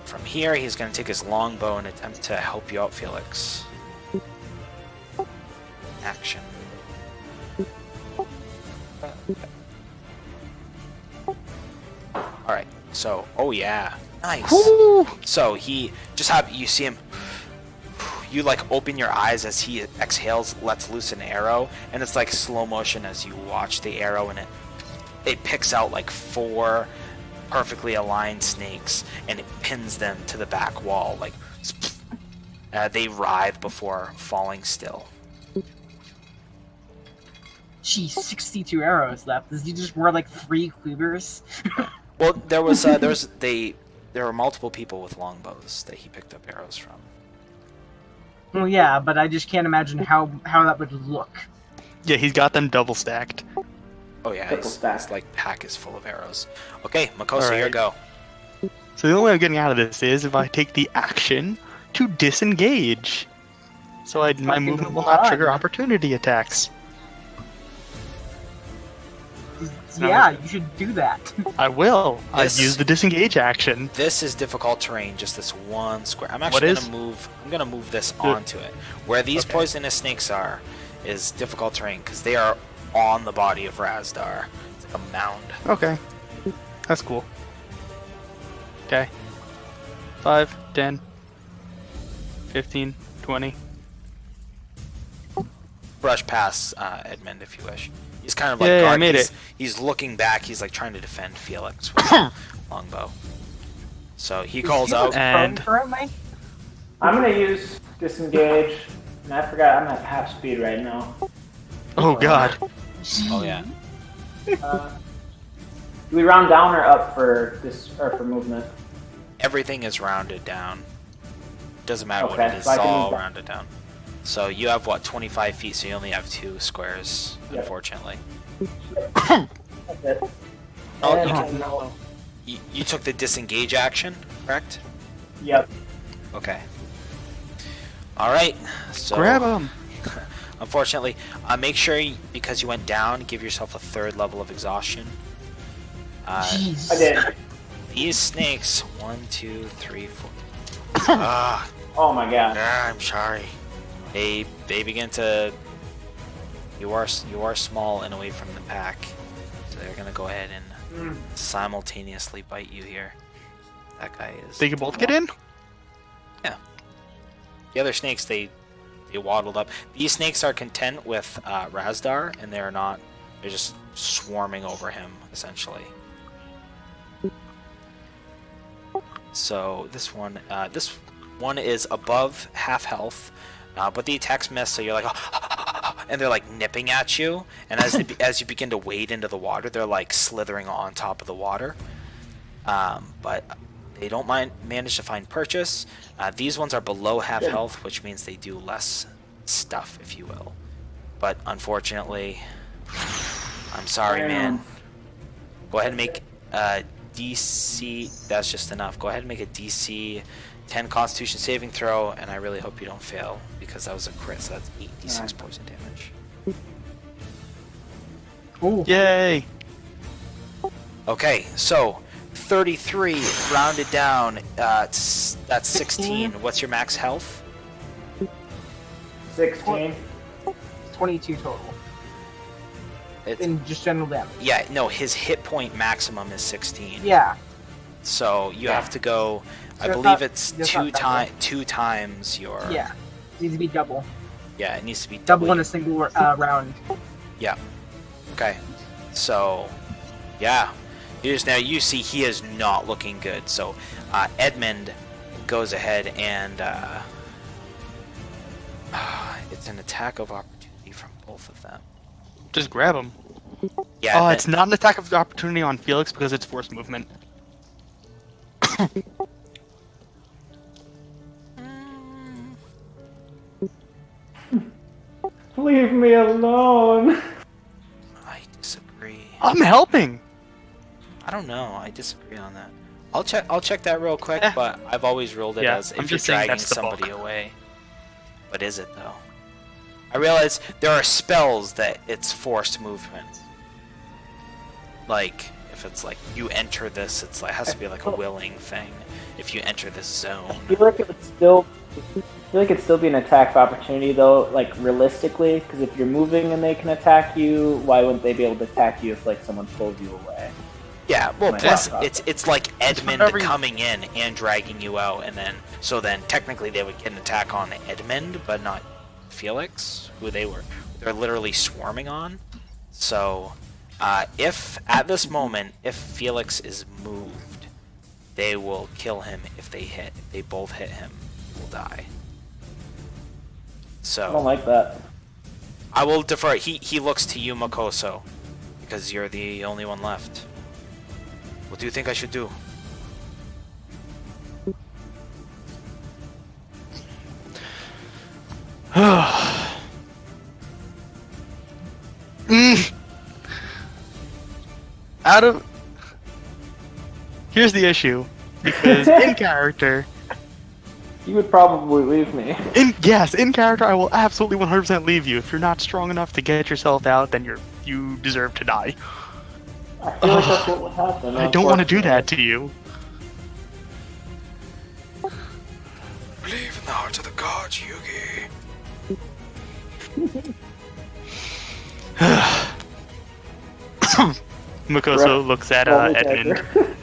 from here he's going to take his longbow and attempt to help you out, Felix. Action. Alright, so, oh yeah, nice. Woo! So he just you see him, you like open your eyes as he exhales, lets loose an arrow, and it's like slow motion as you watch the arrow, and it picks out like 4 perfectly aligned snakes, and it pins them to the back wall. Like they writhe before falling still. Geez, 62 arrows left. Does he just wear like 3 cleavers? Well, there were multiple people with longbows that he picked up arrows from. Well, yeah, but I just can't imagine how that would look. Yeah, he's got them double stacked. Oh yeah, his like pack is full of arrows. Okay, Makoso, Alright. your go. So the only way I'm getting out of this is if I take the action to disengage. So my movement will not trigger opportunity attacks. Yeah, you should do that. I will. I This- use the disengage action. This is difficult terrain, just this one square. I'm What actually is? I'm gonna move this onto it. Where these Okay. poisonous snakes are is difficult terrain because they are on the body of Razdar. It's like a mound. Okay. That's cool. Okay. 5, 10, 15, 20. brush past Edmund if you wish. He's kind of like Yeah, I made it. He's looking back. He's like trying to defend Felix with a longbow. So he calls out. And- currently? I'm gonna use disengage, and I forgot I'm at half speed right now. Oh god. Oh yeah. Do we round down or up for this or for movement? Everything is rounded down. Doesn't matter what Okay, it is. so I It's can all move that. rounded down. So you have what 25 feet. So you only have 2 squares, Yep. unfortunately. That's it. Oh, And- you can- You took the disengage action, correct? Yep. Okay. All right. So Grab him. unfortunately, make sure because you went down, give yourself a 3rd level of exhaustion. Jeez. I did. These snakes, 1, 2, 3, 4. Ah, Oh my god. I'm sorry. They begin to. You are small and away from the pack, so they're gonna go ahead and simultaneously bite you here. That guy is. They can both get in? The other snakes, they waddled up. These snakes are content with Razdar, and they're not. They're just swarming over him, essentially. So this one is above half health, but the attacks miss. So you're like, and they're like nipping at you, and as you begin to wade into the water, they're like slithering on top of the water. But they don't manage to find purchase. These ones are below half health, which means they do less stuff, if you will. But unfortunately, I'm sorry, man. Go ahead and make DC. That's just enough. Go ahead and make a DC 10 Constitution saving throw, and I really hope you don't fail because that was a crit. So that's 8d6 poison damage. Ooh. Yay! Okay, so 33 rounded down. That's 16. What's your max health? 16. 22 total. It's, In just general damage. yeah, no, his hit point maximum is 16. Yeah. So you have to go. I So it's believe not- it's it's not double. two times your. Yeah. Needs to be double. Yeah, it needs to be Double in a single round. Yeah. Okay. So, yeah. Now you see he is not looking good. So, Edmund goes ahead and it's an attack of opportunity from both of them. Just grab him. Yeah. It's not an attack of opportunity on Felix because it's forced movement. Leave me alone. I disagree. I'm helping. I don't know. I disagree on that. I'll check that real quick, Eh. but I've always ruled it Yeah, as I'm if you're just saying dragging that's the somebody bulk. away. But is it though? I realize there are spells that it's forced movement. Like if it's like you enter this, it has to be like a willing thing. If you enter this zone, I feel like it would still. I feel like it'd still be an attack of opportunity though, like realistically, because if you're moving and they can attack you, why wouldn't they be able to attack you if like someone pulled you away? yeah. Well, Might plus not. it's like Edmund whatever you- coming in and dragging you out, and then technically they would get an attack on Edmund, but not Felix, who they're literally swarming on. So, if at this moment, if Felix is moved, they will kill him. If they both hit him, he will die. I don't So like that. I will defer. He looks to you, Makoso, because you're the only one left. What do you think I should do? Out of. Here's the issue, because in character, You would probably leave me. in character, I will absolutely 100% leave you. If you're not strong enough to get yourself out, then you deserve to die. I feel like that's what would happen. I don't want to do that to you. Believe in the hearts of the gods, Yugi. Makoso looks at Roll Edmund. dagger.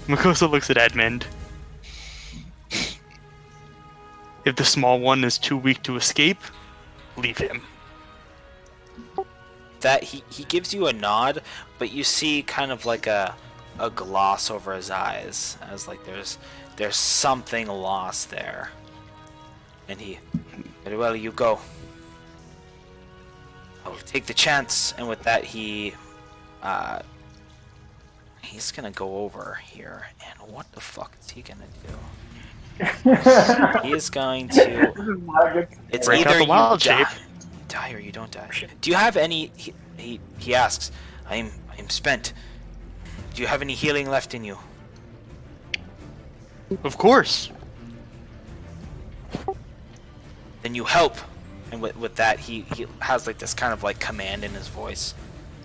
Makoso looks at Edmund. If the small one is too weak to escape, leave him. That he gives you a nod, but you see kind of like a gloss over his eyes, as like there's something lost there. And he, very well, you go. I'll take the chance. And with that, he's gonna go over here. And what the fuck is he gonna do? He is going to. It's Break out either the wild you shape. die or you don't die. Do you have any? He asks. I'm spent. Do you have any healing left in you? Of course. Then you help. And with that, he has like this kind of like command in his voice,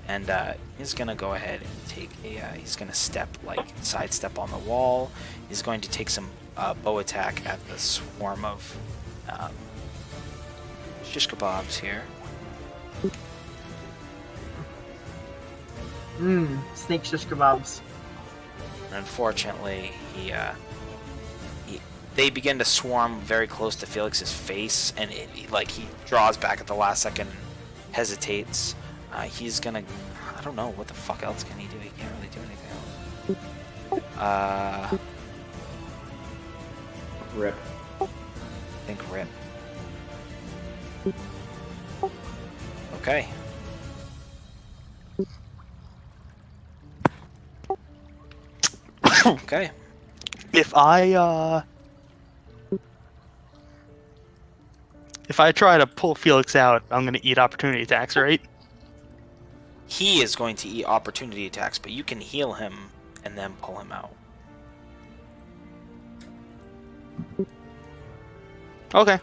and he's gonna go ahead and take a. He's gonna sidestep on the wall. He's going to take some bow attack at the swarm of shish kebabs here. Snake shish kebabs. And unfortunately, they begin to swarm very close to Felix's face, and he draws back at the last second and hesitates. He's gonna, I don't know, what the fuck else can he do? He can't really do anything else. Rip. I think rip. Okay. Okay. If I try to pull Felix out, I'm gonna eat opportunity attacks, right? He is going to eat opportunity attacks, but you can heal him and then pull him out. Okay.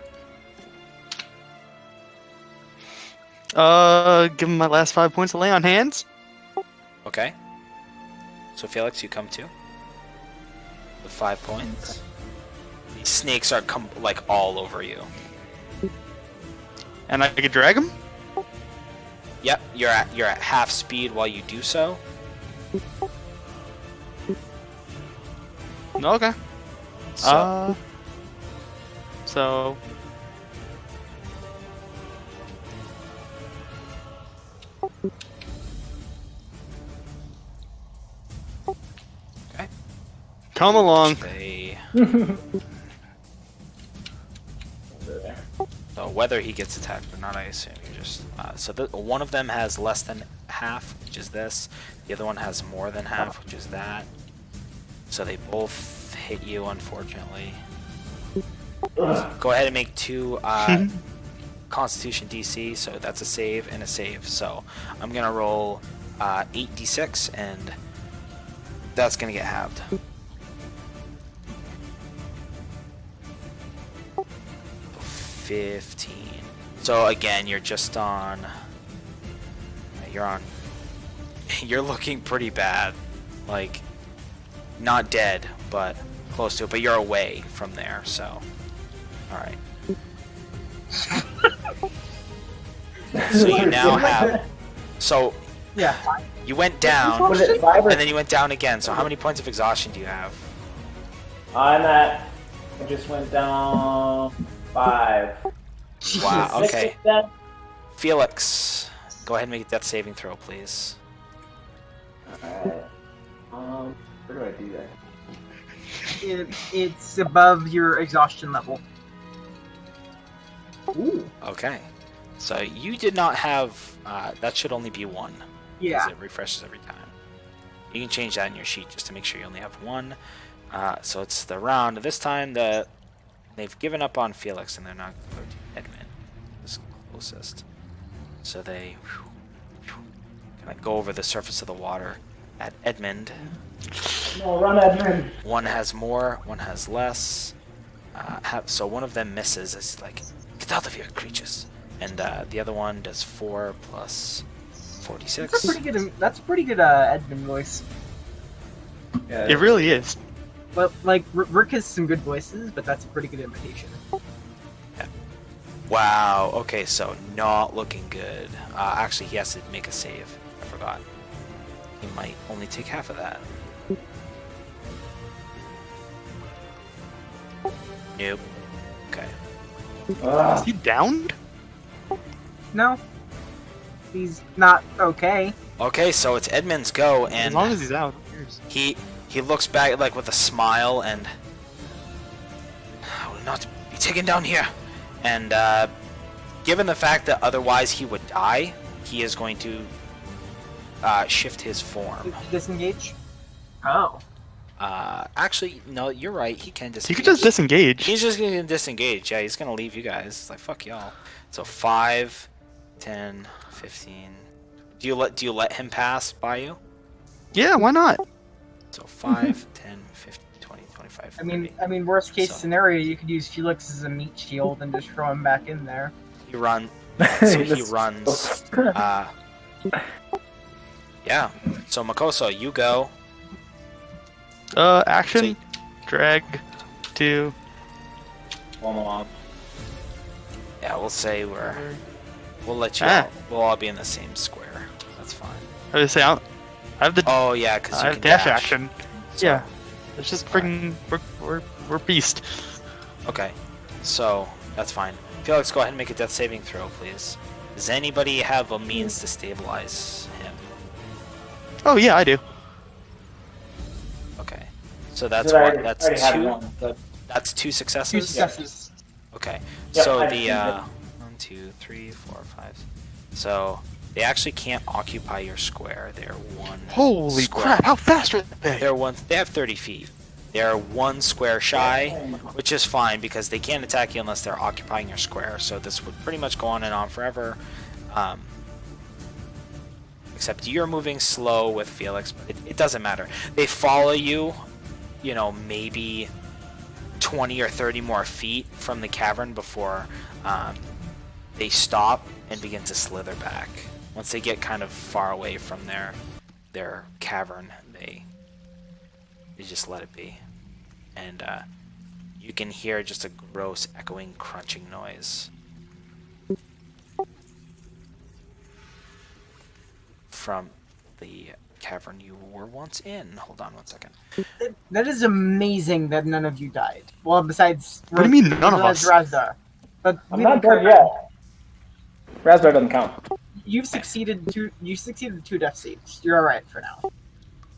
Give him my last 5 points to lay on hands. Okay. So Felix, you come too. With 5 points. These snakes are all over you. And I could drag him? Yep, you're at half speed while you do so. Okay. So So... Okay. Come along. So whether he gets attacked or not, I assume you just. So one of them has less than half, which is this. The other one has more than half, which is that. So they both hit you, unfortunately. Go ahead and make 2 Constitution DC. So that's a save and a save. So I'm gonna roll 8d6, and that's gonna get halved. 15. So again, you're just on. You're looking pretty bad. Like, not dead, but close to it. But you're away from there, so. Alright. So you now have. So. Yeah. You went down, Was it 5 or and then you went down again. So how many points of exhaustion do you have? I just went down 5. Wow, Six okay. is dead. Felix, go ahead and make a death saving throw, please. Alright. Where do I do that? It's above your exhaustion level. Ooh. Okay. So you did not have. That should only be 1. Yeah. Because it refreshes every time. You can change that in your sheet just to make sure you only have 1. So it's the round. This time they've given up on Felix and they're not going to Edmund. Is closest. So they kind of go over the surface of the water at Edmund. No, run, Edmund. One has more, one has less. So one of them misses. It's like, get out of here, creatures. And the other one does 4 plus 46. That's a pretty good Edmund voice. Yeah, It really is. But like Rick has some good voices, but that's a pretty good imitation. Wow, okay, so not looking good. Actually, he has to make a save. I forgot. He might only take half of that. Nope. Okay. Is he downed? No. He's not okay. Okay, so it's Edmund's go, As and long as he's out, who cares? he looks back like with a smile and I will not be taken down here. And given the fact that otherwise he would die, he is going to shift his form. Disengage? Oh. Actually, no, you're right. He can He disengage. could just disengage. He's just gonna disengage. Yeah, he's gonna leave you guys. It's like fuck y'all. So 5, 10, 15. Do you let him pass by you? Yeah, why not? So 5, 10, 15, 20, 25. 30. I mean, worst case So- scenario, you could use Felix as a meat shield and just throw him back in there. He run. So he runs. Yeah. So Makoso, you go. Action, drag, 2. Yeah, we'll say we'll let you. Ah. We'll all be in the same square. That's fine. I was say I have the Oh yeah, because I you have can dash dash. action. So- Yeah, it's just freaking we're beast. Okay, so that's fine. Felix, go ahead and make a death saving throw, please. Does anybody have a means to stabilize him? Oh yeah, I do. Okay, so that's I what. already- That's already had 2. one, but That's 2 Two successes. successes. Okay, Yep, so I the see it. 1, 2, 3, 4, 5. So they actually can't occupy your square. They're one. Holy square. crap! How fast are they? They're one. They have 30 feet. They're one square shy, which is fine because they can't attack you unless they're occupying your square. So this would pretty much go on and on forever. Except you're moving slow with Felix, but it doesn't matter. They follow you, you know, maybe 20 or 30 more feet from the cavern before they stop and begin to slither back. Once they get kind of far away from their cavern, they just let it be. And you can hear just a gross echoing crunching noise from the cavern you were once in. Hold on one second. That is amazing that none of you died. Well, besides. What do you mean none of besides us? Razdar. But I'm we not didn't dead yet. Raspberry doesn't count. You've succeeded two death saves. You're alright for now.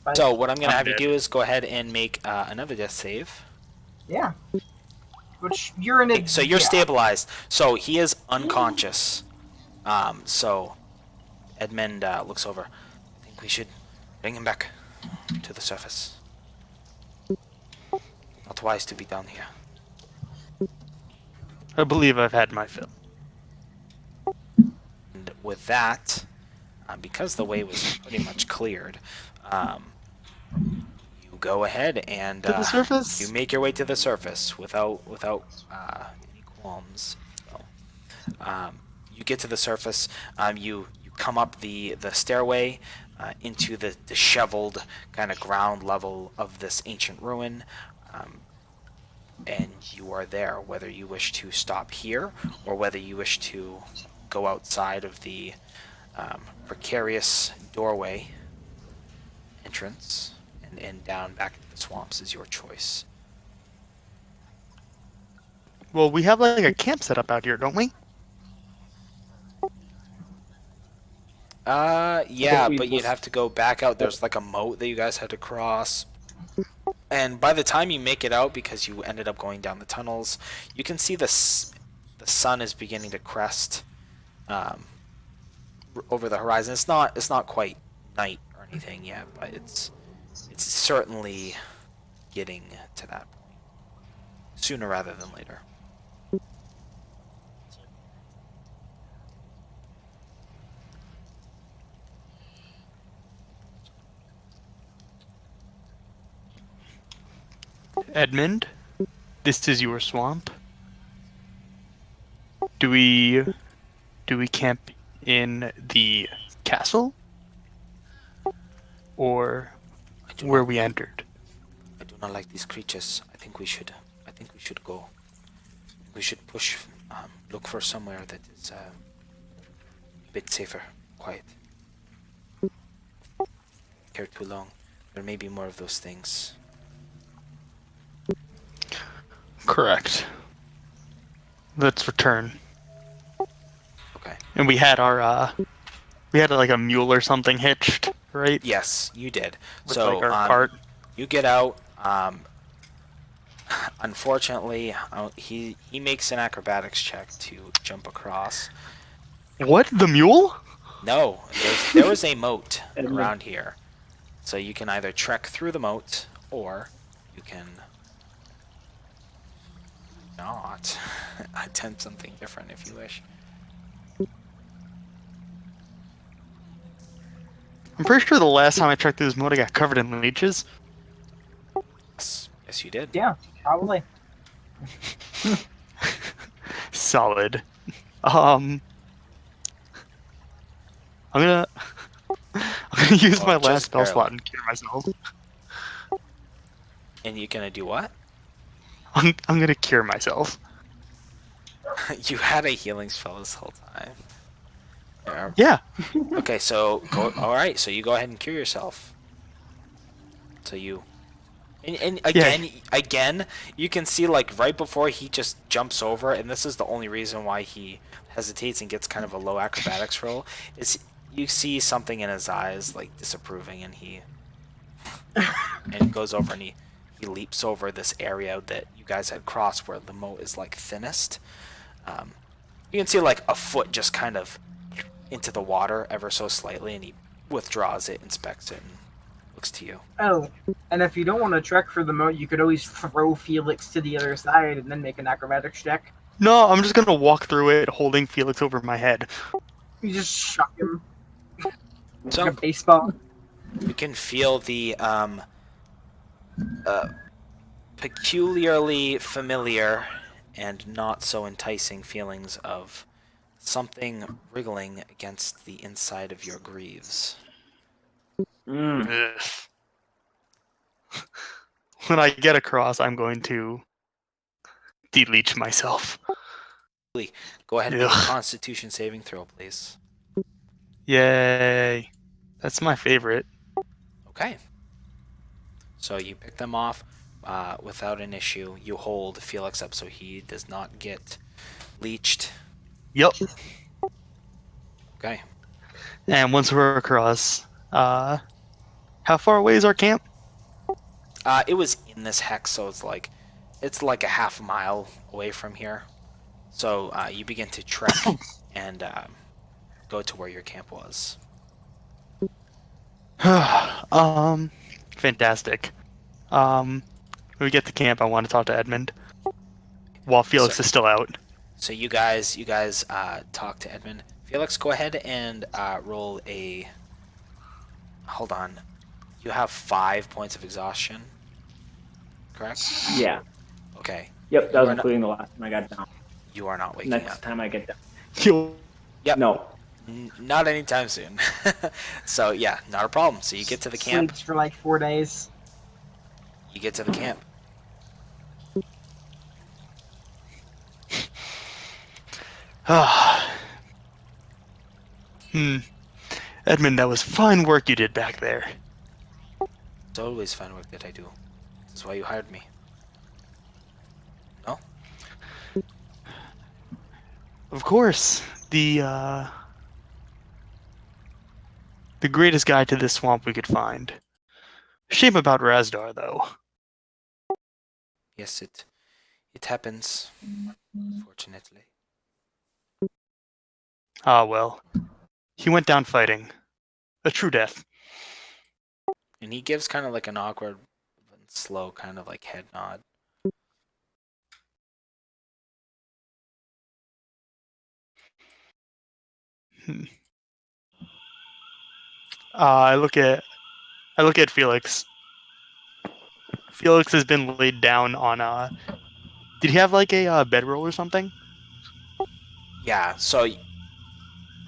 But, So what I'm gonna I'm have you dead. do is go ahead and make another death save. yeah. Which you're in a. So you're yeah. stabilized. So he is unconscious. So Edmund looks over. I think we should bring him back to the surface. Not wise to be down here. I believe I've had my fill. And with that, because the way was pretty much cleared, you go ahead and To the surface? you make your way to the surface without any qualms. So, you get to the surface. You come up the stairway into the disheveled kind of ground level of this ancient ruin. And you are there, whether you wish to stop here or whether you wish to go outside of the precarious doorway entrance and down back into the swamps is your choice. Well, we have like a camp set up out here, don't we? Yeah, we but you'd just- have to go back out. There's like a moat that you guys had to cross. And by the time you make it out, because you ended up going down the tunnels, you can see the sun is beginning to crest over the horizon. It's not quite night or anything yet, but it's certainly getting to that point sooner rather than later. Edmund, this is your swamp. Do we camp in the castle or I do where not, we entered? I do not like these creatures. I think we should go. We should push. Look for somewhere that is a bit safer, quiet. Here too long. There may be more of those things. Correct. Let's return. Okay. And we had like a mule or something hitched, right? Yes, you did. With So like our cart. you get out. Unfortunately, he makes an acrobatics check to jump across. What? The mule? No, there is a moat Edmund. around here, so you can either trek through the moat or you can not attempt something different if you wish. I'm pretty sure the last time I checked this moat, I got covered in leeches. Yes, you did. Yeah, probably. Solid. I'm gonna use Oh, my last just spell barely. slot and cure myself. And you're gonna do what? I'm gonna cure myself. You had a healing spell this whole time. Yeah. Okay, so go. All right, so you go ahead and cure yourself. So you, and again, you can see like right before he just jumps over, and this is the only reason why he hesitates and gets kind of a low acrobatics roll. Is you see something in his eyes like disapproving, and he goes over and he leaps over this area that you guys had crossed where the moat is like thinnest. You can see like a foot just kind of into the water ever so slightly, and he withdraws it, inspects it, and looks to you. Oh, and if you don't want to trek for the moat, you could always throw Felix to the other side and then make an acrobatics check. No, I'm just gonna walk through it holding Felix over my head. You just shock him like So a baseball. you can feel the peculiarly familiar and not so enticing feelings of something wriggling against the inside of your greaves. Mm. Ugh. When I get across, I'm going to deleach myself. Go ahead and make a Ugh. Constitution saving throw, please. Yay. That's my favorite. Okay. So you pick them off without an issue. You hold Felix up so he does not get leached. Yup. Okay. And once we're across, how far away is our camp? It was in this hex, so it's like a half mile away from here. So you begin to trek and go to where your camp was. Fantastic. When we get to camp, I want to talk to Edmund while Felix is still out. So you guys talk to Edmund. Felix, go ahead and roll a. Hold on. You have 5 points of exhaustion. Correct? Yeah. Okay. Yep, that You was are not- including the last time I got down. You are not waking Next up. time I get down. You'll Yep. No. Not anytime soon. So yeah, not a problem. So you get to the camp. Sleeps for like 4 days. You get to the camp. Edmund, that was fine work you did back there. It's always fun work that I do. That's why you hired me. No? Of course, the greatest guide to this swamp we could find. Shame about Razdar, though. Yes, it happens. Unfortunately. Ah, well. He went down fighting. A true death. And he gives kind of like an awkward and slow kind of like head nod. I look at Felix. Felix has been laid down on did he have like a bedroll or something? Yeah, so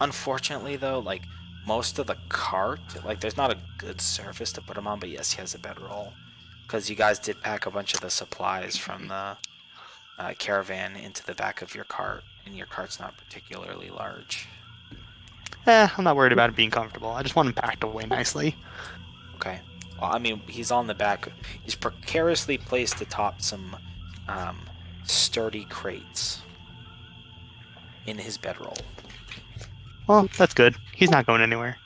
unfortunately though, like most of the cart, like there's not a good surface to put him on, but yes, he has a bedroll. Because you guys did pack a bunch of the supplies from the caravan into the back of your cart, and your cart's not particularly large. I'm not worried about it being comfortable. I just want him packed away nicely. Okay. Well, I mean, he's on the back. He's precariously placed atop some sturdy crates in his bedroll. Well, that's good. He's not going anywhere.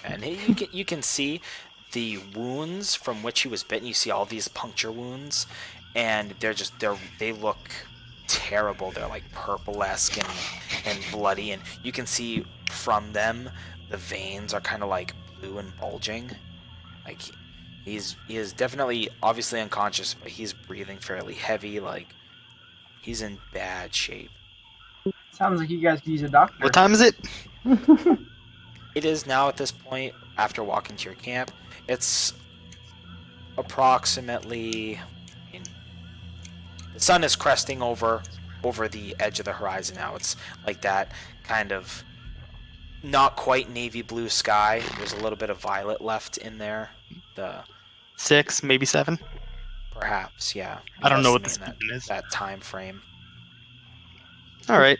And you can see the wounds from which he was bitten. You see all these puncture wounds, and they look terrible. They're like purple-esque and bloody, and you can see from them the veins are kind of like blue and bulging. Like he is definitely obviously unconscious, but he's breathing fairly heavy. Like he's in bad shape. Sounds like you guys could use a doctor. What time is it? It is now at this point, after walking to your camp, it's approximately, the sun is cresting over the edge of the horizon now. It's like that kind of not quite navy blue sky. There's a little bit of violet left in there. 6, maybe 7. Perhaps, yeah. I don't know what the Estimating season is. that time frame. All right.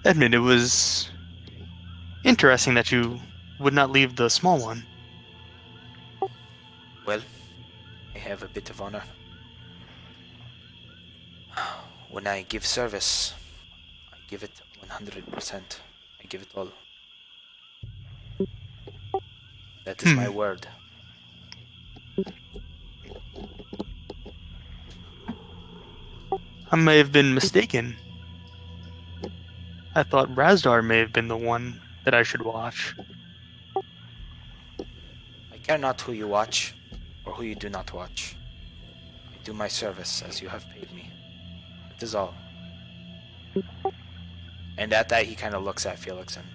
Edmund, it was interesting that you would not leave the small one. Well, I have a bit of honor. When I give service, I give it 100%. I give it all. That is my word. I may have been mistaken. I thought Razdar may have been the one that I should watch. I care not who you watch, or who you do not watch. I do my service as you have paid me. That is all. And at that, he kind of looks at Felix and...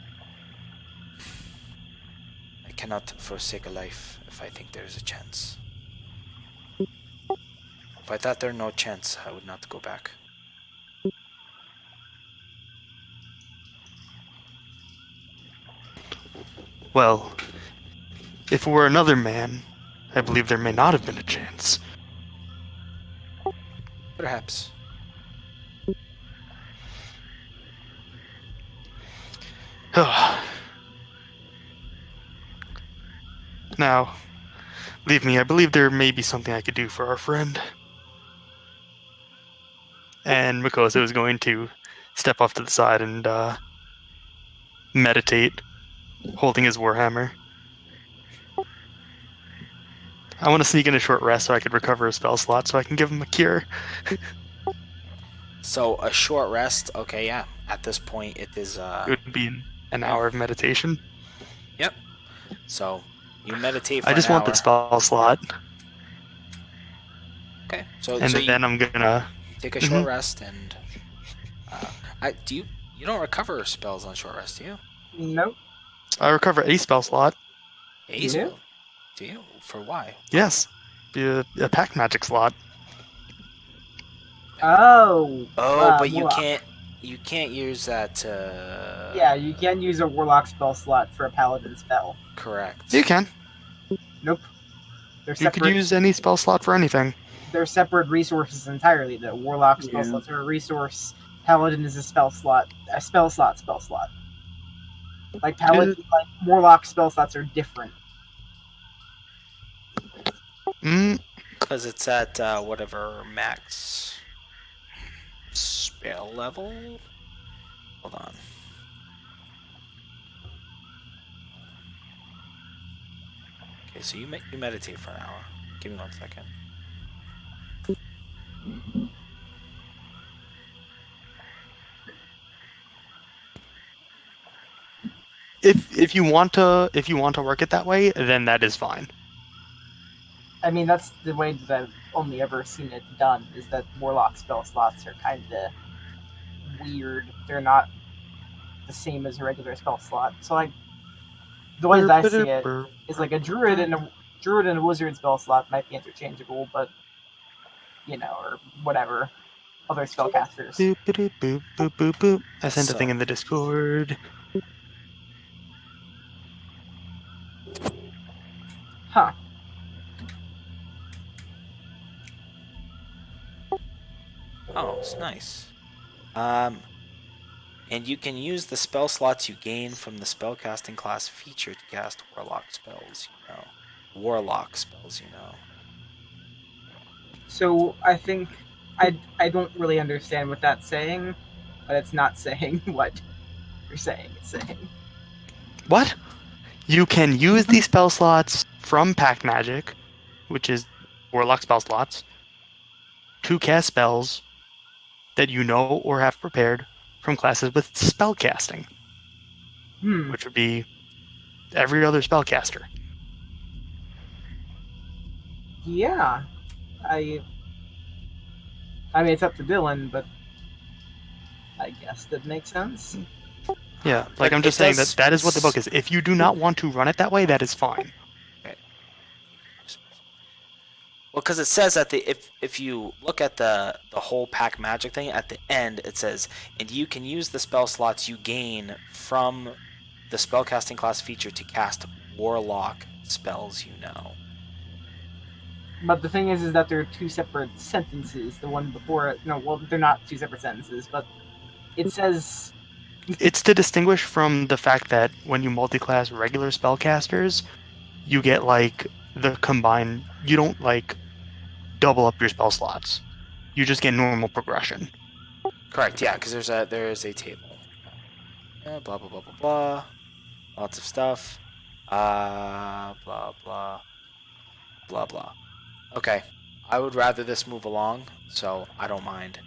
I cannot forsake a life if I think there is a chance. If I thought there were no chance, I would not go back. Well, if it were another man, I believe there may not have been a chance. Perhaps. Now, leave me. I believe there may be something I could do for our friend. And Mikosa is going to step off to the side and meditate, holding his warhammer. I want to sneak in a short rest so I could recover a spell slot so I can give him a cure. So, a short rest, okay, yeah. At this point, it is... It would be an hour of meditation. Yep. So, you meditate for I just an want hour. the spell slot. Okay. So, And so then you I'm gonna... take a short rest and... you don't recover spells on short rest, do you? Nope. I recover a spell slot. A You spell? Do you? For why? Yes. A pack magic slot. Oh. But you Warlock. can't use that. Yeah, you can't use a warlock spell slot for a paladin spell. Correct. You can. Nope. They're You could separate. use any spell slot for anything. They're separate resources entirely. The warlock spell Yeah. slots are a resource. Paladin is a spell slot. A spell slot. Like paladin, like warlock spell slots are different. Because it's at whatever max spell level. Hold on. Okay, so you meditate for an hour. Give me 1 second. If you want to work it that way, then that is fine. I mean, that's the way that I've only ever seen it done. Is that warlock spell slots are kind of weird. They're not the same as a regular spell slot. So, like, the way that I see it is like a druid and a wizard spell slot might be interchangeable, but or whatever other spellcasters. Boop, boop, boop, boop, boop, boop. I sent a So- thing in the Discord. Huh. Oh, it's nice. And you can use the spell slots you gain from the spellcasting class feature to cast warlock spells, So I think I don't really understand what that's saying, but it's not saying what you're saying. It's saying. What? You can use these spell slots from Pact Magic, which is Warlock spell slots, to cast spells that you know or have prepared from classes with spell casting, which would be every other spellcaster. Yeah, I mean, it's up to Dylan, but I guess that makes sense. Yeah, like But I'm just it saying does- that is what the book is. If you do not want to run it that way, that is fine. Well, because it says at the if you look at the whole pack magic thing at the end, it says, and you can use the spell slots you gain from the spellcasting class feature to cast warlock spells you know. But the thing is that they're two separate sentences. The one before it, no, well, they're not two separate sentences, but it says It's to distinguish from the fact that when you multi-class regular spellcasters, you get like the combined. You don't like double up your spell slots. You just get normal progression. Correct. Yeah, because there is a table. Blah blah blah blah blah. Lots of stuff. Blah blah blah blah. Okay, I would rather this move along, so I don't mind.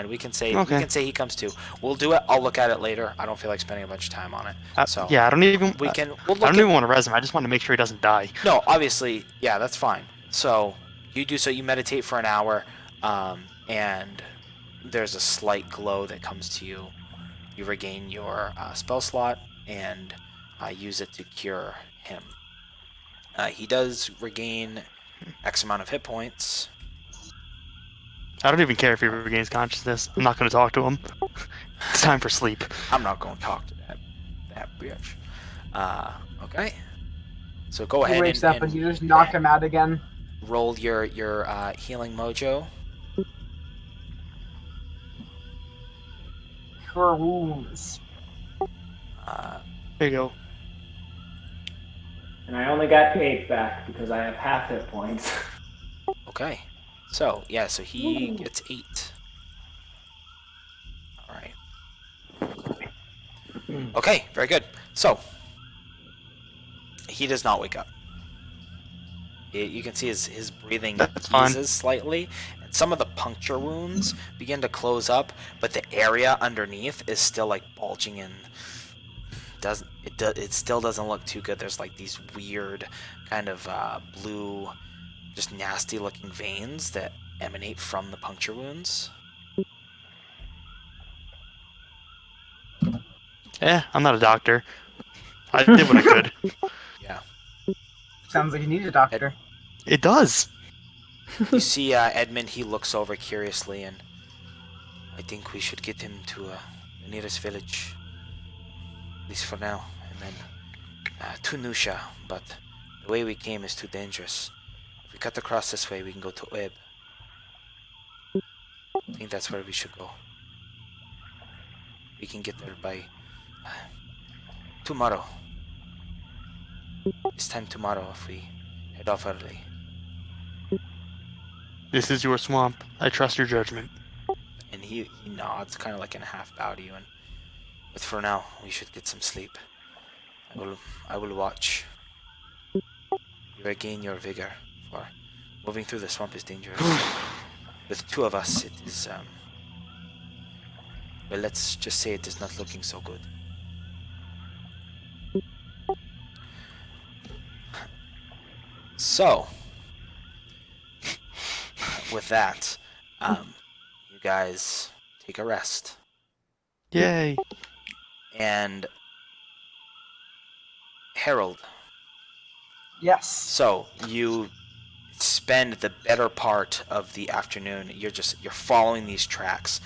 We can say he comes too. We'll do it. I'll look at it later. I don't feel like spending a bunch of time on it. So yeah, I don't even. We'll I look don't even want to res him. I just want to make sure he doesn't die. No, obviously, yeah, that's fine. So you do so. You meditate for an hour, and there's a slight glow that comes to you. You regain your spell slot and use it to cure him. He does regain X amount of hit points. I don't even care if he regains consciousness. I'm not going to talk to him. It's time for sleep. I'm not going to talk to that bitch. Okay. So go he ahead wakes up and you just knock him out again. roll your healing mojo. Cure wounds. There you go. And I only got 8 back because I have half hit points. Okay. So, yeah, so he gets 8. Alright. Okay, very good. So, he does not wake up. You can see his breathing eases slightly. And some of the puncture wounds begin to close up, but the area underneath is still like bulging in. It still doesn't look too good. There's like these weird kind of blue, just nasty looking veins that emanate from the puncture wounds. I'm not a doctor. I did what I could. Yeah. Sounds like you need a doctor. It does. You see Edmund, he looks over curiously, and I think we should get him to the nearest village. At least for now. And then to Nusha, but the way we came is too dangerous. If we cut across this way, we can go to Oeb. I think that's where we should go. We can get there by tomorrow. This time tomorrow if we head off early. This is your swamp. I trust your judgment. And he nods, kind of like in a half bow to you, but for now, we should get some sleep. I will watch. You regain your vigor, for moving through the swamp is dangerous. With 2 of us, it is, well, let's just say it is not looking so good. So, with that, you guys take a rest. Yay. And Harold. Yes. So you spend the better part of the afternoon. You're following these tracks.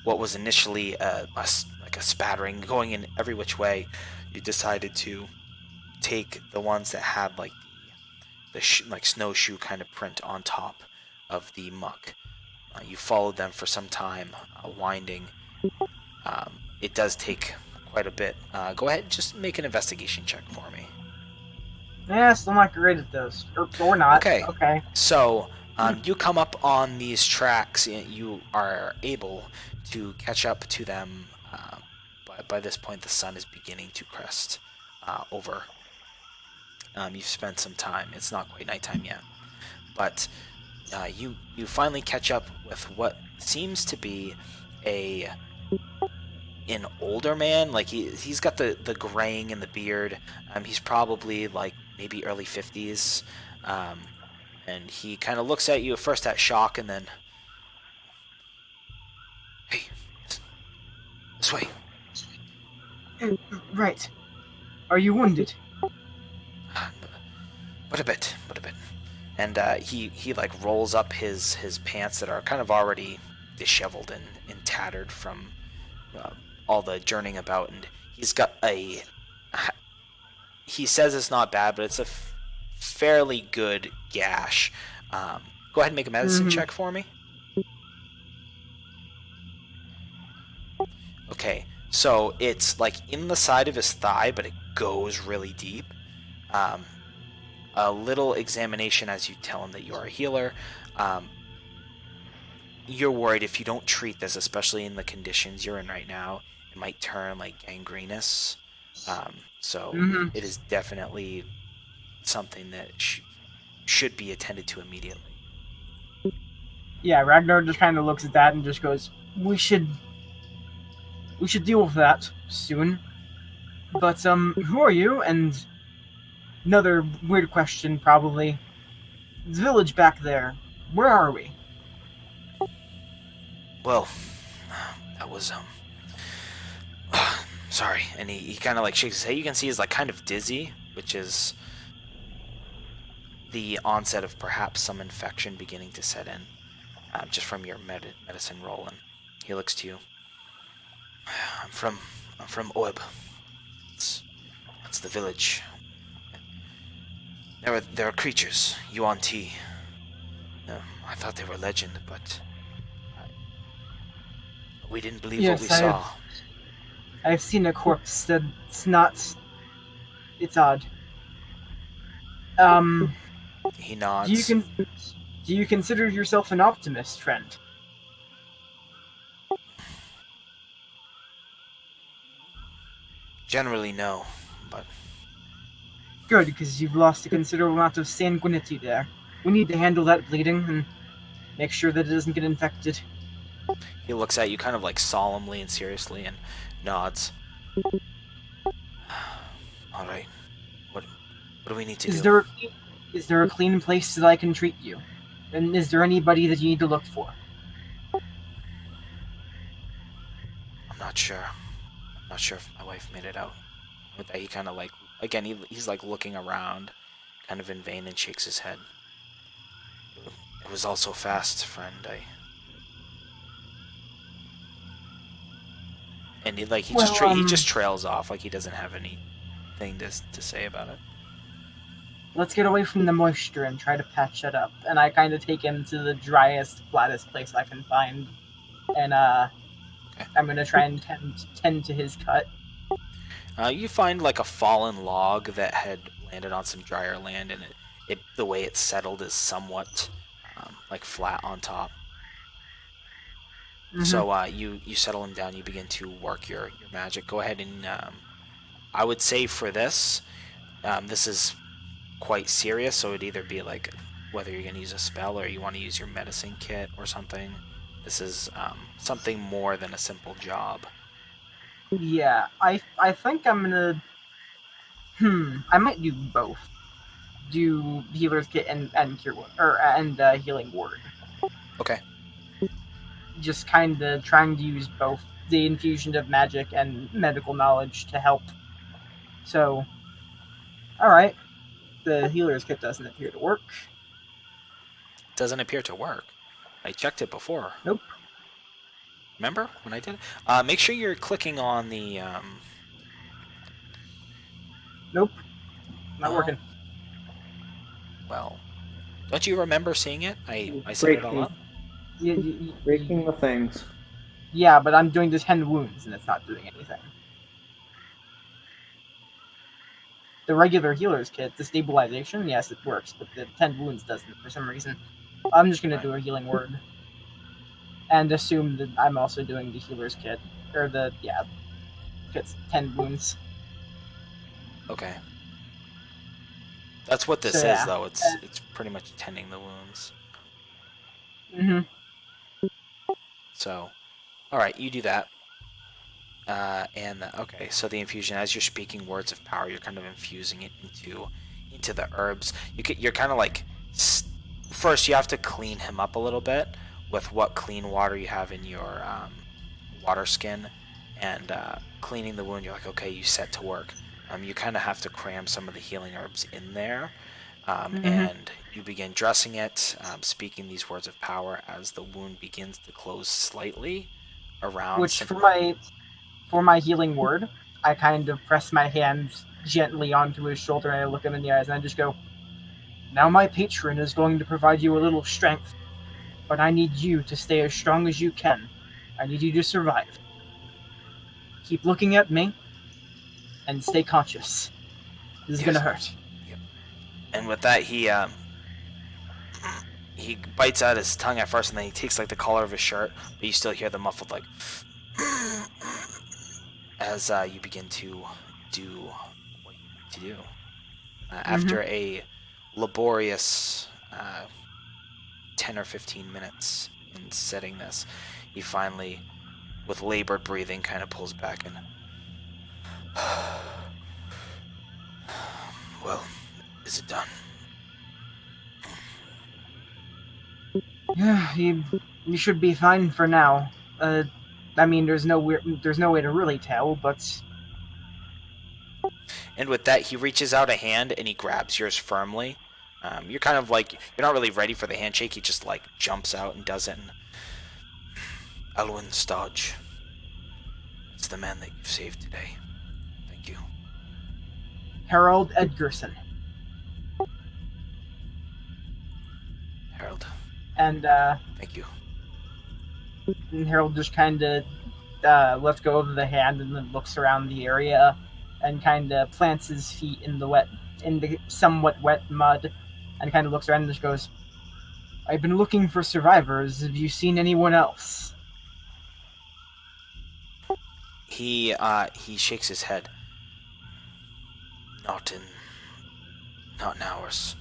What was initially like a spattering, going in every which way, you decided to take the ones that had like the like snowshoe kind of print on top of the muck. You followed them for some time, winding. It does take quite a bit. Go ahead, just make an investigation check for me. Yeah, still not great at those. Or not. Okay. Okay. So, You come up on these tracks. You are able to catch up to them. By this point, the sun is beginning to crest over. You've spent some time. It's not quite nighttime yet, but you finally catch up with what seems to be an older man. Like he's got the graying in the beard. He's probably like maybe early 50s. And he kind of looks at you first at shock and then, hey, this way. Right. Are you wounded? But a bit. And he like rolls up his pants that are kind of already disheveled and tattered from all the journeying about, and he's got he says it's not bad, but it's a fairly good gash. Go ahead and make a medicine check for me. Okay, so it's like in the side of his thigh, but it goes really deep. A little examination as you tell him that you are a healer. You're worried if you don't treat this, especially in the conditions you're in right now, it might turn like gangrenous. So it is definitely something that should be attended to immediately. Yeah, Ragnar just kind of looks at that and just goes, we should deal with that soon. But, who are you? And another weird question, probably. The village back there, where are we? Well, that was, sorry. And he kind of like shakes his head. You can see he's like kind of dizzy, which is the onset of perhaps some infection beginning to set in, just from your medicine roll. And he looks to you. I'm from Oeb. That's the village. There are creatures, Yuan Ti. I thought they were legend, but we didn't believe what we saw. I've seen a corpse that's not. It's odd. He nods. Do you consider yourself an optimist, friend? Generally, no, but Good, because you've lost a considerable amount of sanguinity there. We need to handle that bleeding and make sure that it doesn't get infected. he looks at you kind of like solemnly and seriously and nods. All right. What do we need to do? Is there a clean place that I can treat you? And is there anybody that you need to look for? I'm not sure. I'm not sure if my wife made it out. With that, he kind of like, again, he's like looking around, kind of in vain, and shakes his head. It was all so fast, friend. And he just trails off, like he doesn't have anything to say about it. Let's get away from the moisture and try to patch it up. And I kind of take him to the driest, flattest place I can find. And okay. I'm going to try and tend to his cut. You find like a fallen log that had landed on some drier land, and the way it's settled is somewhat like flat on top. So you settle him down. You begin to work your magic. Go ahead and I would say for this, this is quite serious. So it'd either be like whether you're going to use a spell or you want to use your medicine kit or something. This is something more than a simple job. Yeah, I think I'm gonna. I might do both. Do healer's kit and cure and healing word. Okay. Just kind of trying to use both the infusion of magic and medical knowledge to help. So, all right, the healer's kit doesn't appear to work. Doesn't appear to work. I checked it before. Nope. Remember when I did it? Make sure you're clicking on the. Nope. Not working. Well, don't you remember seeing it? I set it all up. Breaking the things. Yeah, but I'm doing the 10 wounds and it's not doing anything. The regular healer's kit, the stabilization, yes, it works, but the 10 wounds doesn't for some reason. I'm just gonna do a healing word. And assume that I'm also doing the healer's kit. Or kit's 10 wounds. Okay. That's what this So, is, yeah. though. It's pretty much tending the wounds. Mm-hmm. So, all right, you do that. Okay, so the infusion, as you're speaking words of power, you're kind of infusing it into the herbs. You're kind of like, first you have to clean him up a little bit with what clean water you have in your water skin, and cleaning the wound. You're like, okay, you set to work. You kind of have to cram some of the healing herbs in there, and you begin dressing it, speaking these words of power as the wound begins to close slightly around. Which for my healing word, I kind of press my hands gently onto his shoulder and I look him in the eyes and I just go, "Now my patron is going to provide you a little strength, but I need you to stay as strong as you can. I need you to survive. Keep looking at me and stay conscious. This is gonna hurt." Yep. And with that, he bites out his tongue at first, and then he takes like the collar of his shirt, but you still hear the muffled like as you begin to do what you need to do. After a laborious 10 or 15 minutes in setting this, he finally, with labored breathing, kind of pulls back and well, is it done? Yeah, you should be fine for now. I mean, there's no way to really tell, but And with that, he reaches out a hand and he grabs yours firmly. You're kind of like, you're not really ready for the handshake. He just like jumps out and does it. And Alwyn Stodge, it's the man that you've saved today. Thank you. Harold Edgerson. Harold, And thank you. Harold just kind of lets go of the hand and then looks around the area and kind of plants his feet in the somewhat wet mud and kind of looks around and just goes, "I've been looking for survivors. Have you seen anyone else?" He shakes his head. Not in ours.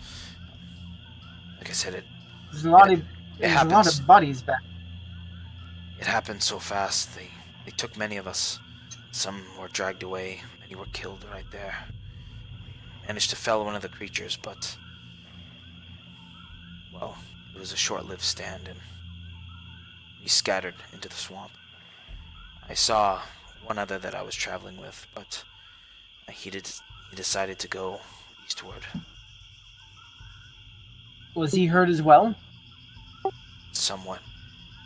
Like I said, There's a lot of bodies back. It happened so fast. They took many of us. Some were dragged away. Many were killed right there. We managed to fell one of the creatures, but well, it was a short-lived stand, and we scattered into the swamp. I saw one other that I was traveling with, but he decided to go eastward. Was he hurt as well? Somewhat.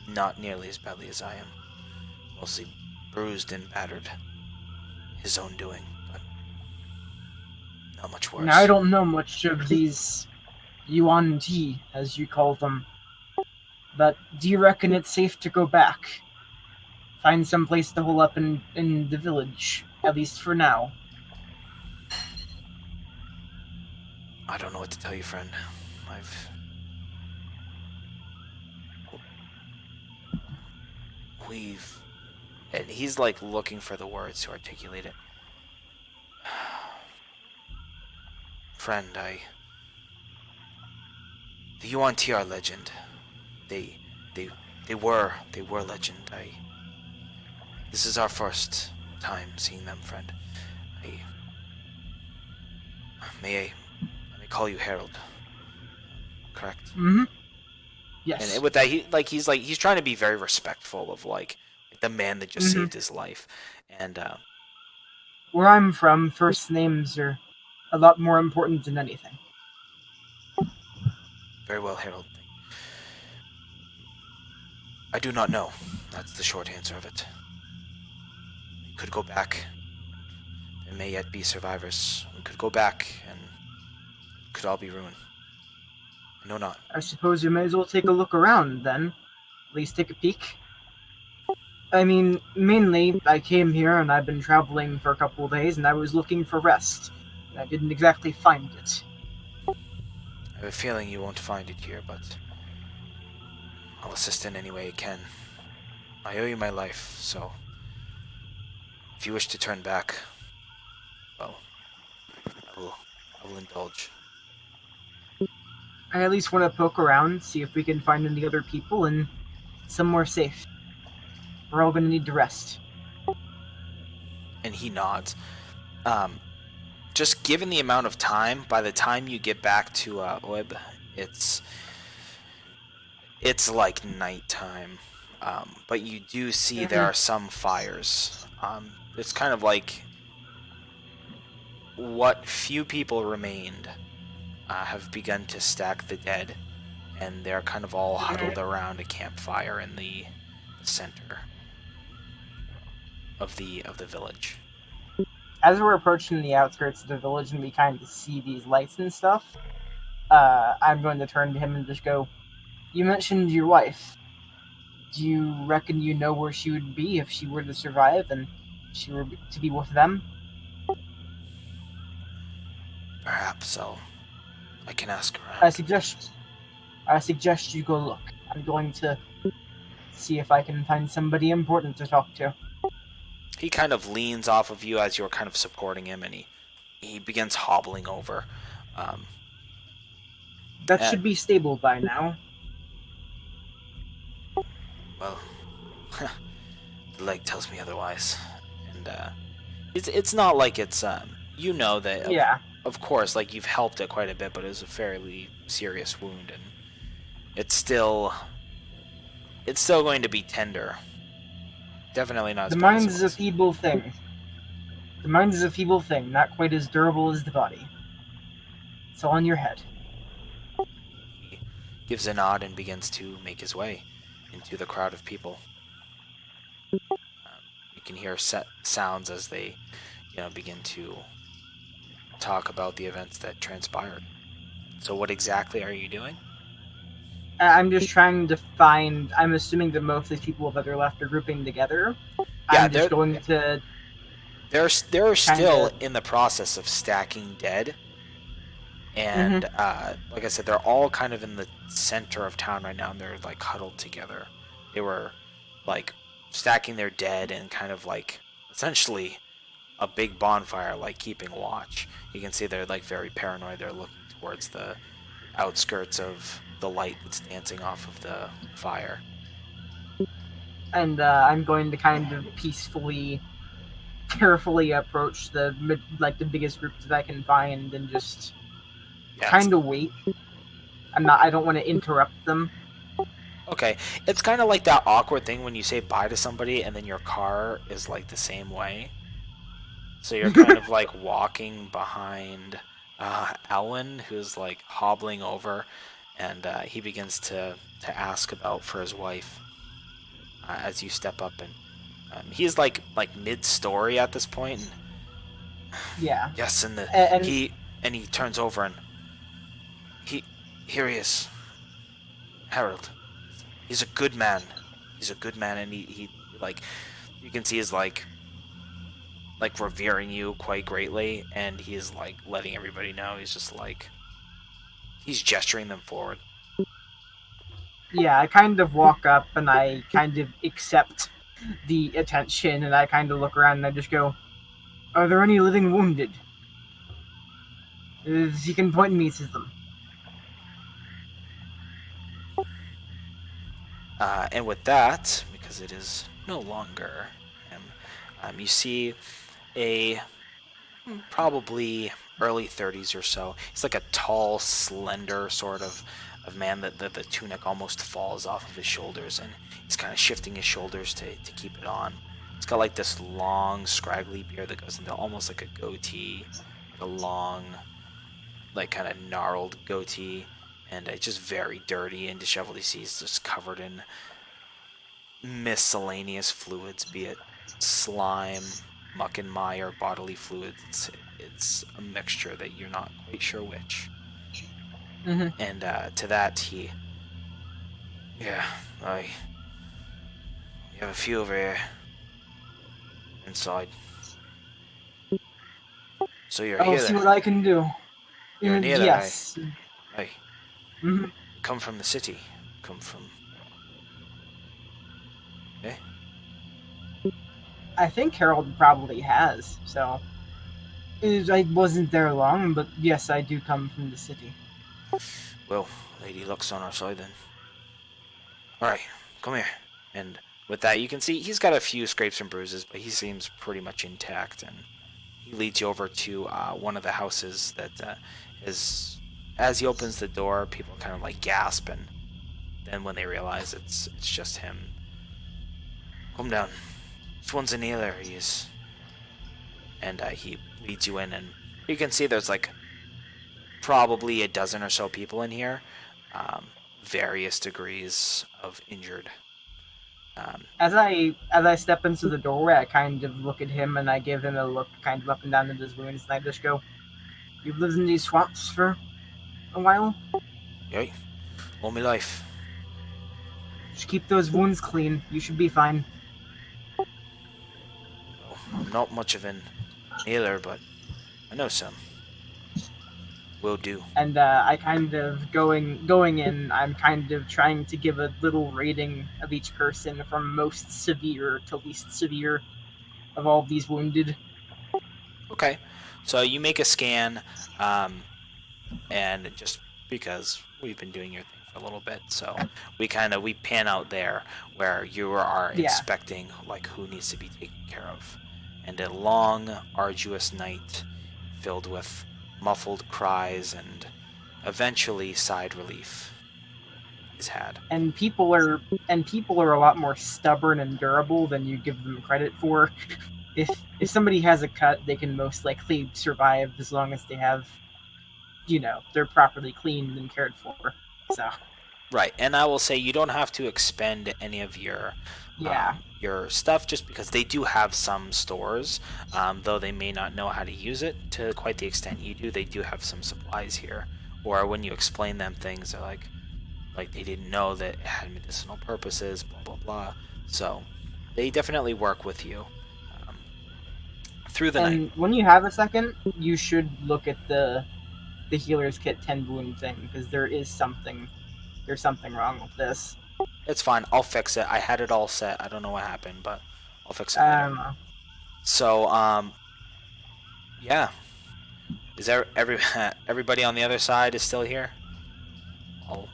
Not nearly as badly as I am. Mostly bruised and battered. His own doing, but not much worse. Now, I don't know much of these Yuan Ti, as you call them, but do you reckon it's safe to go back? Find some place to hole up in the village, at least for now. I don't know what to tell you, friend. And he's like looking for the words to articulate it. Friend, the Yuan Ti are legend. They were legend. This is our first time seeing them, friend. May I call you Harold? Correct? Mm-hmm. Yes. And with that, he's trying to be very respectful of like the man that just saved his life. And where I'm from, first names are a lot more important than anything. Very well, Harold. I do not know. That's the short answer of it. We could go back. There may yet be survivors. We could go back, and it could all be ruined. I know not. I suppose you may as well take a look around, then. At least take a peek. I mean, mainly, I came here and I've been traveling for a couple of days, and I was looking for rest. I didn't exactly find it. I have a feeling you won't find it here, but I'll assist in any way I can. I owe you my life, so if you wish to turn back, well, I will indulge. I at least want to poke around, see if we can find any other people and somewhere safe. We're all going to need to rest. And he nods. Just given the amount of time, by the time you get back to Oeb, it's like nighttime. But you do see there are some fires. It's kind of like what few people remained have begun to stack the dead, and they're kind of all huddled around a campfire in the center of the village. As we're approaching the outskirts of the village and we kind of see these lights and stuff, I'm going to turn to him and just go, "You mentioned your wife. Do you reckon you know where she would be if she were to survive and she were to be with them?" Perhaps I can ask around. I suggest you go look. I'm going to see if I can find somebody important to talk to. He kind of leans off of you as you're kind of supporting him, and he begins hobbling over. That should be stable by now. Well, the leg tells me otherwise, and it's not like it's you know that Yeah. of course, like you've helped it quite a bit, but it was a fairly serious wound, and it's still going to be tender. Definitely not. The mind is a feeble thing. The mind is a feeble thing, not quite as durable as the body. It's all in your head. He gives a nod and begins to make his way into the crowd of people. You can hear sounds as they, begin to talk about the events that transpired. So what exactly are you doing? I'm just trying to find. I'm assuming that most of these people that are left are grouping together. Yeah, I'm just going to. They're still in the process of stacking dead, and like I said, they're all kind of in the center of town right now, and they're like huddled together. They were like stacking their dead and kind of like essentially a big bonfire, like keeping watch. You can see they're like very paranoid. They're looking towards the outskirts of the light that's dancing off of the fire. And I'm going to kind of peacefully, carefully approach the biggest group that I can find and just kind of wait. I don't want to interrupt them. Okay, it's kind of like that awkward thing when you say bye to somebody and then your car is like the same way. So you're kind of like walking behind Alwyn, who's like hobbling over, and he begins to ask about for his wife as you step up, and he's like mid-story at this point. And, yeah. Yes, and he turns over and here he is, Harold. He's a good man. He's a good man, and he like you can see is like revering you quite greatly, and he is like letting everybody know. He's just like he's gesturing them forward. Yeah, I kind of walk up and I kind of accept the attention, and I kind of look around and I just go, "Are there any living wounded?" If you can point me to them. And with that, because it is no longer him, you see a probably early 30s or so. He's like a tall, slender sort of man that the tunic almost falls off of his shoulders, and he's kind of shifting his shoulders to keep it on. He's got like this long, scraggly beard that goes into almost like a goatee, like a long, like kind of gnarled goatee, and it's just very dirty and disheveled. He's just covered in miscellaneous fluids, be it slime, muck and mire, bodily fluids. It's a mixture that you're not quite sure which. Mm-hmm. And to that you have a few over here inside. So you're I'll here see then. what I can do. You're near yes. Hey. Mm-hmm. Come from the city. Come from Okay. I think Harold probably has. So I wasn't there long, but yes, I do come from the city. Well, Lady Luck's on our side then. Alright, come here. And with that, you can see he's got a few scrapes and bruises, but he seems pretty much intact. And he leads you over to one of the houses that is. As he opens the door, people kind of like gasp, and then when they realize it's just him, come down. This one's an healer, he is. And he leads you in, and you can see there's like probably a dozen or so people in here, various degrees of injured. As I step into the doorway, I kind of look at him and I give him a look kind of up and down at his wounds, and I just go, "You've lived in these swamps for a while? Yay, all my life. Just keep those wounds clean. You should be fine." Well, I'm not much of an healer, but I know some. Will do. And I kind of going in. I'm kind of trying to give a little rating of each person from most severe to least severe of all of these wounded. Okay, so you make a scan, and just because we've been doing your thing for a little bit, so we pan out there where you are inspecting like who needs to be taken care of, and a long, arduous night filled with muffled cries and eventually sighed relief is had. And people are a lot more stubborn and durable than you give them credit for. If somebody has a cut, they can most likely survive as long as they have, they're properly cleaned and cared for. So. Right, and I will say you don't have to expend any of your stuff just because they do have some stores, though they may not know how to use it to quite the extent you do. They do have some supplies here, or when you explain them things, they're like they didn't know that it had medicinal purposes, blah blah blah. So they definitely work with you through the night. And when you have a second, you should look at the healer's kit 10 wound thing, because there's something wrong with this. It's fine. I'll fix it. I had it all set. I don't know what happened, but I'll fix it I later. don't know. So, yeah. Is there everybody on the other side is still here?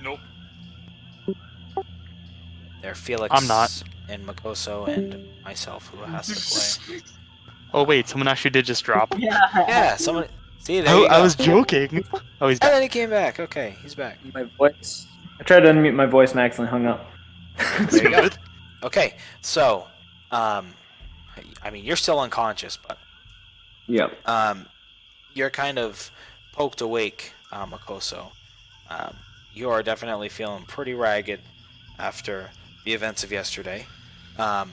Nope. They're Felix. I'm not. And Makoso and myself who has to play. Oh wait, someone actually did just drop. Yeah, someone. See, there you go. I was joking. Oh, he's And back. then he came back. Okay, he's back. My voice. I tried to unmute my voice and I accidentally hung up. There you go. Good. Okay, so, I mean, you're still unconscious, but Yep. you're kind of poked awake, Makoso. You are definitely feeling pretty ragged after the events of yesterday. I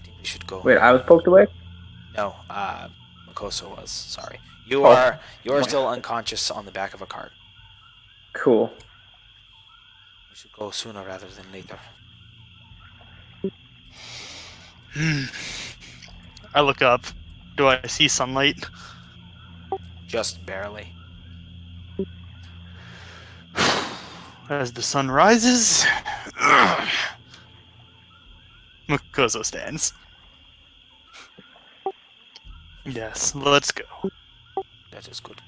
think we should go. Wait, I was poked away? No, Makoso was. Sorry. You are still unconscious on the back of a cart. Cool. We should go sooner rather than later. I look up. Do I see sunlight? Just barely. As the sun rises, Makoso stands. Yes, let's go. That is good.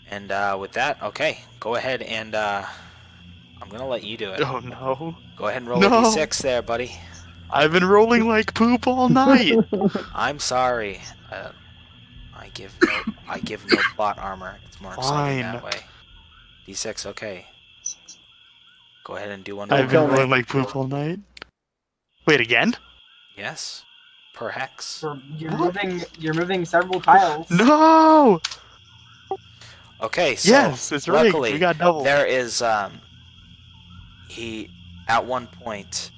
And with that, okay, go ahead and I'm gonna let you do it. Oh no. Go ahead and roll No. a d6 there, buddy. I've been rolling like poop all night. I'm sorry. I give no plot armor. It's more exciting Fine. that way. D6, okay. Go ahead and do one. I've been more. rolling like poop all night. Wait, again? Yes. Per hex. You're moving several tiles. No! Okay, so Yes, it's rigged. luckily We got double. there is he at one point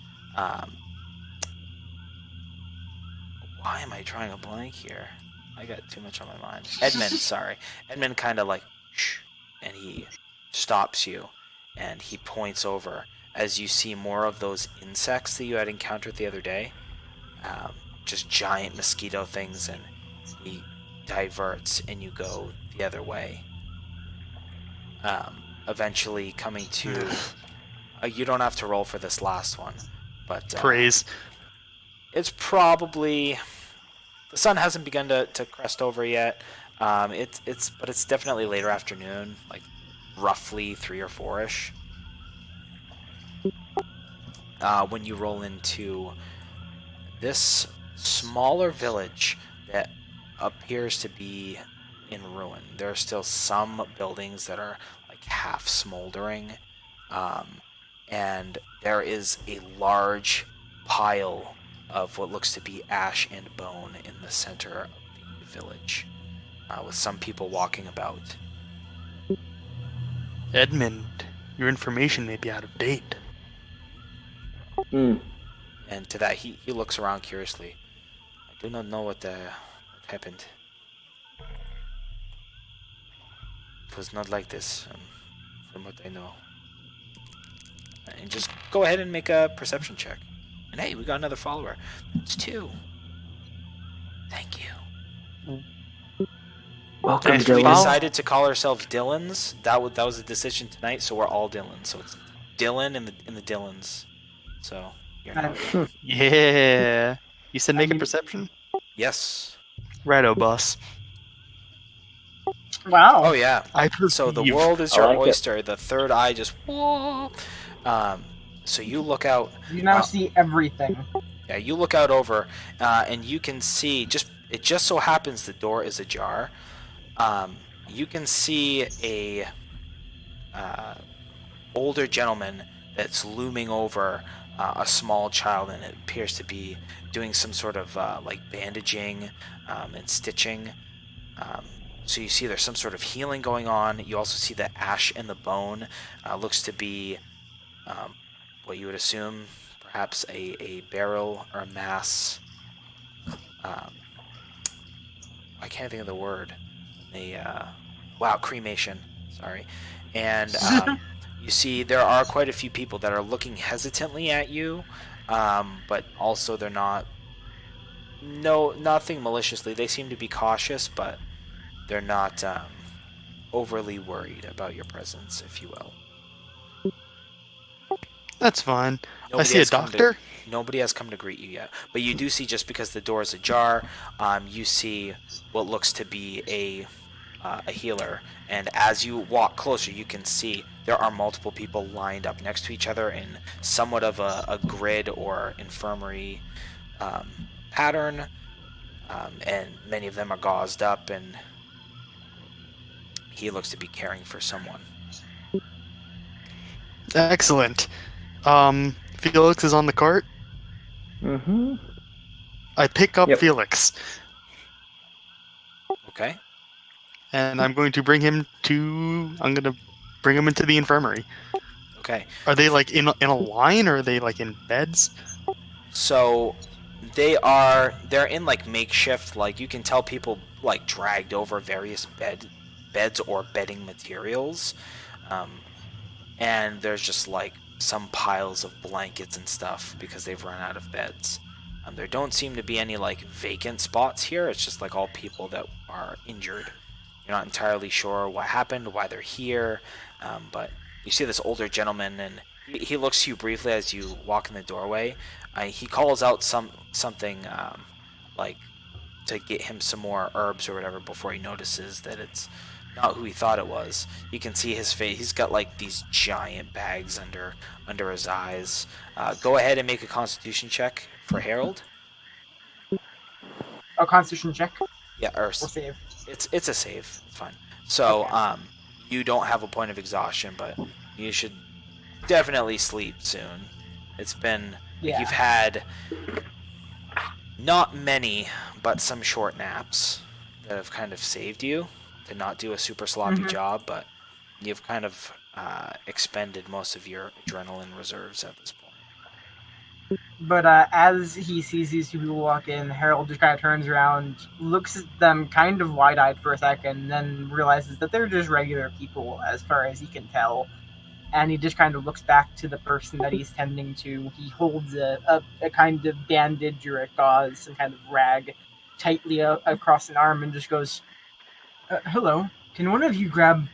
why am I drawing a blank here? I got too much on my mind. Edmund, sorry. Edmund kind of like shh, and he stops you and he points over as you see more of those insects that you had encountered the other day. Just giant mosquito things, and he diverts and you go the other way. Eventually coming to You don't have to roll for this last one, but Praise. it's probably the sun hasn't begun to crest over yet. But it's definitely later afternoon, like roughly 3 or 4ish. When you roll into this smaller village that appears to be in ruin. There are still some buildings that are like half smoldering, and there is a large pile of what looks to be ash and bone in the center of the village, with some people walking about. Edmund, your information may be out of date. And to that, he looks around curiously. I do not know what happened. It was not like this, from what I know. And just go ahead and make a perception check. And hey, we got another follower. It's 2. Thank you. Welcome, And We we Dylan. decided to call ourselves Dylans. That was a decision tonight, so we're all Dylans. So it's Dylan and the Dylans. So you're now. Yeah. You said make a mean- perception? Yes. Righto, boss. Wow. Oh yeah. I So the perceive. world is I your like it. oyster. The third eye just whoa. So you look out. You now Wow. see everything. Yeah, you look out over, and you can see it just so happens the door is ajar. You can see a older gentleman that's looming over a small child, and it appears to be doing some sort of like bandaging and stitching. So you see there's some sort of healing going on. You also see the ash and the bone. Looks to be what you would assume perhaps a barrel or a mass. I can't think of the word. Cremation. Sorry. And you see there are quite a few people that are looking hesitantly at you, but also they're nothing maliciously. They seem to be cautious, but they're not overly worried about your presence, if you will. That's fine. I Nobody see a has come to- doctor. Nobody has come to greet you yet, but you do see, just because the door is ajar, you see what looks to be a healer, and as you walk closer, you can see there are multiple people lined up next to each other in somewhat of a grid or infirmary pattern, and many of them are gauzed up, and he looks to be caring for someone. Excellent. Felix is on the cart. Mm-hmm. I pick up Yep. Felix, Okay. and I'm going to bring him into the infirmary. Okay. Are they like in a line, or are they like in beds? So they're in like makeshift, like you can tell people like dragged over various beds or bedding materials, and there's just like some piles of blankets and stuff because they've run out of beds. There don't seem to be any like vacant spots here. It's just like all people that are injured. You're not entirely sure what happened, why they're here, but you see this older gentleman, and he looks to you briefly as you walk in the doorway. He calls out something like to get him some more herbs or whatever before he notices that it's not who he thought it was. You can see his face. He's got like these giant bags under his eyes. Go ahead and make a Constitution check for Harold. A Constitution check Yeah, or or save. it's a save. It's fine. So Okay. you don't have a point of exhaustion, but you should definitely sleep soon. It's been Yeah. you've had not many, but some short naps that have kind of saved you to not do a super sloppy Mhm. job, but you've kind of expended most of your adrenaline reserves at this point. But as he sees these two people walk in, Harold just kind of turns around, looks at them kind of wide-eyed for a second, and then realizes that they're just regular people as far as he can tell. And he just kind of looks back to the person that he's tending to. He holds a kind of bandage or a gauze, some kind of rag, tightly across an arm and just goes, hello, can one of you grab...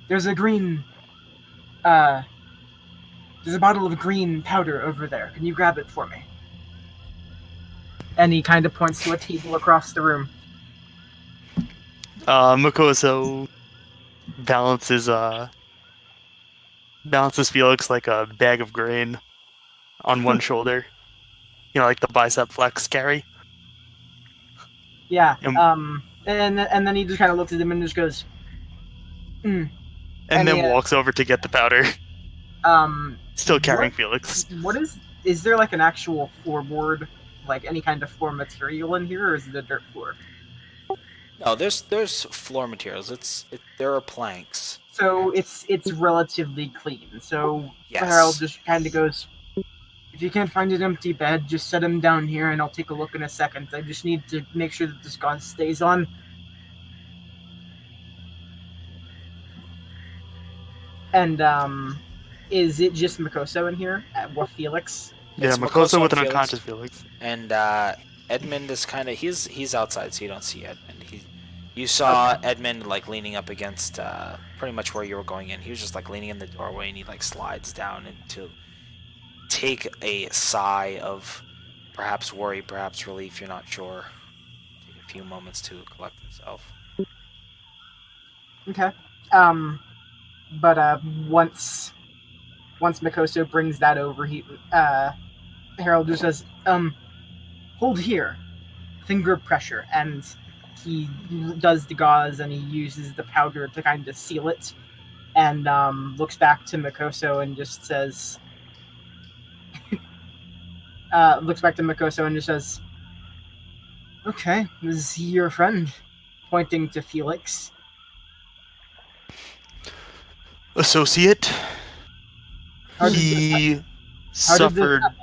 There's a green There's a bottle of green powder over there. Can you grab it for me? And he kind of points to a table across the room. Makoso balances Felix like a bag of grain on one shoulder. You know, like the bicep flex carry. Yeah. Um, And then he just kind of looks at him and just goes, And And then yeah. walks over to get the powder, still carrying what- Felix. What is there like an actual floorboard, like any kind of floor material in here, or is it a dirt floor? No, there's floor materials. There are planks. So it's relatively clean. So Yes. Harold just kind of goes, if you can't find an empty bed, just set him down here and I'll take a look in a second. I just need to make sure that this gauze stays on. And is it just Makoso in here with Felix? Yeah, It's Makoso with an and unconscious Felix. And Edmund is kind of he's outside, so you don't see Edmund. You saw Edmund like leaning up against pretty much where you were going in. He was just like leaning in the doorway, and he like slides down and to take a sigh of perhaps worry, perhaps relief. You're not sure. Take a few moments to collect himself. Okay. But once Makoso brings that over, Harold just says, hold here. Finger pressure. And he does the gauze and he uses the powder to kind of seal it. And looks back to Makoso and just says, okay, is he your friend? Pointing to Felix. Associate. How did this He How did this suffered. happen?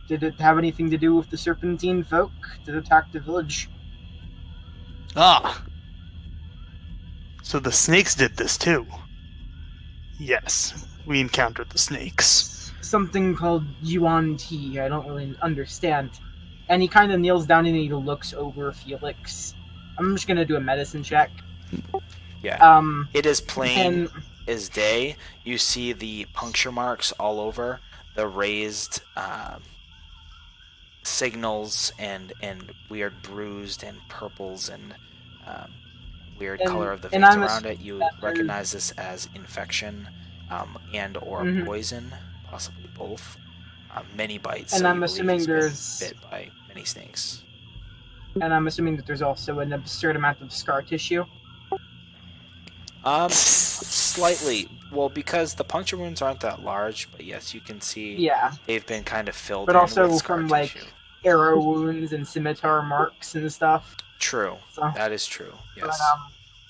Did it have anything to do with the Serpentine folk that attacked the village? Ah. So the snakes did this too. Yes, we encountered the snakes. Something called Yuan Ti. I don't really understand. And he kind of kneels down and he looks over Felix. I'm just gonna do a medicine check. Yeah. It is plain And as day. You see the puncture marks all over, the raised signals and weird bruised and purples and weird And- color of the and veins I'm around it. You that recognize this as infection and or Mhm. poison, possibly both. Many bites. And so I'm you believe assuming he's been there's- bit by many snakes. that there's also an absurd amount of scar tissue. Slightly. Well, because the puncture wounds aren't that large, but yes, you can see Yeah, they've been kind of filled but in also with scar from like tissue. arrow wounds and scimitar marks and stuff. True. So, That is true. but, Yes.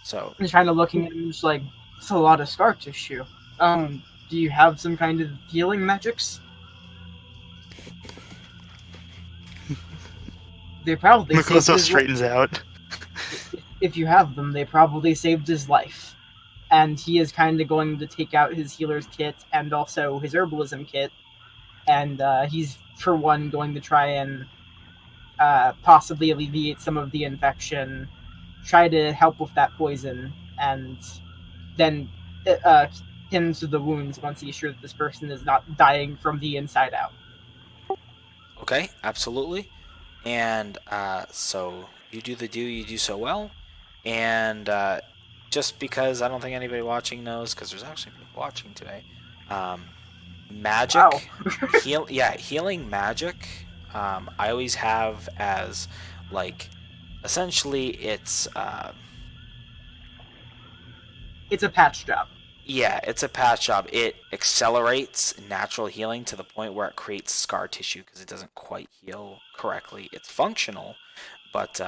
So, I'm kind of looking at him, just like, it's a lot of scar tissue. Do you have some kind of healing magics? They probably saved Makoso his straightens out. If you have them, they probably saved his life. And he is kind of going to take out his healer's kit and also his herbalism kit. And he's, for one, going to try and possibly alleviate some of the infection, try to help with that poison, and then tend to the wounds once he's sure that this person is not dying from the inside out. okay, absolutely. And so you do you do so well. And just because I don't think anybody watching knows, because there's actually people watching today, magic, Wow. healing magic. I always have as like, essentially it's It's a patch job. yeah, it's a patch job. It accelerates natural healing to the point where it creates scar tissue because it doesn't quite heal correctly. It's functional, but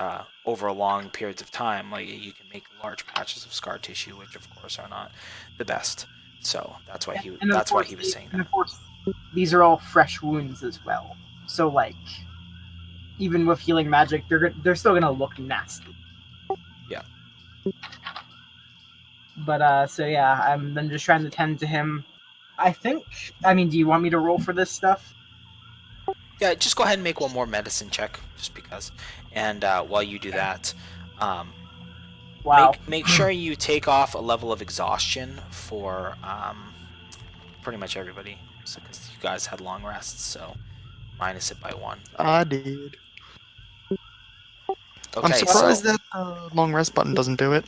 over long periods of time, like you can make large patches of scar tissue, which of course are not the best. So that's why And of course, he was saying And that. of course, these are all fresh wounds as well. So like, even with healing magic, they're still gonna look nasty. Yeah. But so yeah, I'm then just trying to tend to him. Do you want me to roll for this stuff? Yeah, just go ahead and make one more medicine check, just because. And while you do that, Wow. make sure you take off a level of exhaustion for pretty much everybody. So because you guys had long rests, so minus it by 1. I did. I'm Okay, surprised so that the long rest button doesn't do it.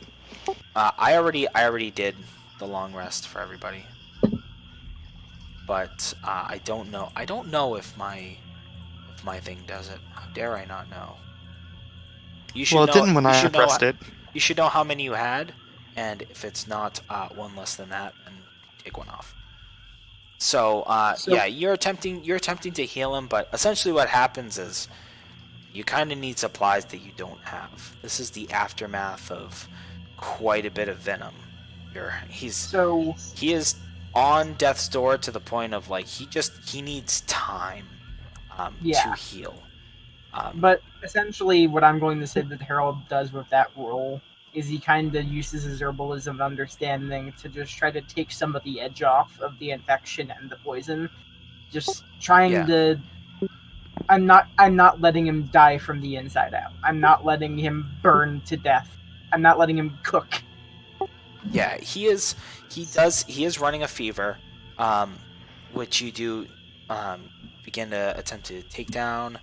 I already did the long rest for everybody, but I don't know. I don't know if my thing does it. How dare I not know? You should Well, it know. didn't when You I should know. pressed it. You should know how many you had, and if it's not one less than that, then take one off. So, So- yeah, you're attempting to heal him, but essentially what happens is you kind of need supplies that you don't have. This is the aftermath of quite a bit of venom. So He is on death's door to the point of like he needs time Yeah. to heal. But essentially, what I'm going to say that Harold does with that role is he kind of uses his herbalism understanding to just try to take some of the edge off of the infection and the poison. Just trying Yeah. to. I'm not letting him die from the inside out. I'm not letting him burn to death. I'm not letting him cook. Yeah, he is running a fever, which you do begin to attempt to take down,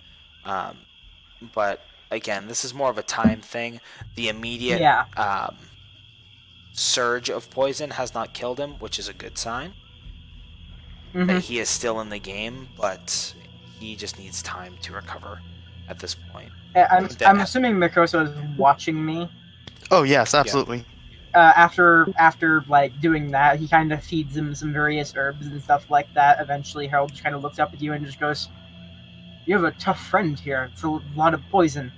but again, this is more of a time thing. The immediate Yeah. surge of poison has not killed him, which is a good sign. Mhm. That he is still in the game, but he just needs time to recover at this point. I'm assuming Mikoso is watching me. Oh yes, absolutely. After like doing that, he kind of feeds him some various herbs and stuff like that. Eventually, Harold just kind of looks up at you and just goes, "You have a tough friend here. It's a lot of poison.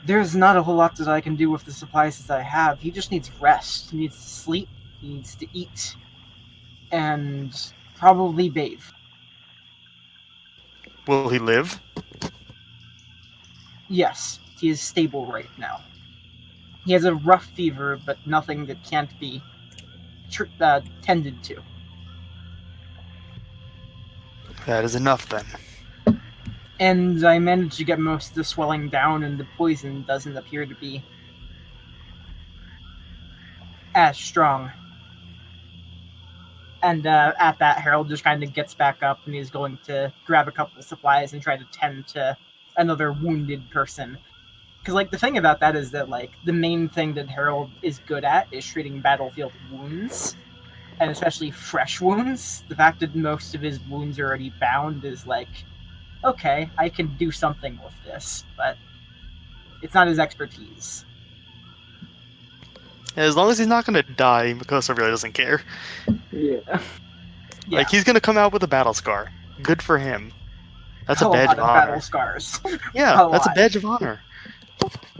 There's not a whole lot that I can do with the supplies that I have. He just needs rest. He needs to sleep. He needs to eat, and probably bathe." Will he live? Yes, he is stable right now. He has a rough fever, but nothing that can't be tended to. That is enough then. And I managed to get most of the swelling down, and the poison doesn't appear to be as strong. And at that, Harold just kind of gets back up, and he's going to grab a couple of supplies and try to tend to another wounded person. Because, like, the thing about that is that, like, the main thing that Harold is good at is treating battlefield wounds, and especially fresh wounds. The fact that most of his wounds are already bound is like, okay, I can do something with this, but it's not his expertise. As long as he's not going to die, Mikoso really doesn't care. Yeah. Yeah. Like, he's going to come out with a battle scar. Good for him. That's a badge lot of of honor. battle scars. Yeah, a that's a lot. badge of honor.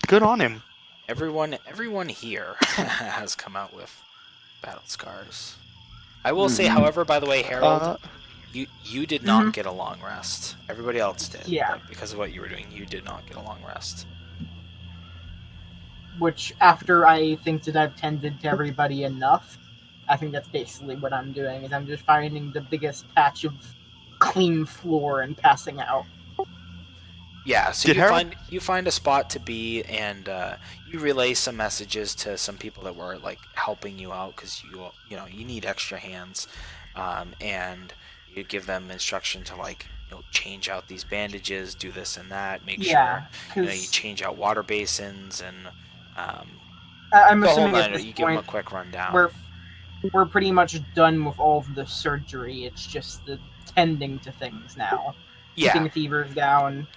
Good on him. Everyone here has come out with battle scars. I will say, however, by the way, Harold, you did not get a long rest. Everybody else did. Yeah. But because of what you were doing, you did not get a long rest. Which, after I think that I've tended to everybody enough, I think that's basically what I'm doing, is I'm just finding the biggest patch of clean floor and passing out. Yeah, so Did Harold- you find a spot to be, and you relay some messages to some people that were like helping you out because you need extra hands, and you give them instruction to like change out these bandages, do this and that, make Yeah, sure you 'cause change out water basins and I'm the whole assuming at nine. this You give them a point quick rundown. we're pretty much done with all of the surgery. It's just the tending to things now. Yeah, Keeping fevers down,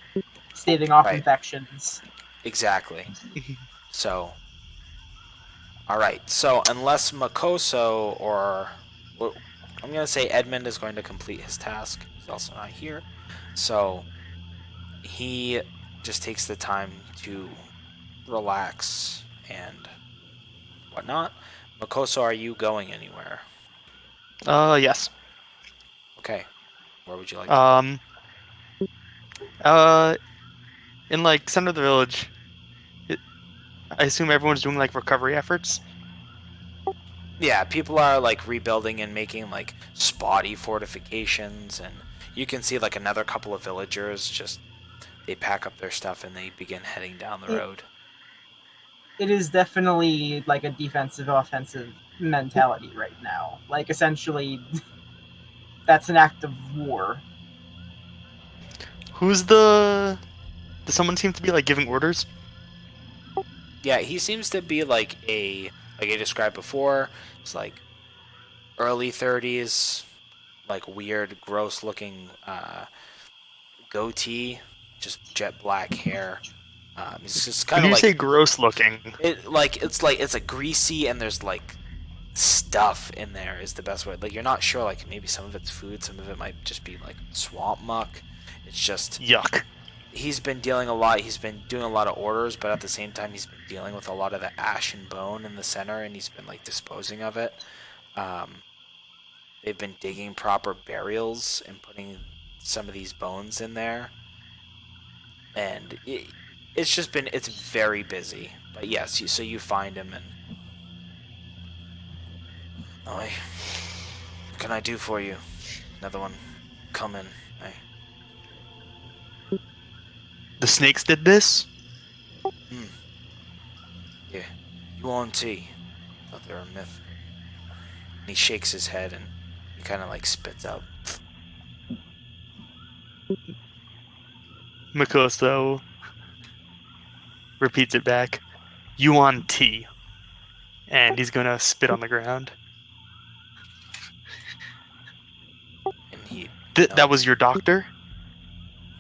staving off Right. infections. exactly. So, all right. So unless Mikoso or I'm gonna say Edmund is going to complete his task. He's also not here, so he just takes the time to relax and whatnot. Mikoso, are you going anywhere? Yes. Okay. Where would you like to go? In like center of the village, I assume everyone's doing like recovery efforts. Yeah, people are like rebuilding and making like spotty fortifications, and you can see like another couple of villagers just they pack up their stuff and they begin heading down the road. It is definitely like a defensive offensive mentality right now. Like, essentially, that's an act of war. Does someone seem to be like giving orders? Yeah, he seems to be like I described before. It's like early 30s, like weird, gross looking goatee, just jet black hair. He's just kind When of you like say gross looking, it's like greasy and there's like stuff in there is the best way. Like you're not sure, like maybe some of it's food, some of it might just be like swamp muck. It's just yuck. he's been dealing a lot. He's been doing a lot of orders, but at the same time, he's been dealing with a lot of the ash and bone in the center, and he's been like disposing of it. They've been digging proper burials and putting some of these bones in there, and it's very busy. But yes, so you find him, and what can I do for you? Another one coming. The snakes did this? Yeah. You on tea? Thought they were a myth. And he shakes his head and he kind of like spits out. Mikoso repeats it back. Yuan tea. And he's gonna spit on the ground. And he... That was your doctor?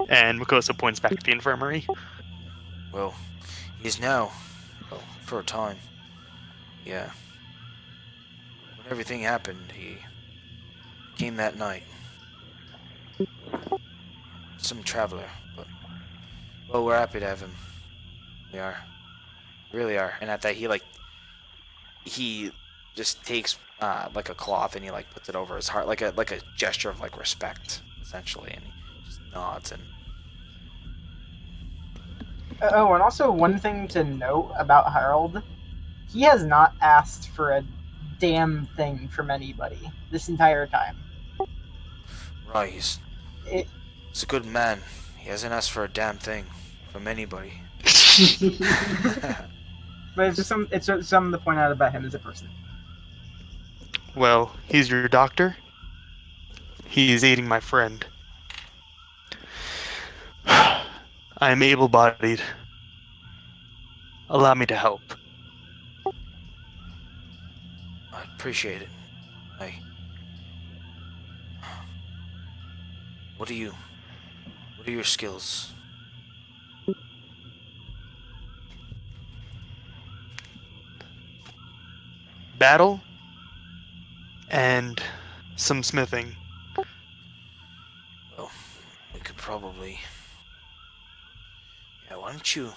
And Mikoso points back at the infirmary. Well, he's now... Well, for a time. Yeah. When everything happened, he came that night. Some traveler, but... Well, we're happy to have him. We are. Really are. And at that, he just takes like a cloth and he like puts it over his heart, like a gesture of like respect, essentially, and he just nods. And Oh, and also one thing to note about Harold, he has not asked for a damn thing from anybody this entire time. right, he's a good man. He hasn't asked for a damn thing from anybody. But it's just something to point out about him as a person. Well, he's your doctor. He's aiding my friend. I am able-bodied. Allow me to help. I appreciate it. What are your skills? Battle and some smithing. Well, we could probably... Yeah, why don't you...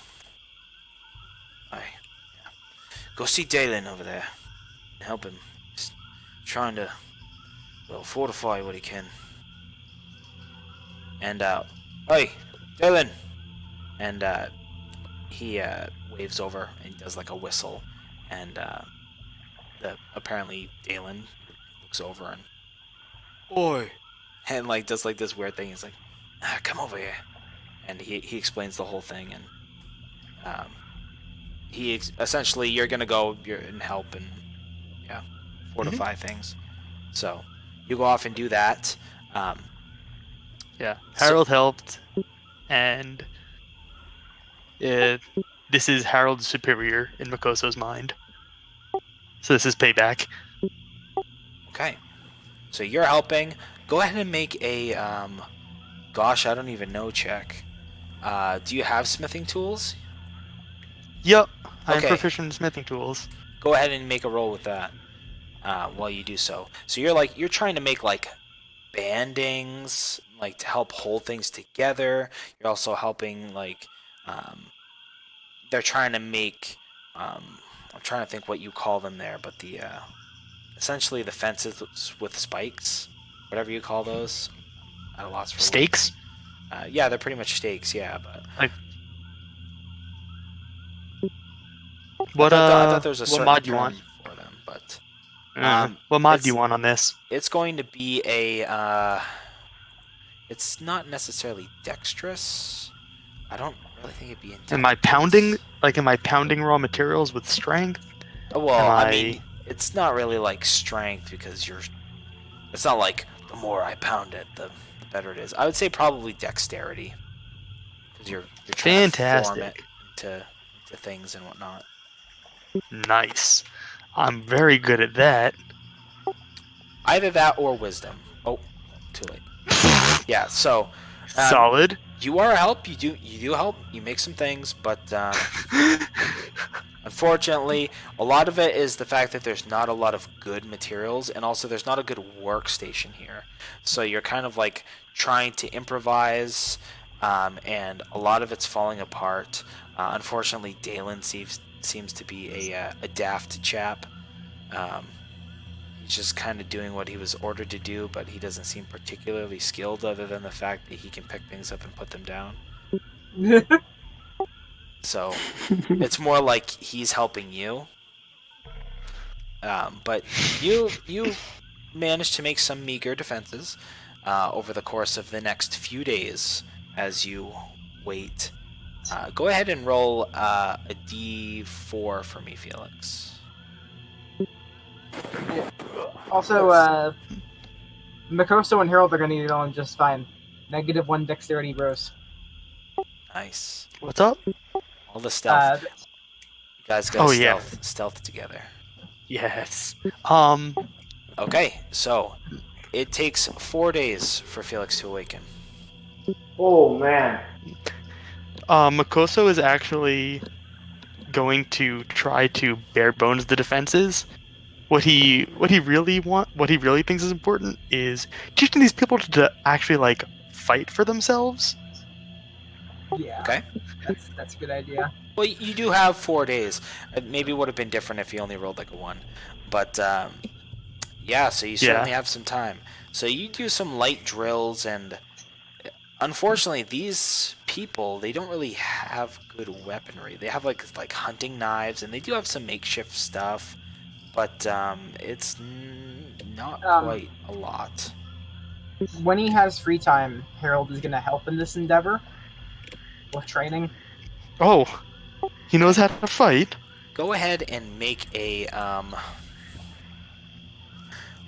Go see Dalen over there. And help him. He's trying to, well, fortify what he can. And, hey, Dalen! And, he, waves over and does like a whistle. And, apparently Dalen looks over and... Oi! And, like, does like this weird thing. He's like, come over here. And he explains the whole thing, and essentially you're gonna go and help and fortify things. So you go off and do that. Harold helped, and this is Harold's superior in Mikoso's mind. So this is payback. Okay. So you're helping. Go ahead and make a gosh, I don't even know check. Do you have smithing tools? Yep, I am Okay. proficient in smithing tools. Go ahead and make a roll with that while you do so. So you're trying to make like bandings, like to help hold things together. You're also helping like they're trying to make I'm trying to think what you call them there, but the essentially the fences with spikes, whatever you call those. At a loss for Stakes? yeah, they're pretty much stakes. Yeah, but What I thought there was a what certain mod you term want? for them, but What mod it's- do you want on this? it's going to be a it's not necessarily dexterous. I don't really think it'd be Am I pounding raw materials with strength? Well, am I I- mean, it's not really like strength because it's not like the more I pound it, the better it is. I would say probably dexterity, because you're trying to form it Fantastic. into things and whatnot. Nice. I'm very good at that. Either that or wisdom. Oh, too late. Yeah. So Solid. you are a help. You do help. You make some things, but unfortunately, a lot of it is the fact that there's not a lot of good materials, and also there's not a good workstation here. So you're kind of like trying to improvise, and a lot of it's falling apart. Unfortunately, Dalen seems to be a daft chap. He's just kind of doing what he was ordered to do, but he doesn't seem particularly skilled, other than the fact that he can pick things up and put them down. So it's more like he's helping you. But you managed to make some meager defenses over the course of the next few days as you wait. Go ahead and roll a d4 for me, Felix. Also, Mikoso and Harold are going to get on just fine. -1 dexterity bros. Nice. What's up? All the stealth. You guys got yeah. stealth together. Yes. Okay, so it takes 4 days for Felix to awaken. Oh man. Makoso is actually going to try to bare bones the defenses. What he really thinks is important is teaching these people to actually like fight for themselves. Yeah. Okay. That's a good idea. Well, you do have 4 days. Maybe it would have been different if you only rolled like a 1. But, yeah, so you certainly have some time. So you do some light drills, and unfortunately, these people, they don't really have good weaponry. They have, like hunting knives, and they do have some makeshift stuff, but it's not quite a lot. When he has free time, Harold is going to help in this endeavor with training. Oh, he knows how to fight. Go ahead and make a,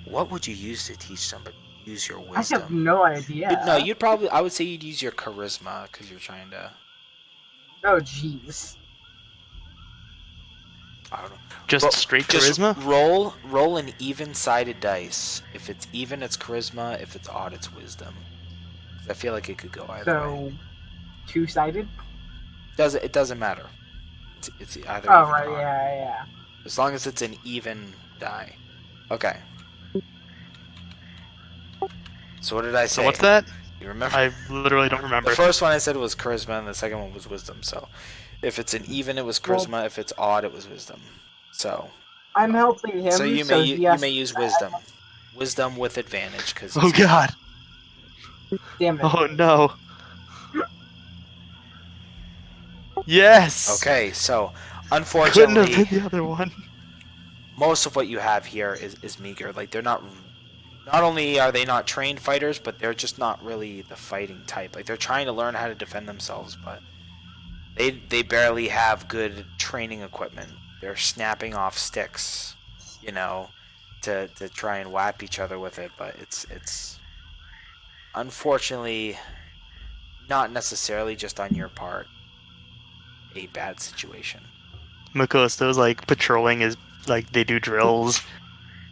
what would you use to teach somebody? Use your wisdom. I have no idea. No, I would say you'd use your charisma, because you're trying to... Oh, jeez. I don't know. Just straight charisma? Roll an even-sided dice. If it's even, it's charisma. If it's odd, it's wisdom. I feel like it could go either way. So, 2-sided? It doesn't matter. It's either Oh, even right, or odd. yeah. As long as it's an even die. Okay. So what did I say? So what's that? You remember? I literally don't remember. The first one I said was charisma, and the second one was wisdom. So, if it's an even, it was charisma. If it's odd, it was wisdom. So. I'm helping him. So you may use wisdom. Wisdom with advantage, because. Oh god. Damn it. Oh no. Yes. Okay, so Couldn't unfortunately, have been the other one. most of what you have here is meager. Like, they're not. Not only are they not trained fighters, but they're just not really the fighting type. Like, they're trying to learn how to defend themselves, but they barely have good training equipment. They're snapping off sticks, to try and whap each other with it. But it's unfortunately not necessarily just on your part a bad situation. Makosto's like patrolling his, like, they do drills,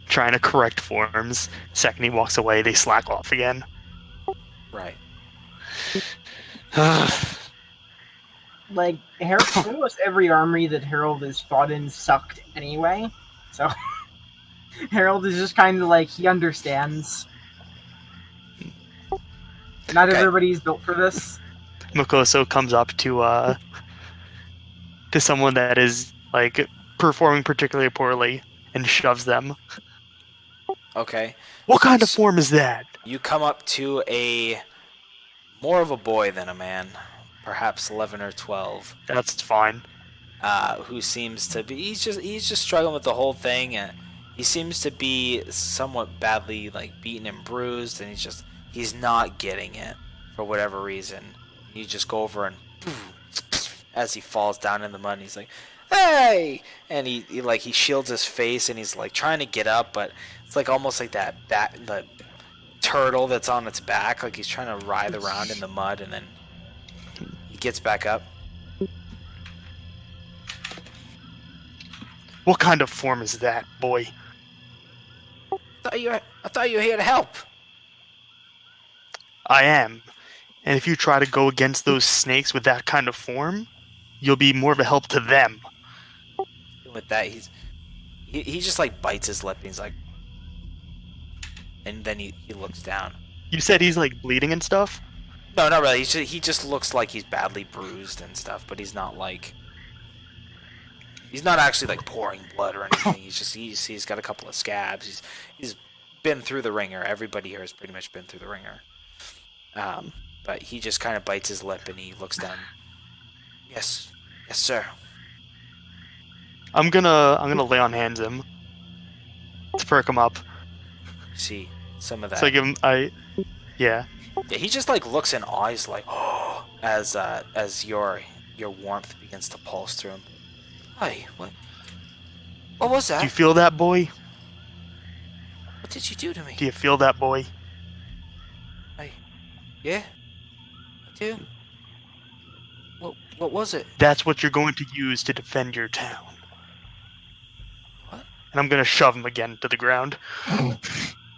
trying to correct forms. Second he walks away, they slack off again. Right. Like, almost every armory that Harold has fought in sucked anyway. So, Harold is just kind of like, he understands. Not everybody's built for this. Makoso comes up to someone that is, like, performing particularly poorly and shoves them. Okay. What kind of form is that? You come up to more of a boy than a man, perhaps 11 or 12, That's fine. who seems to be he's just struggling with the whole thing, and he seems to be somewhat badly, like, beaten and bruised, and he's not getting it for whatever reason. You just go over and as he falls down in the mud, and he's like, "Hey!" And he shields his face, and he's like trying to get up, but it's like almost like that turtle that's on its back, like he's trying to writhe around in the mud, and then he gets back up. What kind of form is that, boy? I thought you were here to help. I am. And if you try to go against those snakes with that kind of form, you'll be more of a help to them. With that, he just like bites his lip, and he's like, and then he looks down. You said he's like bleeding and stuff? No, not really. He just looks like he's badly bruised and stuff, but he's not like. He's not actually like pouring blood or anything. He's got a couple of scabs. He's been through the ringer. Everybody here has pretty much been through the ringer. But he just kind of bites his lip and he looks down. Yes, sir. I'm gonna lay on hands him to perk him up. See some of that. So I give him yeah. Yeah, he just like looks in awe. He's like, oh, as your warmth begins to pulse through him. Hi, what was that? Do you feel that, boy? What did you do to me? Do you feel that, boy? Yeah, I do. What was it? That's what you're going to use to defend your town. What? And I'm gonna shove him again to the ground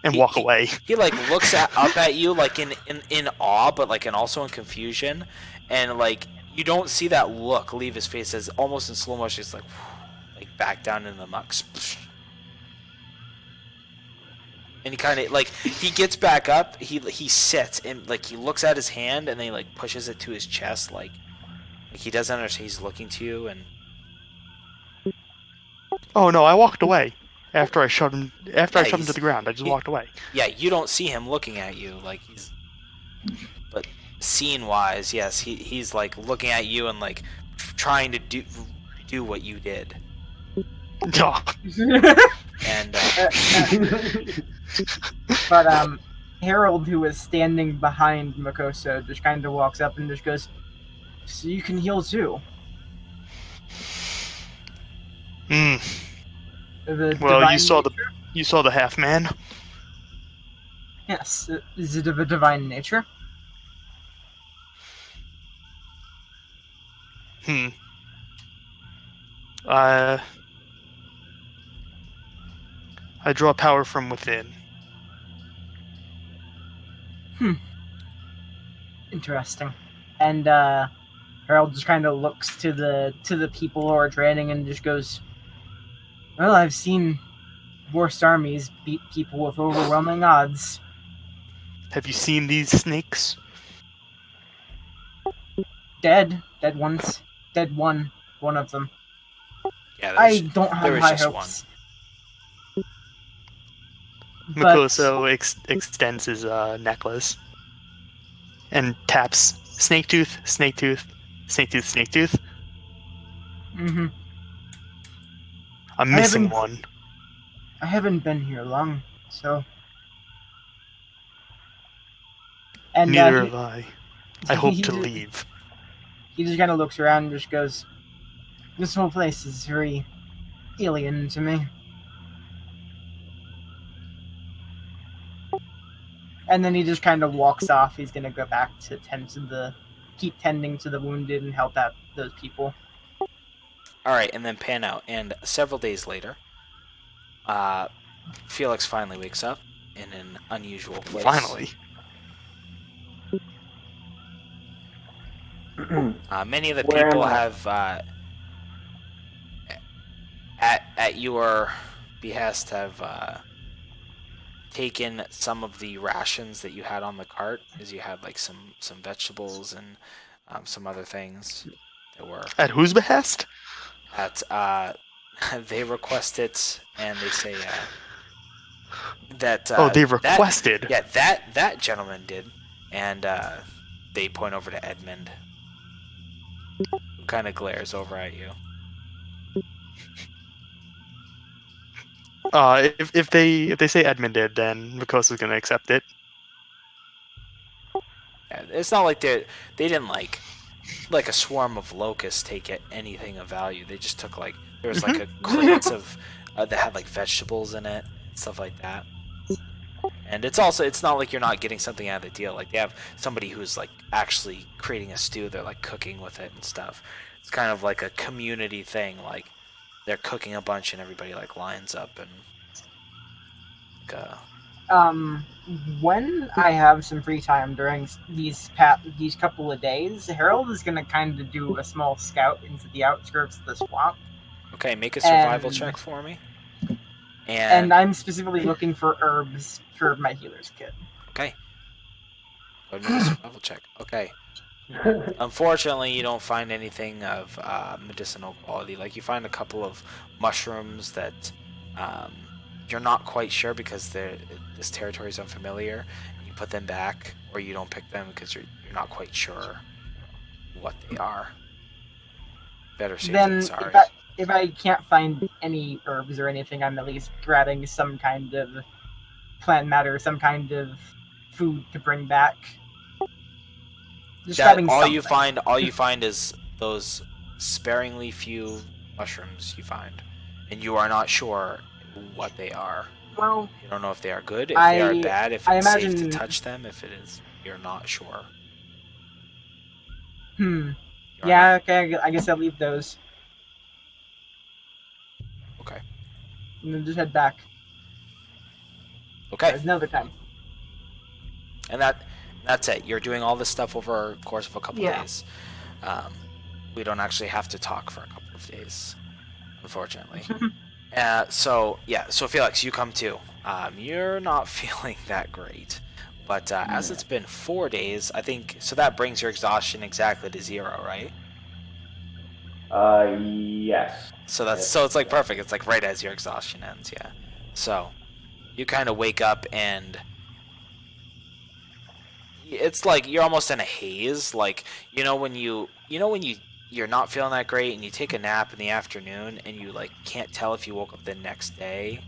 and walk away. He like looks up at you like in awe, but like and also in confusion, and like you don't see that look leave his face as almost in slow motion. It's like back down in the muck. And he kind of like he gets back up. He sits and like he looks at his hand and then he like pushes it to his chest like he doesn't understand. He's looking to you and. Oh no! I walked away after I shoved him. After I shoved him to the ground, I just walked away. Yeah, you don't see him looking at you like he's. But scene-wise, yes, he's like looking at you and like trying to do what you did. And. But Harold, who was standing behind Makoso, just kind of walks up and just goes, "So you can heal too." Well, you saw the half man. Yes, is it of a divine nature? I draw power from within. Interesting. And Harold just kind of looks to the people who are training and just goes, "Well, I've seen worse armies beat people with overwhelming odds." Have you seen these snakes? Dead ones, dead one of them. Yeah, I don't have high just hopes. Makoso extends his necklace and taps snake tooth, snake tooth, snake tooth, snake tooth. Mm-hmm. I'm missing one. I haven't been here long, so. And neither have I. I hope to leave. He just kind of looks around and just goes, "This whole place is very alien to me." And then he just kind of walks off. He's gonna go back to keep tending to the wounded and help out those people. All right, and then pan out. And several days later, Felix finally wakes up in an unusual place. Finally. Many of the people have, at your behest, have taken some of the rations that you had on the cart, as you had like some vegetables and some other things that were at whose behest? At they request it, and they say that. They requested. That gentleman did, and they point over to Edmund, who kind of glares over at you. If they say Edmund did, then Makoso's gonna accept it. Yeah, it's not like they didn't like a swarm of locusts take anything of value. They just took like there was like a crates of that had like vegetables in it and stuff like that. And it's not like you're not getting something out of the deal. Like they have somebody who's like actually creating a stew. They're like cooking with it and stuff. It's kind of like a community thing. Like they're cooking a bunch and everybody like lines up and. When I have some free time during these couple of days, Harold is gonna kind of do a small scout into the outskirts of the swamp. Okay, make a survival And- check for me. And I'm specifically looking for herbs for my healer's kit. Okay. Go ahead and make a survival check. Okay. Unfortunately, you don't find anything of medicinal quality. Like you find a couple of mushrooms that you're not quite sure because this territory is unfamiliar. You put them back, or you don't pick them because you're not quite sure what they are. Better safe than Then, sorry. if I can't find any herbs or anything, I'm at least grabbing some kind of plant matter, some kind of food to bring back. Just grabbing all something. you find is those sparingly few mushrooms you find, and you are not sure what they are. Well, You don't know if they are good, if they are bad, if I it's safe to imagine- touch them, if it is, you're not sure. You're You're yeah, okay, I guess I'll leave those. Okay. And then just head back. Okay. There's another time. And that's it. You're doing all this stuff over a course of a couple days. We don't actually have to talk for a couple of days, unfortunately. So Felix, you come too. You're not feeling that great, but as it's been 4 days, I think so that brings your exhaustion exactly to 0, right? Yes. So it's like perfect. It's like right as your exhaustion ends, yeah. So you kind of wake up and it's like you're almost in a haze. Like when you're not feeling that great and you take a nap in the afternoon and you like can't tell if you woke up the next day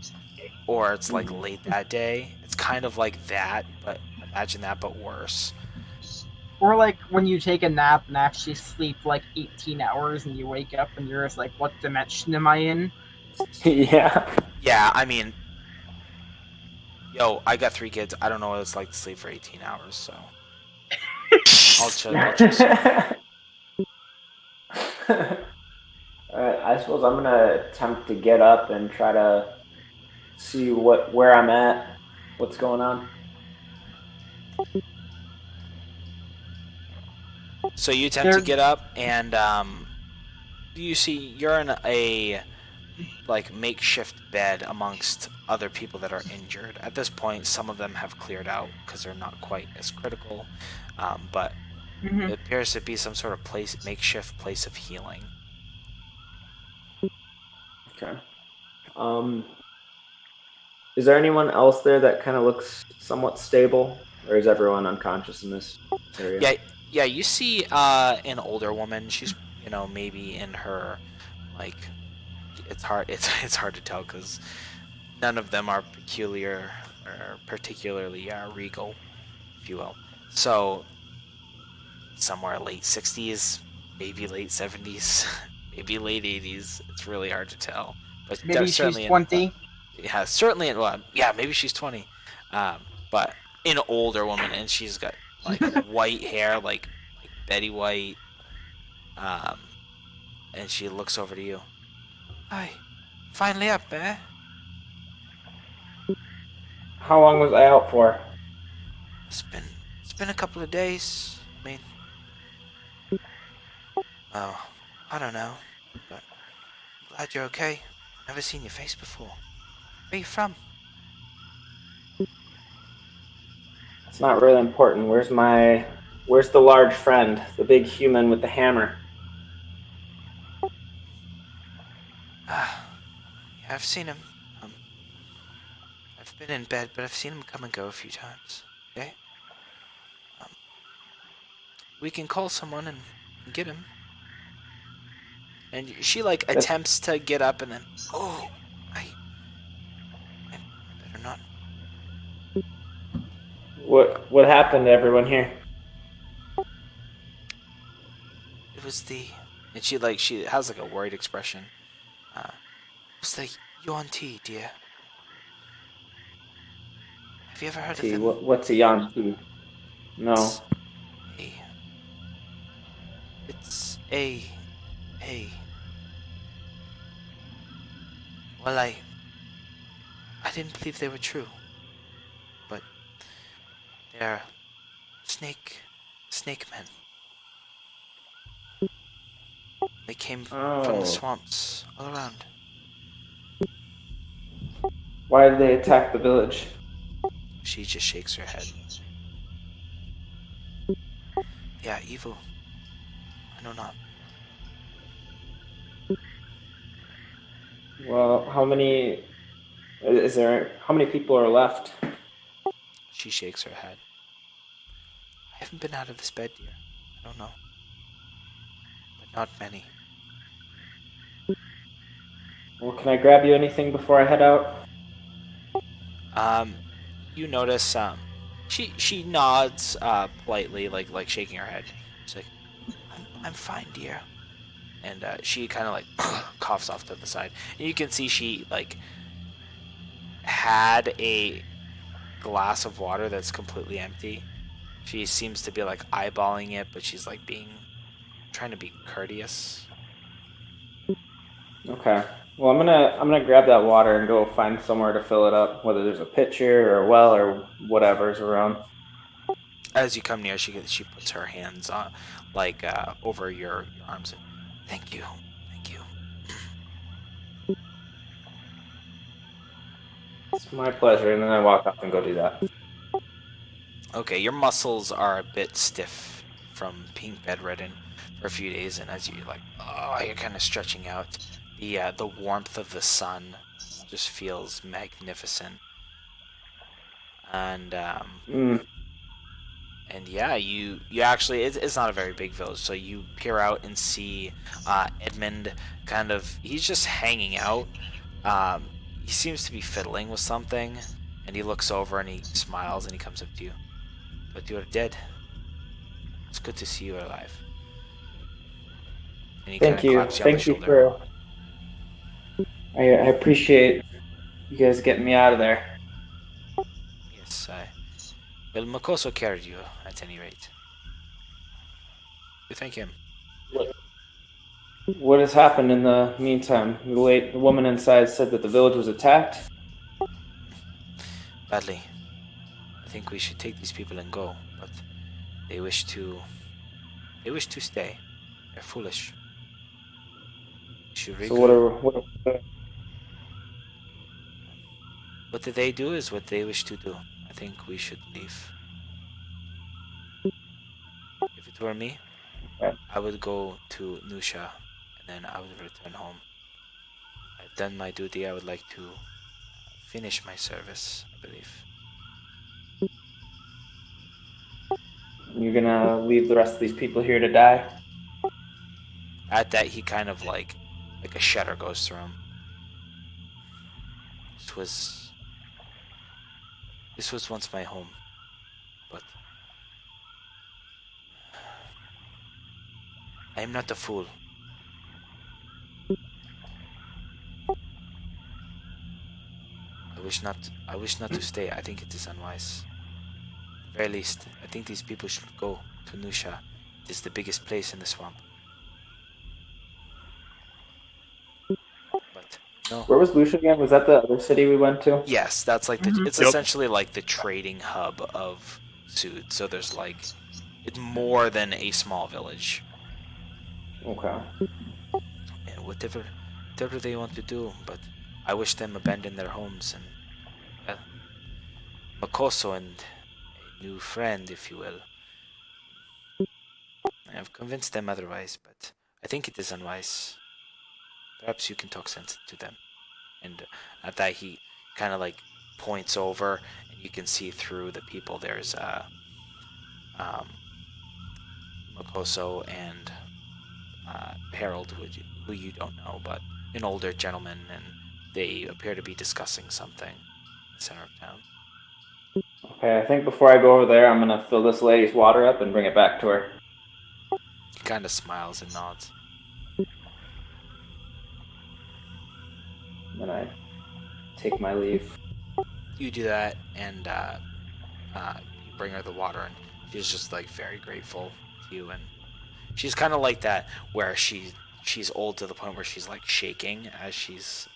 or it's like late that day. It's kind of like that, but imagine that but worse. Or like when you take a nap and actually sleep like 18 hours and you wake up and you're just like, what dimension am I in? Yeah. Yeah, I mean, I got 3 kids. I don't know what it's like to sleep for 18 hours, so I'll just Alright, I suppose I'm gonna attempt to get up and try to see where I'm at, what's going on. So you attempt to get up, and you see you're in a like makeshift bed amongst other people that are injured. At this point, some of them have cleared out because they're not quite as critical, but it appears to be some sort of makeshift place of healing. Okay. Is there anyone else there that kind of looks somewhat stable, or is everyone unconscious in this area? Yeah. You see an older woman. She's maybe in her like it's hard to tell because none of them are peculiar or particularly regal, if you will. So somewhere late 60s, maybe late 70s, maybe late 80s. It's really hard to tell. But Maybe she's 20. Yeah, certainly. Yeah, maybe she's 20. But an older woman, and she's got like white hair, like Betty White. And she looks over to you. Hi, finally up, eh? How long was I out for? It's been a couple of days. I mean, I don't know, but I'm glad you're okay. Never seen your face before. Where are you from? It's not really important. Where's the large friend, the big human with the hammer? Yeah, I've seen him. I've been in bed, but I've seen him come and go a few times. Okay? We can call someone and get him. And she attempts to get up and then, I better not. What happened to everyone here? It was and she has a worried expression. It was the Yuan Ti, dear. Have you ever heard of Tea. them? What's a Yan tea? No. A. It's a. Well, I didn't believe they were true, but they're snake men. They came from Oh. the swamps all around. Why did they attack the village? She just shakes her head. Yeah, evil. I know not. Well, how many people are left? She shakes her head. I haven't been out of this bed, dear. I don't know. But not many. Well, can I grab you anything before I head out? You notice, she nods, politely, like shaking her head. She's like, I'm fine, dear. And, she kind of, like, coughs off to the side. And you can see she, like, had a glass of water that's completely empty. She seems to be, like, eyeballing it, but she's, like, trying to be courteous. Okay. Well, I'm gonna grab that water and go find somewhere to fill it up, whether there's a pitcher or a well or whatever's around. As you come near, she puts her hands on, like, over your arms. And, thank you. It's my pleasure, and then I walk up and go do that. Okay, your muscles are a bit stiff from being bedridden for a few days, and as you're kind of stretching out, the warmth of the sun just feels magnificent. And and yeah, you actually, it's not a very big village, so you peer out and see Edmund he's just hanging out. He seems to be fiddling with something, and he looks over and he smiles and he comes up to you. But you're dead. It's good to see you alive. And he Thank you. claps you on the Thank you shoulder. I appreciate you guys getting me out of there. Yes, well, Makoso carried you, at any rate. You thank him. What has happened in the meantime? The woman inside said that the village was attacked. Badly. I think we should take these people and go, but they wish to stay. They're foolish. Should So what what they do is what they wish to do. I think we should leave. If it were me, I would go to Nusha, and then I would return home. I've done my duty. I would like to finish my service, I believe. You're gonna leave the rest of these people here to die? At that, he kind of like a shudder goes through him. This was once my home, but I am not a fool. I wish not to stay. I think it is unwise. At the very least, I think these people should go to Nusha. It is the biggest place in the swamp. But no. Where was Lucia again? Was that the other city we went to? Yes, that's like it's Yep. essentially like the trading hub of Sud. So there's it's more than a small village. Okay. And whatever they want to do, but I wish them abandon their homes and Makoso and a new friend, if you will. I have convinced them otherwise, but I think it is unwise. Perhaps you can talk sense to them. And at that, he kind of like points over, and you can see through the people. There's Makoso and Harold, who you don't know, but an older gentleman, and they appear to be discussing something in the center of town. Okay, I think before I go over there, I'm gonna fill this lady's water up and bring it back to her. He kind of smiles and nods. Then I take my leave. you do that, and you bring her the water, and she's just like very grateful to you, and she's kind of like that where she's old to the point where she's like shaking as she's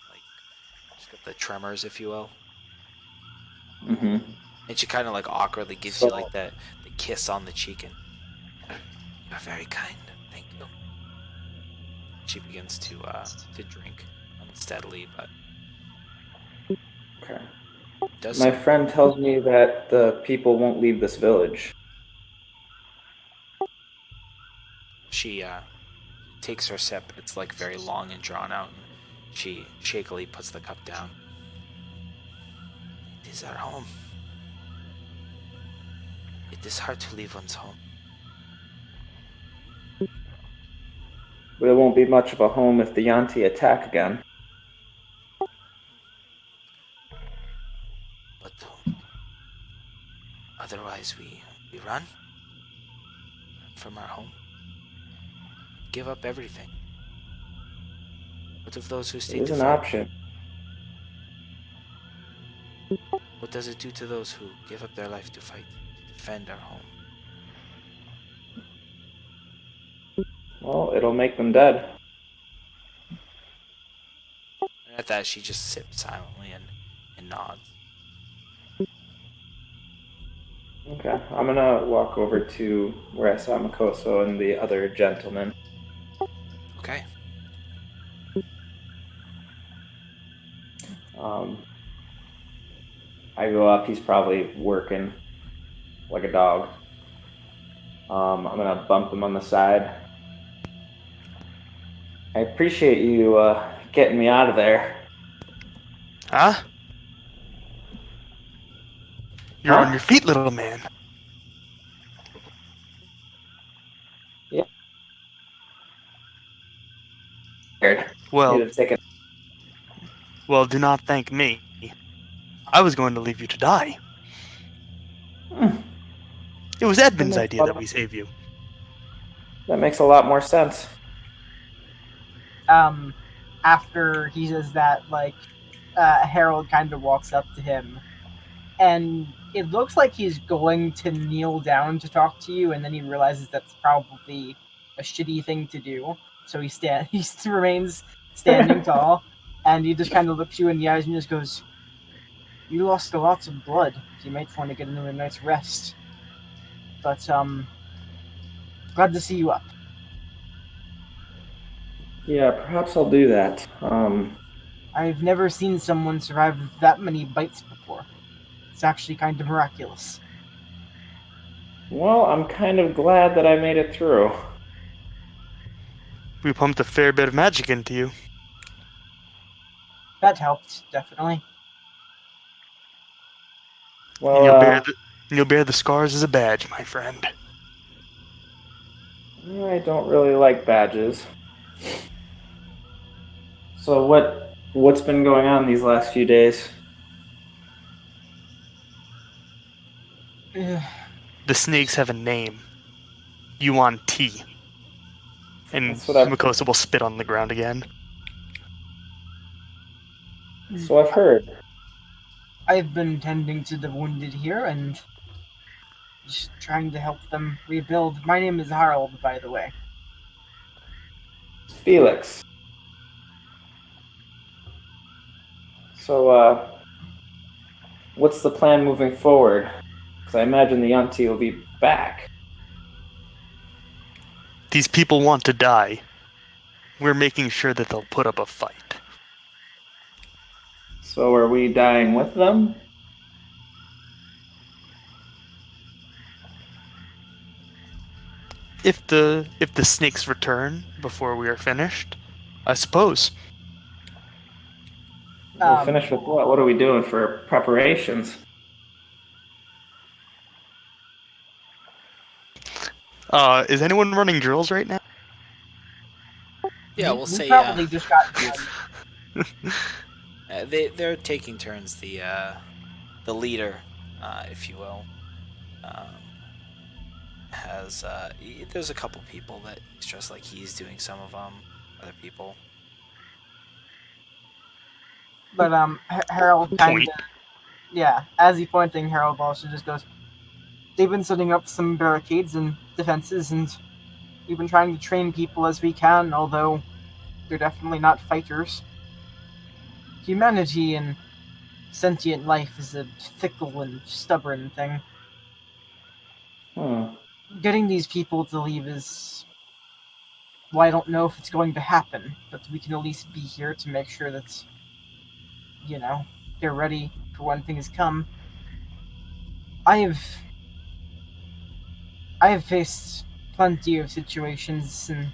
got the tremors, if you will, Mm-hmm. and she kind of like awkwardly gives So- you like the kiss on the cheek, and you're very kind, thank you. She begins to drink unsteadily, but Okay. does My so. friend tells me that the people won't leave this village. She takes her sip. It's like very long and drawn out, and she shakily puts the cup down. It is our home. It is hard to leave one's home. But it won't be much of a home if the Yanti attack again. But otherwise, we run from our home. Give up everything. What of those who It stay is to an fight? option. What does it do to those who give up their life to fight, to defend our home? Well, it'll make them dead. And at that, she just sips silently and nods. Okay, I'm gonna walk over to where I saw Makoso and the other gentleman. Okay. I go up. He's probably working like a dog. I'm gonna bump him on the side. I appreciate you getting me out of there. Huh? You're Huh? on your feet, little man. Need Well, to take a do not thank me. I was going to leave you to die. It was Edmund's makes idea a lot that of- we save you. That makes a lot more sense. After he says that, like, Harold kind of walks up to him, and it looks like he's going to kneel down to talk to you, and then he realizes that's probably a shitty thing to do. So he remains standing tall, and he just kind of looks you in the eyes and just goes, "You lost a lot of blood. So you might want to get into a night's rest. But glad to see you up." Yeah, perhaps I'll do that. I've never seen someone survive that many bites before. It's actually kind of miraculous. Well, I'm kind of glad that I made it through. We pumped a fair bit of magic into you. That helped, definitely. And Well, you'll bear the scars as a badge, my friend. I don't really like badges. So what's been going on these last few days? The snakes have a name. Yuan T. And That's what I've- Makosa will spit on the ground again. So I've heard. I've been tending to the wounded here and just trying to help them rebuild. My name is Harold, by the way. Felix. So, what's the plan moving forward? Because I imagine the Yanti will be back. These people want to die. We're making sure that they'll put up a fight. So are we dying with them? If the snakes return before we are finished, I suppose. We'll finish with what? What are we doing for preparations? Is anyone running drills right now? Yeah, we we'll say probably just got they're taking turns. The leader, if you will, has there's a couple people that it's just like he's doing some of them. Other people. But Harold kind Point. of Yeah, as he pointing, Harold also just goes, they've been setting up some barricades and defenses, and we've been trying to train people as we can, although they're definitely not fighters. Humanity and sentient life is a fickle and stubborn thing. Getting these people to leave is... well, I don't know if it's going to happen, but we can at least be here to make sure that, they're ready for when things come. I have faced plenty of situations, and,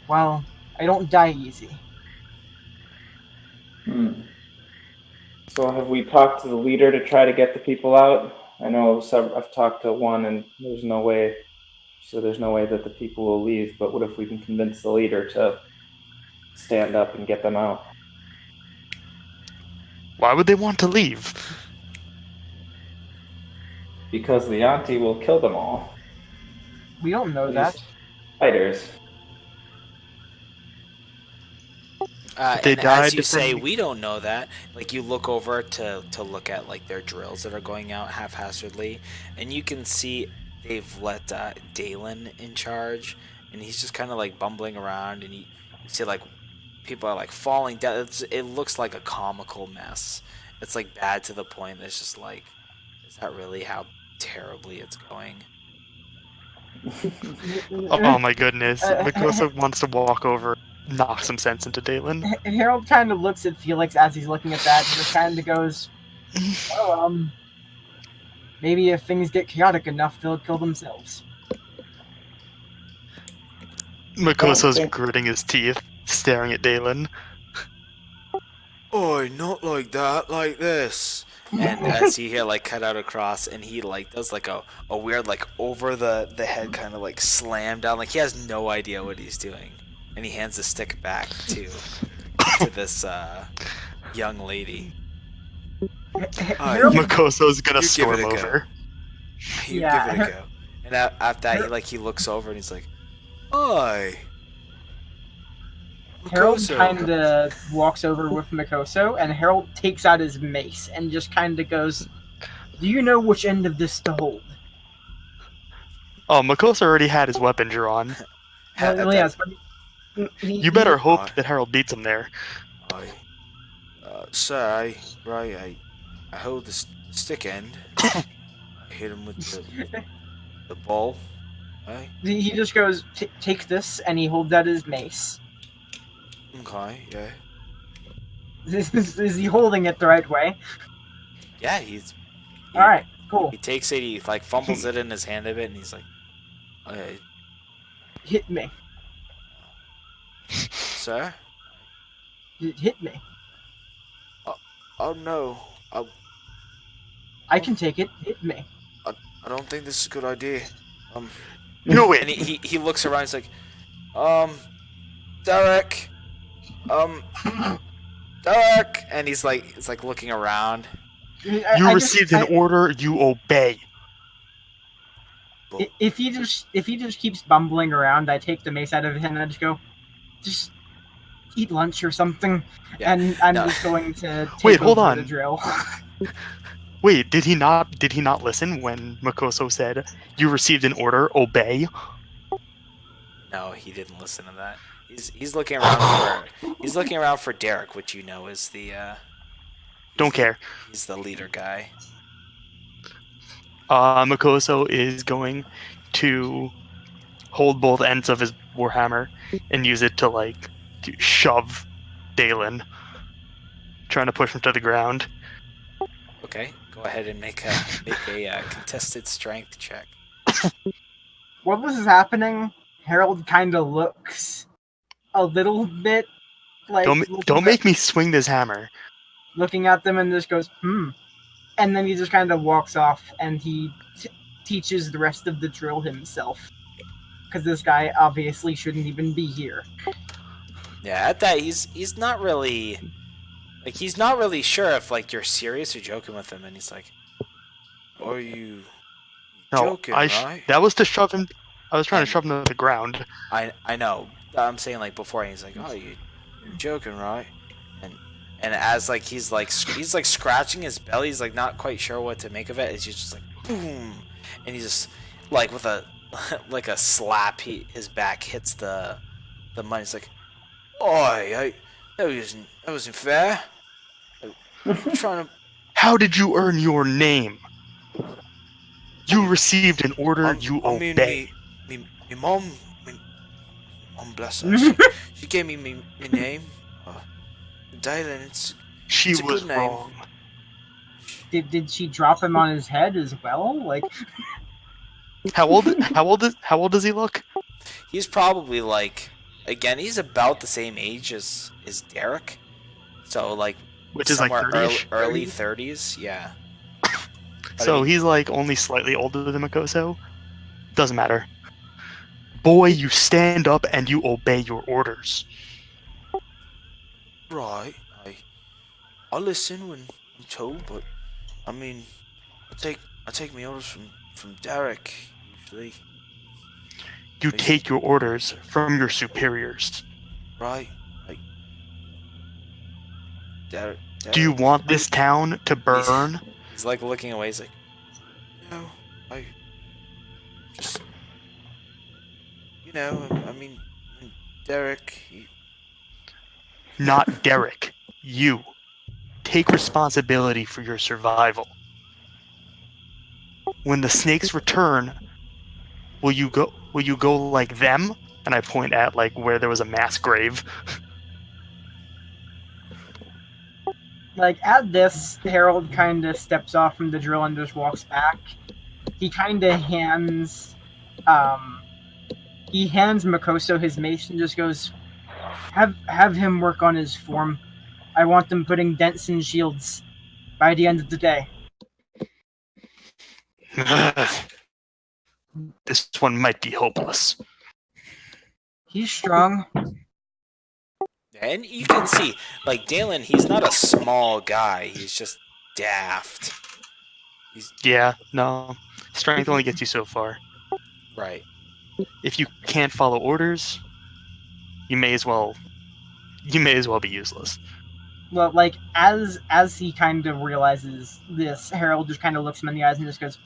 well, I don't die easy. So have we talked to the leader to try to get the people out? I know I've talked to one, and there's no way that the people will leave, but what if we can convince the leader to stand up and get them out? Why would they want to leave? Because the Yanti will kill them all. We don't know These that. Fighters. They And died as you say, defending- we don't know that. Like, you look over to look at like their drills that are going out haphazardly, and you can see they've let Dalen in charge, and he's just kind of like bumbling around, and you see like people are like falling down. It looks like a comical mess. It's like bad to the point that it's just like, is that really how terribly it's going? Oh my goodness. Mikosa wants to walk over, knock some sense into Dalen. Harold kind of looks at Felix as he's looking at that, and just kind of goes, well, maybe if things get chaotic enough, they'll kill themselves. Mikosa's gritting his teeth, staring at Dalen. Oh, not like that, like this. And as you hear like cut out across, and he like does like a weird like over the head kind of like slam down, like he has no idea what he's doing, and he hands the stick back to this young lady. Mikosa's gonna you give storm it a go. over. You Yeah. give it a go. And after that, he looks over and he's like, "Hi." Harold Mikoso." kind of walks over with Mikoso, and Harold takes out his mace and just kind of goes, do you know which end of this to hold? Oh, Mikosa already had his weapon drawn. Well, yes, but You better hope that Harold beats him there. Sir, I hold the stick end. I hit him with the ball. Right? He just goes, take this, and he holds out his mace. Okay, yeah. Is he holding it the right way? Yeah, Alright, cool. he takes it, he like fumbles it in his hand a bit, and he's like, "Okay, Hit me. sir? Hit me. Oh no, I can take it. Hit me. I don't think this is a good idea." No And way. he looks around, he's like, Derek, Derek, and he's like looking around. You received an order, you obey. If he just keeps bumbling around, I take the mace out of his hand and I just go, just eat lunch or something, Yeah, and I'm no. just going to take Wait, hold over on. the drill. Wait, did he not listen when Mikoso said, you received an order, obey? No, he didn't listen to that. He's looking around for Derek, which you know is the Don't care. he's the leader guy. Mikoso is going to hold both ends of his warhammer and use it to shove Dalen, trying to push him to the ground. Okay, go ahead and make a contested strength check. While this is happening, Harold kind of looks a little bit like Don't make me swing this hammer. looking at them and just goes, and then he just kind of walks off and he teaches the rest of the drill himself, because this guy obviously shouldn't even be here. Yeah, at that he's not really sure if you're serious or joking with him, and he's like, "Are you No, joking, right?" that was to shove him. I was trying to shove him to the ground. I know. I'm saying before, and he's like, "Oh, you're joking, right?" And and as like he's like scratching his belly, he's like not quite sure what to make of it. It's just like boom, and he's just like with a like a slap, his back hits the mud. He's like, "Oi, that wasn't fair. I'm trying to." How did you earn your name? You received an order, you obey. Me mom, bless her. She gave me my name. Dylan, it's She a was good name. wrong. Did she drop him on his head as well? Like, How old does he look? He's probably like, again, he's about the same age as Derek. So like, Which is like somewhere 30-ish. early 30s, yeah. But So I mean, he's like only slightly older than Makoso. Doesn't matter. Boy, you stand up and you obey your orders. right, I listen when I'm told, but I mean, I take my orders from Derek usually, You take your orders from your superiors. right? Like, Derek. Do you want this town to burn? He's like looking away. He's like, no, I just, I mean, Derek. Not Derek. You. Take responsibility for your survival. When the snakes return, will you go like them? And I point at like where there was a mass grave. like at this, Harold kind of steps off from the drill and just walks back. He kind of hands Makoso his mace and just goes, have him work on his form. I want them putting dents in shields by the end of the day. This one might be hopeless. He's strong. And you can see, like, Dalen, he's not a small guy. He's just daft. Yeah, no. Strength only gets you so far. Right. If you can't follow orders, you may as well be useless. Well, like as he kind of realizes this, Harold just kind of looks him in the eyes and just goes,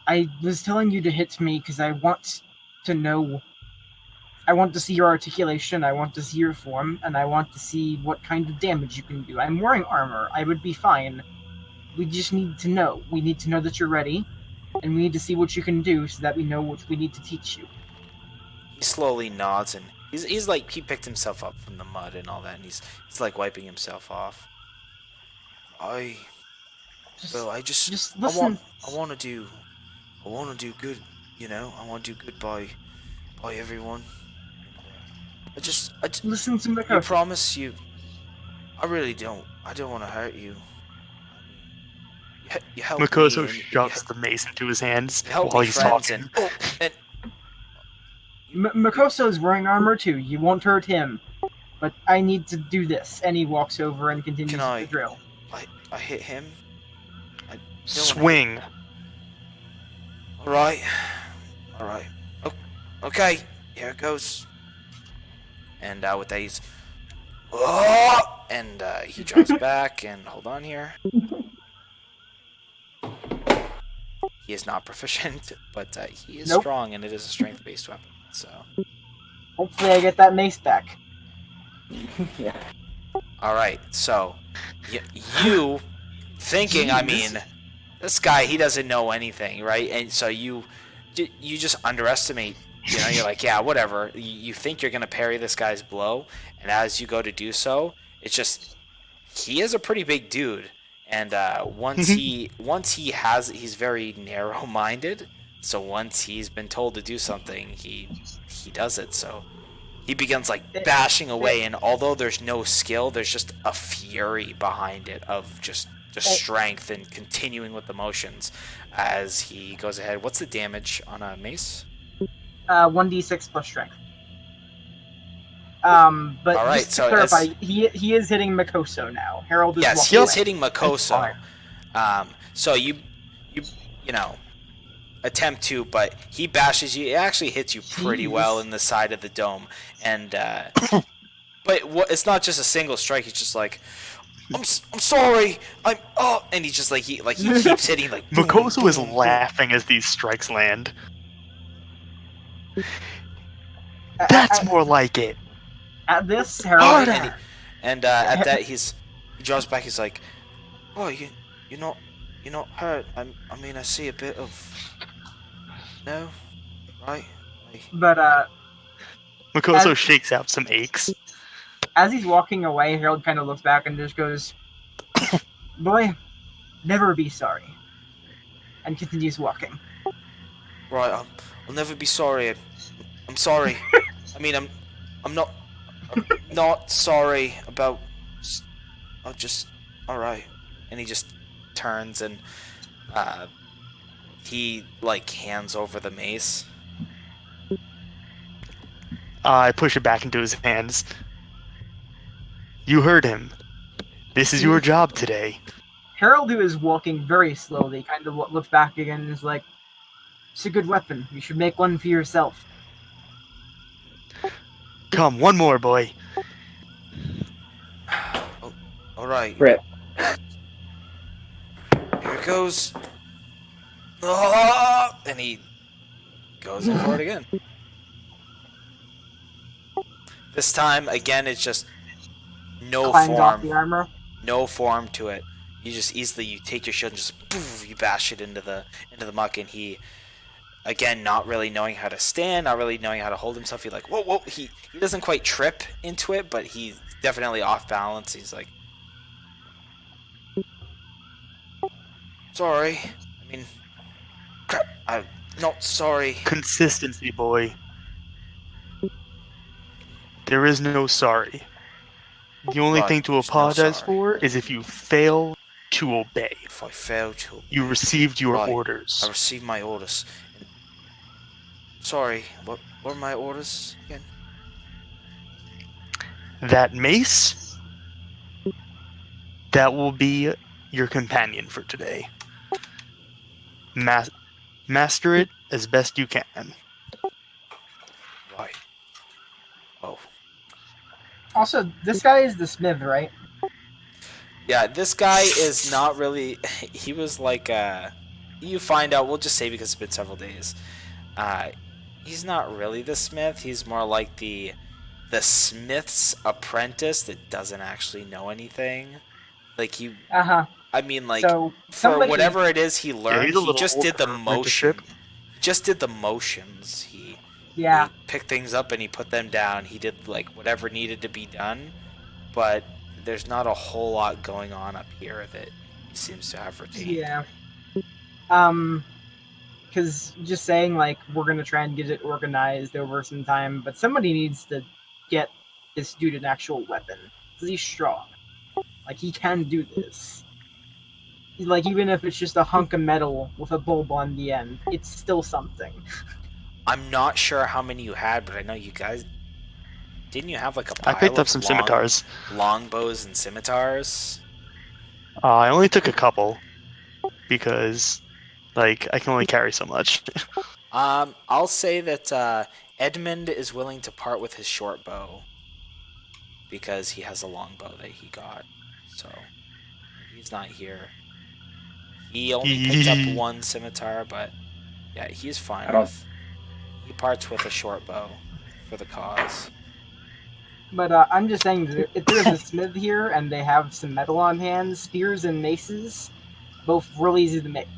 "I was telling you to hit me because I want to know. I want to see your articulation. I want to see your form, and I want to see what kind of damage you can do. I'm wearing armor. I would be fine. We just need to know. We need to know that you're ready, and we need to see what you can do so that we know what we need to teach you." He slowly nods, and he's like, he picked himself up from the mud and all that, and he's like wiping himself off. I Just listen. I want to do good, I want to do good by everyone. I just Listen to you Makoto. promise you. I really don't. I don't want to hurt you. You help Makoso me. shoves the mace into his hands Help while me, he's friends, talking. and Makoso's wearing armor too. You won't hurt him. But I need to do this. And he walks over and continues Can I- the drill. I hit him. Swing. All right. Okay. Here it goes. And with that, he's and he drops back. And hold on here. He is not proficient, but he is Nope. strong, and it is a strength-based weapon. So, Hopefully I get that mace back. Yeah. all right. So, you thinking? I mean, this guy, he doesn't know anything, right? And so you just underestimate. You're like, yeah, whatever. You think you're gonna parry this guy's blow, and as you go to do so, it's just he is a pretty big dude, and once he's very narrow-minded. So once he's been told to do something, he does it. So he begins like bashing away, and although there's no skill, there's just a fury behind it of just strength and continuing with the motions as he goes ahead. What's the damage on a mace? 1d6 plus strength. But All right, just to so clarify, he is hitting Makoso now. Harold is Yes, walking he is away. hitting Makoso. So you attempt to, but he bashes you. It actually hits you pretty well in the side of the dome, and but it's not just a single strike. It's just like, I'm sorry. And he just he keeps hitting like. Boom, Makoto is boom, boom. laughing as these strikes land. That's more like it. At this, Harold. Harder! And at that he draws back. He's like, "Oh, you're not hurt. I mean, I see a bit of no, right?" But Makoto shakes out some aches. as he's walking away, Harold kind of looks back and just goes, "Boy, never be sorry," and continues walking. Right, I'll never be sorry. I'm sorry. I mean, I'm not sorry about. I'll just, all right. And he just turns and he hands over the mace. I push it back into his hands. You heard him. This is your job today. Harold, who is walking very slowly, kind of looks back again and is like, "It's a good weapon. You should make one for yourself." Come, one more, boy. All right. Rip. Here it goes. Ah! And he goes in for it again. This time, again, it's just no Clangs off form. the armor. No form to it. You just you take your shield and just poof, you bash it into the muck, and he, again, not really knowing how to stand, not really knowing how to hold himself. He's like, whoa. He doesn't quite trip into it, but he's definitely off balance. He's like, sorry. I mean, crap. I'm not sorry. Consistency, boy. There is no sorry. The only Right, thing to there's no apologize sorry. for is if you fail to obey. If I fail to, You received your Right. orders. I received my orders. Sorry, what were my orders again? That mace, that will be your companion for today. Master it as best you can. Right. Oh. Also, this guy is the smith, right? Yeah, this guy is not really. He was like, you find out, we'll just say because it's been several days. He's not really the smith. He's more like the smith's apprentice that doesn't actually know anything. Like, he. Uh-huh. I mean, like, So, for somebody... whatever it is he learned, he's a he little just old did the for motion. apprenticeship. Just did the motions. He Yeah. picked things up and he put them down. He did like whatever needed to be done, but there's not a whole lot going on up here that he seems to have retained. Yeah. Because just saying, like, we're going to try and get it organized over some time, but somebody needs to get this dude an actual weapon. Because he's strong. Like, he can do this. Like, even if it's just a hunk of metal with a bulb on the end, it's still something. I'm not sure how many you had, but I know you guys didn't you have like a pile I picked up of some scimitars. longbows and scimitars? I only took a couple because, like, I can only carry so much. I'll say that Edmund is willing to part with his short bow because he has a long bow that he got. So he's not here. He only picked up one scimitar, but yeah, he's fine with. He parts with a short bow for the cause. But I'm just saying, that if there's a smith here and they have some metal on hand, spears and maces, both really easy to make.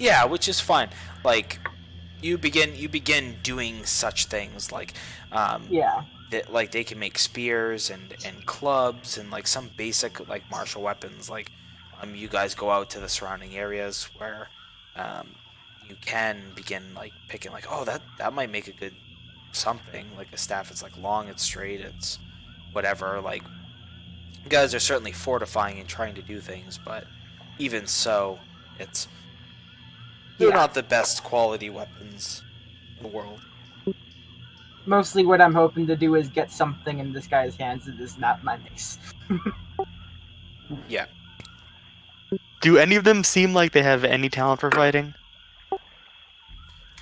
Yeah, which is fine. Like, you begin doing such things like, Yeah. that, like, they can make spears and clubs and like some basic like martial weapons. Like, you guys go out to the surrounding areas where, you can begin like picking like, oh, that might make a good something, like a staff. It's like long, it's straight, it's whatever. Like, you guys are certainly fortifying and trying to do things, but even so, they're not the best quality weapons in the world. Mostly what I'm hoping to do is get something in this guy's hands that is not my mace. Yeah. Do any of them seem like they have any talent for fighting?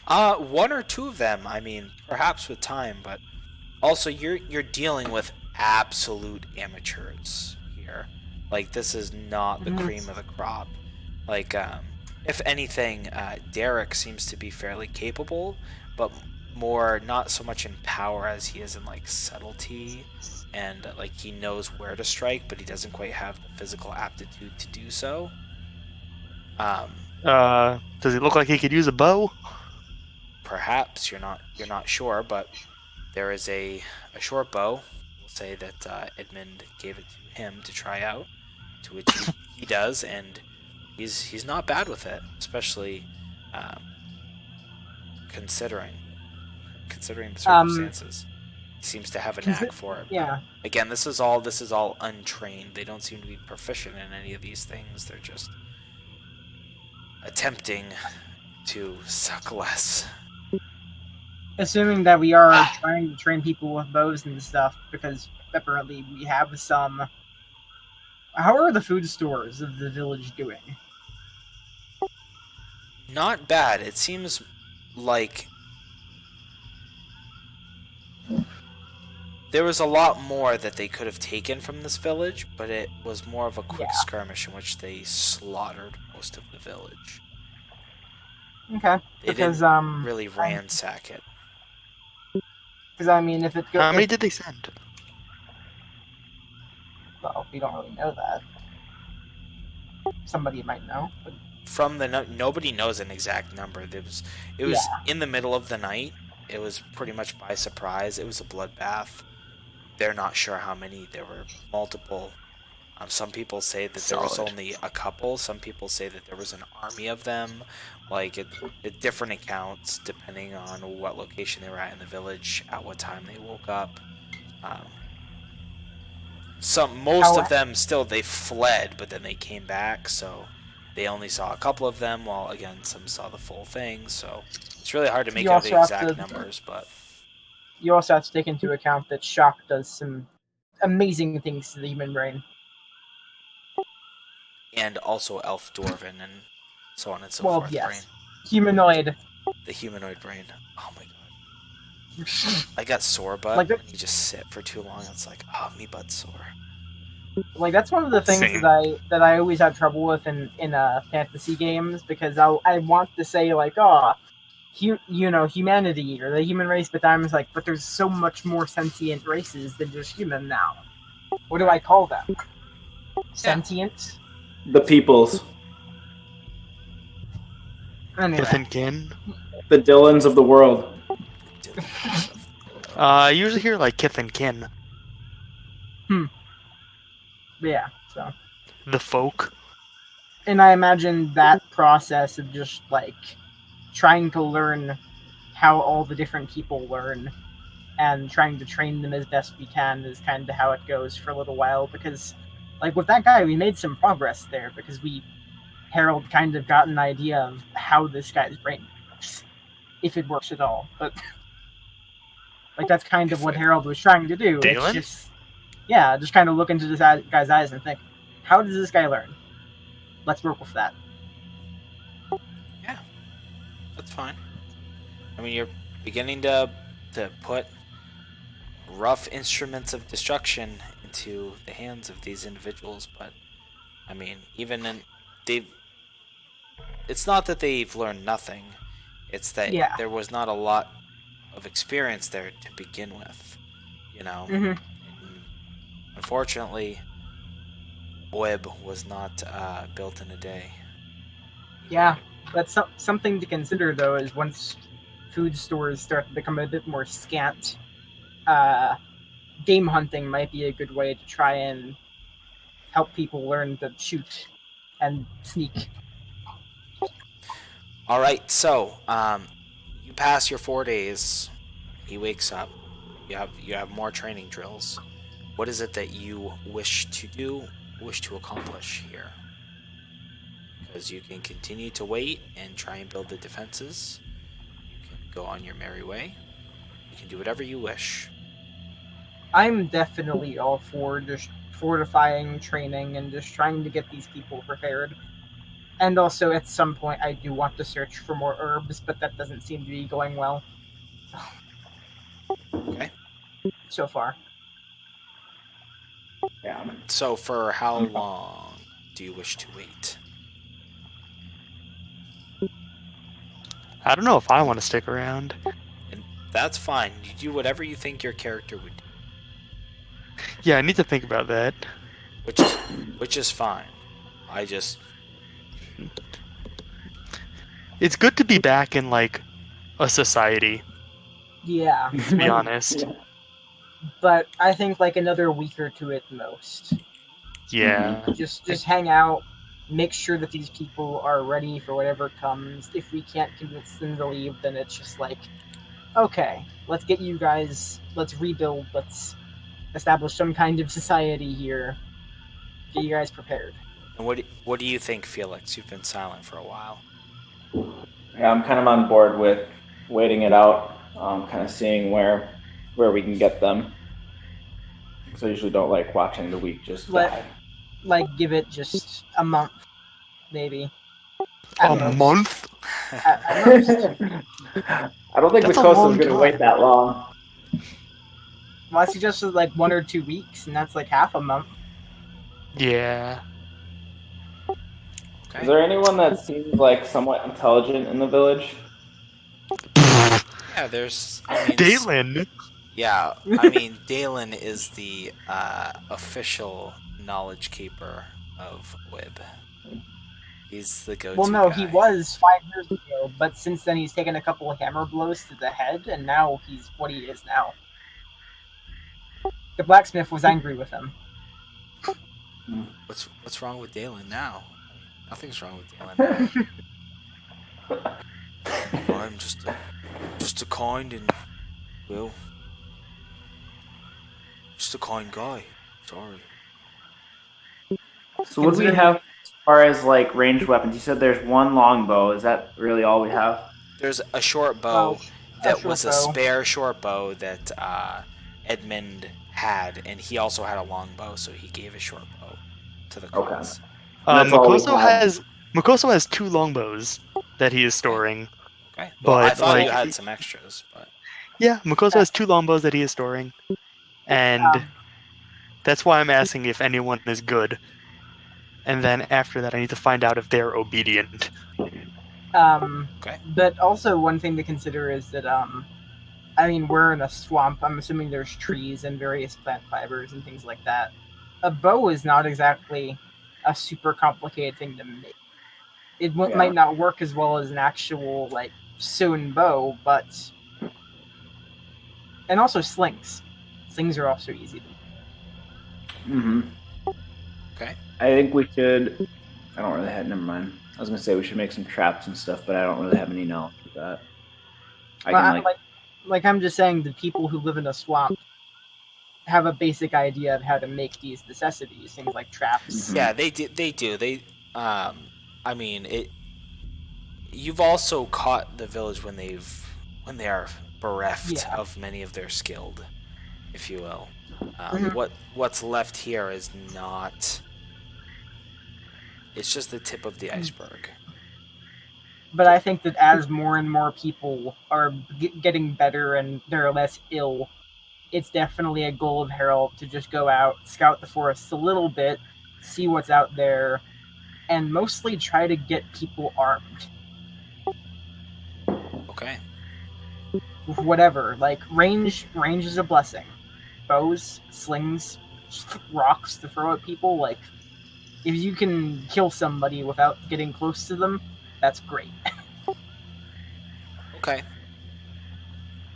One or two of them, I mean, perhaps with time, but also you're dealing with absolute amateurs here. Like, this is not the cream of the crop. Like, if anything, Derek seems to be fairly capable, but more not so much in power as he is in like subtlety, and like he knows where to strike, but he doesn't quite have the physical aptitude to do so. Does he look like he could use a bow? Perhaps you're not sure, but there is a short bow. We'll say that Edmund gave it to him to try out, to which he does, and he's not bad with it, especially considering the circumstances. He seems to have a knack for it. Yeah. Again, this is all untrained. They don't seem to be proficient in any of these things. They're just attempting to suck less. Assuming that we are trying to train people with bows and stuff, because apparently we have some. How are the food stores of the village doing? Not bad. It seems like there was a lot more that they could have taken from this village, but it was more of a quick skirmish in which they slaughtered most of the village. Okay. They because didn't really ransack it. Because I mean, if it goes, How many did they send? well, we don't really know that. Somebody might know. But From the nobody knows an exact number. It was in the middle of the night. It was pretty much by surprise. It was a bloodbath. They're not sure how many. There were multiple. Some people say that there was only a couple. Some people say that there was an army of them. Like, it different accounts depending on what location they were at in the village, at what time they woke up. Most of them still, they fled, but then they came back, so they only saw a couple of them, while again some saw the full thing. So it's really hard to make out the exact numbers, but you also have to take into account that shock does some amazing things to the human brain. And also elf dwarven and so on and so Well, forth. yes. Brain. Humanoid. The humanoid brain. Oh my god. I got sore butt Like when you just sit for too long. It's like, oh, me butt sore. Like, that's one of the things Same. that I always have trouble with in fantasy games, because I want to say, like, humanity or the human race, but I'm just like, but there's so much more sentient races than just human now. What do I call them? Sentient? The peoples, Anyway. Kith and kin? the Dylans of the world. I usually hear like kith and kin. Yeah, so. The folk. And I imagine that process of just, like, trying to learn how all the different people learn and trying to train them as best we can is kind of how it goes for a little while, because, like, with that guy, we made some progress there, because Harold kind of got an idea of how this guy's brain works, if it works at all, but, like, that's kind of what Harold was trying to do. Dalen? It's just kind of look into this guy's eyes and think, how does this guy learn? Let's work with that. Yeah, that's fine. I mean, you're beginning to put rough instruments of destruction into the hands of these individuals, but I mean, it's not that they've learned nothing. It's that there was not a lot of experience there to begin with, you know. Mm-hmm. Unfortunately, Oeb was not built in a day. Yeah, that's something to consider, though, is once food stores start to become a bit more scant, game hunting might be a good way to try and help people learn to shoot and sneak. All right, so you pass your 4 days. He wakes up. You have more training drills. What is it that you wish to accomplish here? Because you can continue to wait and try and build the defenses. You can go on your merry way. You can do whatever you wish. I'm definitely all for just fortifying, training, and just trying to get these people prepared. And also, at some point, I do want to search for more herbs, but that doesn't seem to be going well. Okay. So far. Yeah. So for how long do you wish to wait? I don't know if I want to stick around. And that's fine. You do whatever you think your character would do, Yeah, I need to think about that. which is fine. I just It's good to be back in like a society, Yeah, to be like, honest. Yeah. but I think like another week or two at most. Yeah. Just hang out, make sure that these people are ready for whatever comes. If we can't convince them to leave, then it's just like, okay, let's get you guys, let's rebuild, let's establish some kind of society here. Get you guys prepared. And what do you think, Felix? You've been silent for a while. Yeah, I'm kind of on board with waiting it out, kind of seeing where we can get them. Because I usually don't like watching the week just die. Like, give it just a month, maybe. A At most. month? At most. I don't think That's a Mikosa's long going to time. wait that long. Well, I suggested like 1 or 2 weeks, and that's like half a month. Yeah. Is Okay. there anyone that seems like somewhat intelligent in the village? Yeah, there's. I mean, Dalen. Yeah, I mean, Dalen is the official knowledge keeper of Wib. He's the go-to Well, no, guy. he was 5 years ago, but since then he's taken a couple of hammer blows to the head, and now he's what he is now. The blacksmith was angry with him. What's wrong with Dalen now? Nothing's wrong with Dalen now. I'm just a kind and just a kind guy. Sorry. So what do we have as far as like ranged weapons? You said there's one longbow. Is that really all we have? There's a short bow Well, that short was a bow. spare short bow that Edmund had, and he also had a long bow, so he gave a short bow to the Okay. class. That's all we Makoso has 2 longbows that he is storing. Okay. Well, I But, thought you like- had some extras, but Yeah, Makoso has 2 longbows that he is storing. And that's why I'm asking if anyone is good. And then after that, I need to find out if they're obedient. Okay. But also one thing to consider is that I mean, we're in a swamp. I'm assuming there's trees and various plant fibers and things like that. A bow is not exactly a super complicated thing to make. It Yeah. might not work as well as an actual like sewn bow, but and also slings. Slings are also easy to make. Mm-hmm. Okay. I think we should. I don't really have. Never mind. I was gonna say we should make some traps and stuff, but I don't really have any knowledge of that. I Well, can like. like I'm just saying, the people who live in a swamp have a basic idea of how to make these necessities, things like traps. Mhm. yeah, they do. I mean, it. You've also caught the village when they are bereft Yeah. of many of their skilled, if you will. Mhm. What's left here is not. It's just the tip of the iceberg. But I think that as more and more people are getting better and they're less ill, it's definitely a goal of Harold to just go out, scout the forests a little bit, see what's out there, and mostly try to get people armed. Okay. With whatever. Like, range is a blessing. Bows, slings, rocks to throw at people, like, if you can kill somebody without getting close to them, that's great. Okay.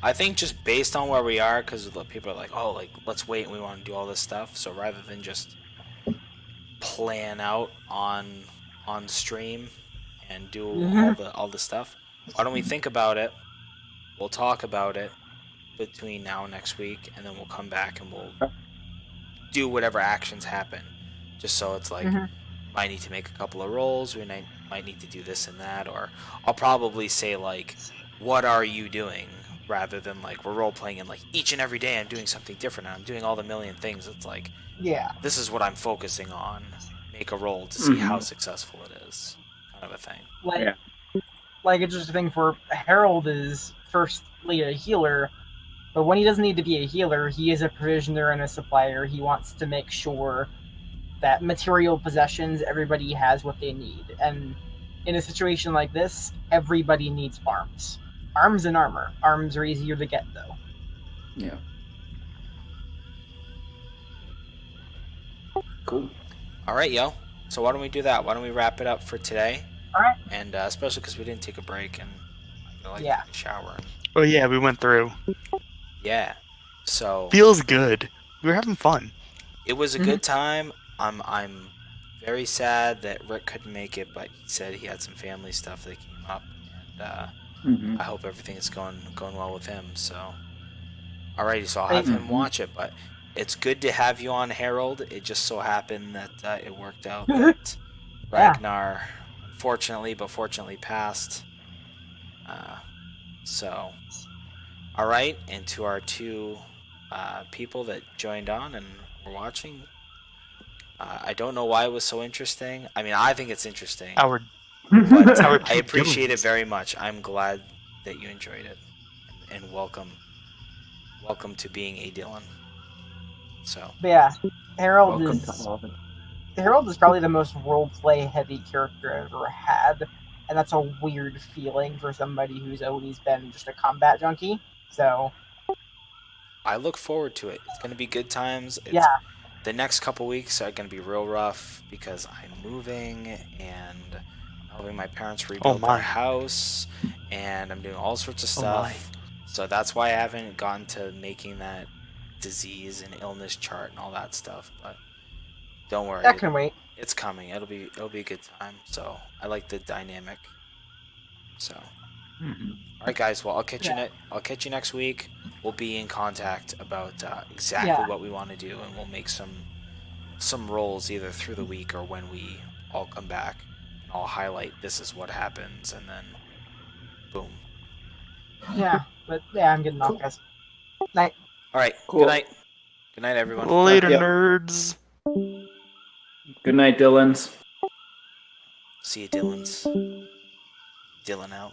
I think just based on where we are, because people are like, oh, like let's wait and we want to do all this stuff. So rather than just plan out on stream and do all the stuff, why don't we think about it? We'll talk about it between now and next week, and then we'll come back and we'll do whatever actions happen. Just so it's like, might need to make a couple of rolls. We might need to do this and that, or I'll probably say like, what are you doing? Rather than like we're role playing and like each and every day I'm doing something different and I'm doing all the million things. It's like, Yeah. this is what I'm focusing on. Make a roll to see how successful it is, kind of a thing. Like, Yeah. like it's just a thing for Harold is firstly a healer, But when he doesn't need to be a healer, he is a provisioner and a supplier. He wants to make sure that material possessions, everybody has what they need. And in a situation like this, everybody needs arms. Arms and armor. Arms are easier to get, though. Yeah. Cool. All right, yo. So why don't we do that? Why don't we wrap it up for today? All right. And especially because we didn't take a break and I Yeah. take a shower. And, Oh yeah, we went through. yeah. So Feels good. We were having fun. it was a good time. I'm very sad that Rick couldn't make it, but he said he had some family stuff that came up, and I hope everything is going well with him. So, alrighty, so I'll have him watch it. But it's good to have you on, Harold. It just so happened that it worked out that Ragnar, unfortunately, but fortunately passed. So, all right, and to our two people that joined on and were watching. I don't know why it was so interesting. I mean, I think it's interesting, Our but our I appreciate it Dylan's. very much. I'm glad that you enjoyed it, and welcome to being a Dylan. So, But yeah, Harold Welcome is to all of it. Harold is probably the most roleplay heavy character I've ever had, and that's a weird feeling for somebody who's always been just a combat junkie. So I look forward to it. It's going to be good times. yeah, The next couple weeks are going to be real rough because I'm moving and I'm helping my parents rebuild my. their house, and I'm doing all sorts of Oh, my. stuff. So that's why I haven't gotten to making that disease and illness chart and all that stuff. But don't worry, that can wait. it's coming. It'll be a good time. So I like the dynamic. So all right, guys. Well, I'll catch you next week. We'll be in contact about exactly what we want to do, and we'll make some rolls either through the week or when we all come back. And I'll highlight this is what happens, and then boom. Yeah, but yeah, I'm getting off, guys. Night. All right. Cool. Good night. Good night, everyone. Later, Yep. nerds. Good night, Dylans. See you, Dylan's. Dylan out.